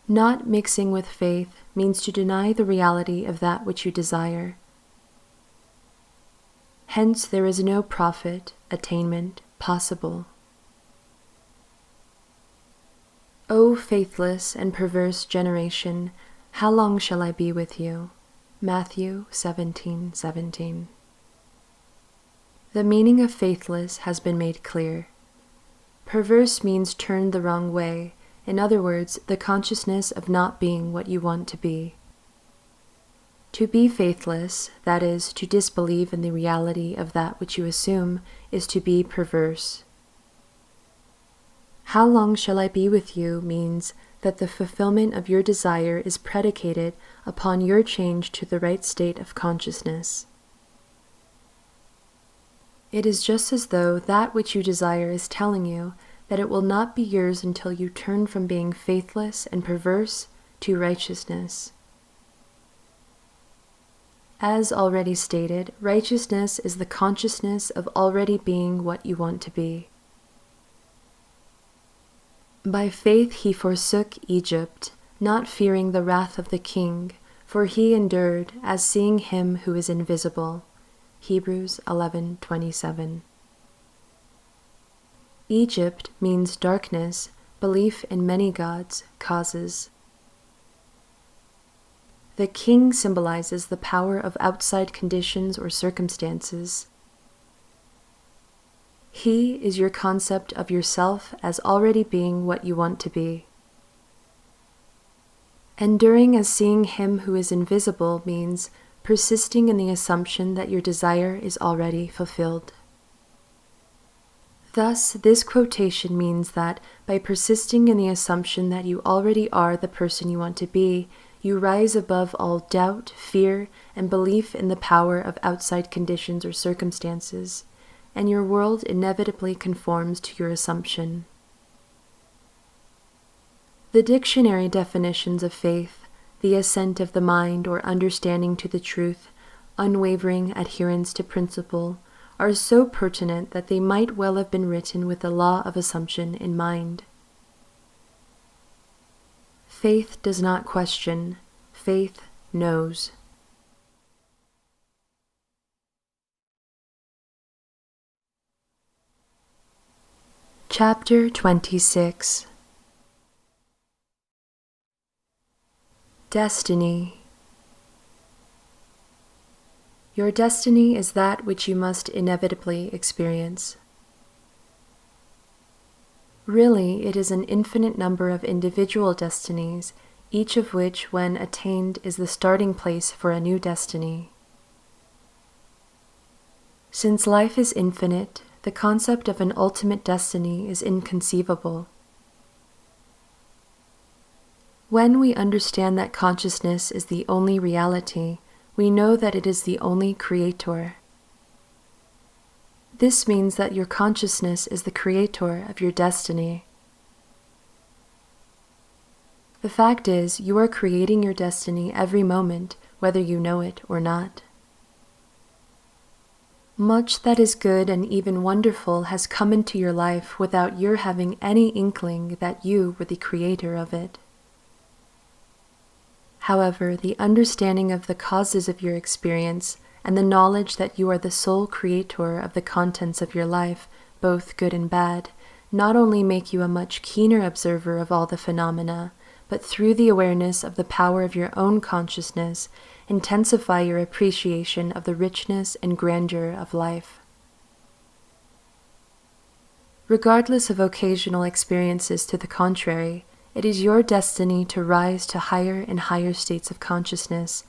Not mixing with faith means to deny the reality of that which you desire. Hence, there is no profit, attainment, possible. O faithless and perverse generation, how long shall I be with you? Matthew 17:17. The meaning of faithless has been made clear. Perverse means turned the wrong way, in other words, the consciousness of not being what you want to be. To be faithless, that is, to disbelieve in the reality of that which you assume, is to be perverse. How long shall I be with you means that the fulfillment of your desire is predicated upon your change to the right state of consciousness. It is just as though that which you desire is telling you that it will not be yours until you turn from being faithless and perverse to righteousness. As already stated, righteousness is the consciousness of already being what you want to be. By faith he forsook Egypt, not fearing the wrath of the king, for he endured as seeing him who is invisible. Hebrews 11:27. Egypt means darkness, belief in many gods, causes. The king symbolizes the power of outside conditions or circumstances. He is your concept of yourself as already being what you want to be. Enduring as seeing him who is invisible means persisting in the assumption that your desire is already fulfilled. Thus, this quotation means that by persisting in the assumption that you already are the person you want to be, you rise above all doubt, fear, and belief in the power of outside conditions or circumstances, and your world inevitably conforms to your assumption. The dictionary definitions of faith, the assent of the mind or understanding to the truth, unwavering adherence to principle, are so pertinent that they might well have been written with the law of assumption in mind. Faith does not question, faith knows. Chapter 26. Destiny. Your destiny is that which you must inevitably experience. Really, it is an infinite number of individual destinies, each of which, when attained, is the starting place for a new destiny. Since life is infinite, the concept of an ultimate destiny is inconceivable. When we understand that consciousness is the only reality, we know that it is the only creator. This means that your consciousness is the creator of your destiny. The fact is, you are creating your destiny every moment, whether you know it or not. Much that is good and even wonderful has come into your life without your having any inkling that you were the creator of it. However, the understanding of the causes of your experience and the knowledge that you are the sole creator of the contents of your life, both good and bad, not only make you a much keener observer of all the phenomena, but through the awareness of the power of your own consciousness, intensify your appreciation of the richness and grandeur of life. Regardless of occasional experiences to the contrary, it is your destiny to rise to higher and higher states of consciousness,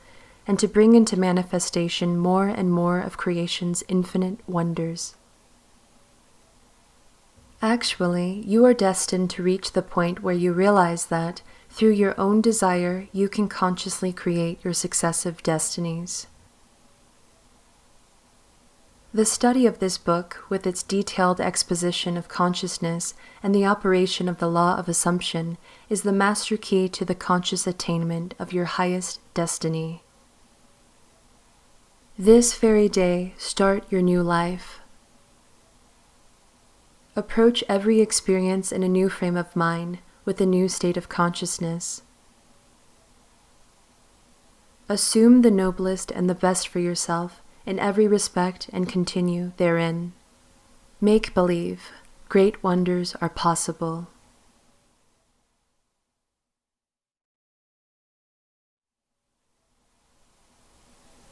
and to bring into manifestation more and more of creation's infinite wonders. Actually, you are destined to reach the point where you realize that, through your own desire, you can consciously create your successive destinies. The study of this book, with its detailed exposition of consciousness and the operation of the law of assumption, is the master key to the conscious attainment of your highest destiny. This very day, start your new life. Approach every experience in a new frame of mind, with a new state of consciousness. Assume the noblest and the best for yourself in every respect and continue therein. Make believe. Great wonders are possible.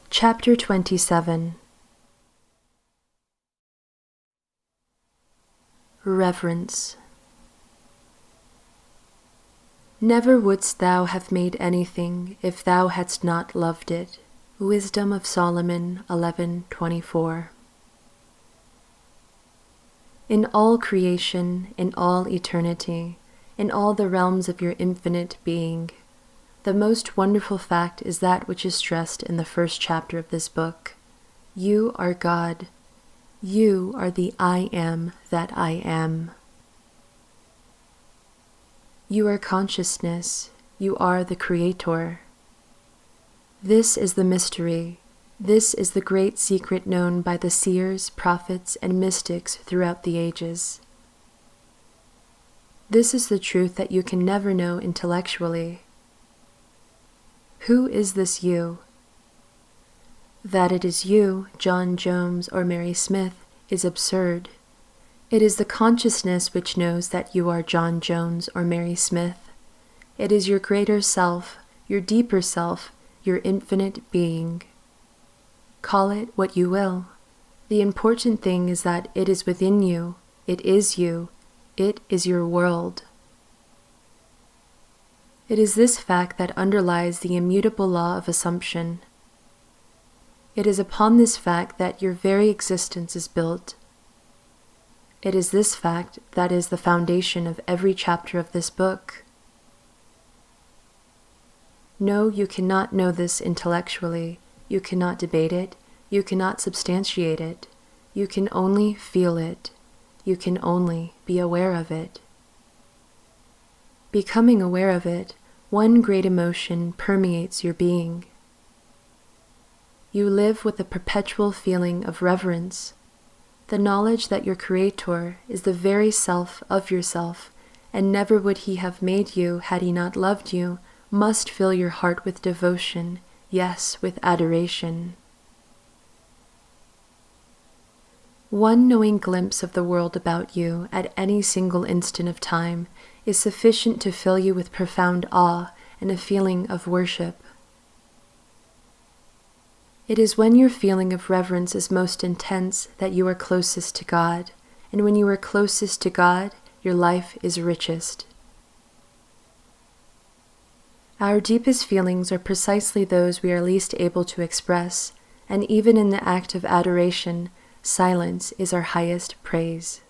Chapter 27. Reverence. Never wouldst thou have made anything if thou hadst not loved it. Wisdom of Solomon 11:24. In all creation, in all eternity, in all the realms of your infinite being, the most wonderful fact is that which is stressed in the first chapter of this book. You are God. You are the I am that I am. You are consciousness. You are the Creator. This is the mystery. This is the great secret known by the seers, prophets, and mystics throughout the ages. This is the truth that you can never know intellectually. Who is this you? That it is you, John Jones or Mary Smith, is absurd. It is the consciousness which knows that you are John Jones or Mary Smith. It is your greater self, your deeper self, your infinite being. Call it what you will. The important thing is that it is within you. It is you. It is your world. It is this fact that underlies the immutable law of assumption. It is upon this fact that your very existence is built. It is this fact that is the foundation of every chapter of this book. No, you cannot know this intellectually. You cannot debate it. You cannot substantiate it. You can only feel it. You can only be aware of it. Becoming aware of it, one great emotion permeates your being. You live with a perpetual feeling of reverence, the knowledge that your Creator is the very self of yourself, and never would He have made you had He not loved you, must fill your heart with devotion, yes, with adoration. One knowing glimpse of the world about you at any single instant of time is sufficient to fill you with profound awe and a feeling of worship. It is when your feeling of reverence is most intense that you are closest to God, and when you are closest to God, your life is richest. Our deepest feelings are precisely those we are least able to express, and even in the act of adoration, silence is our highest praise.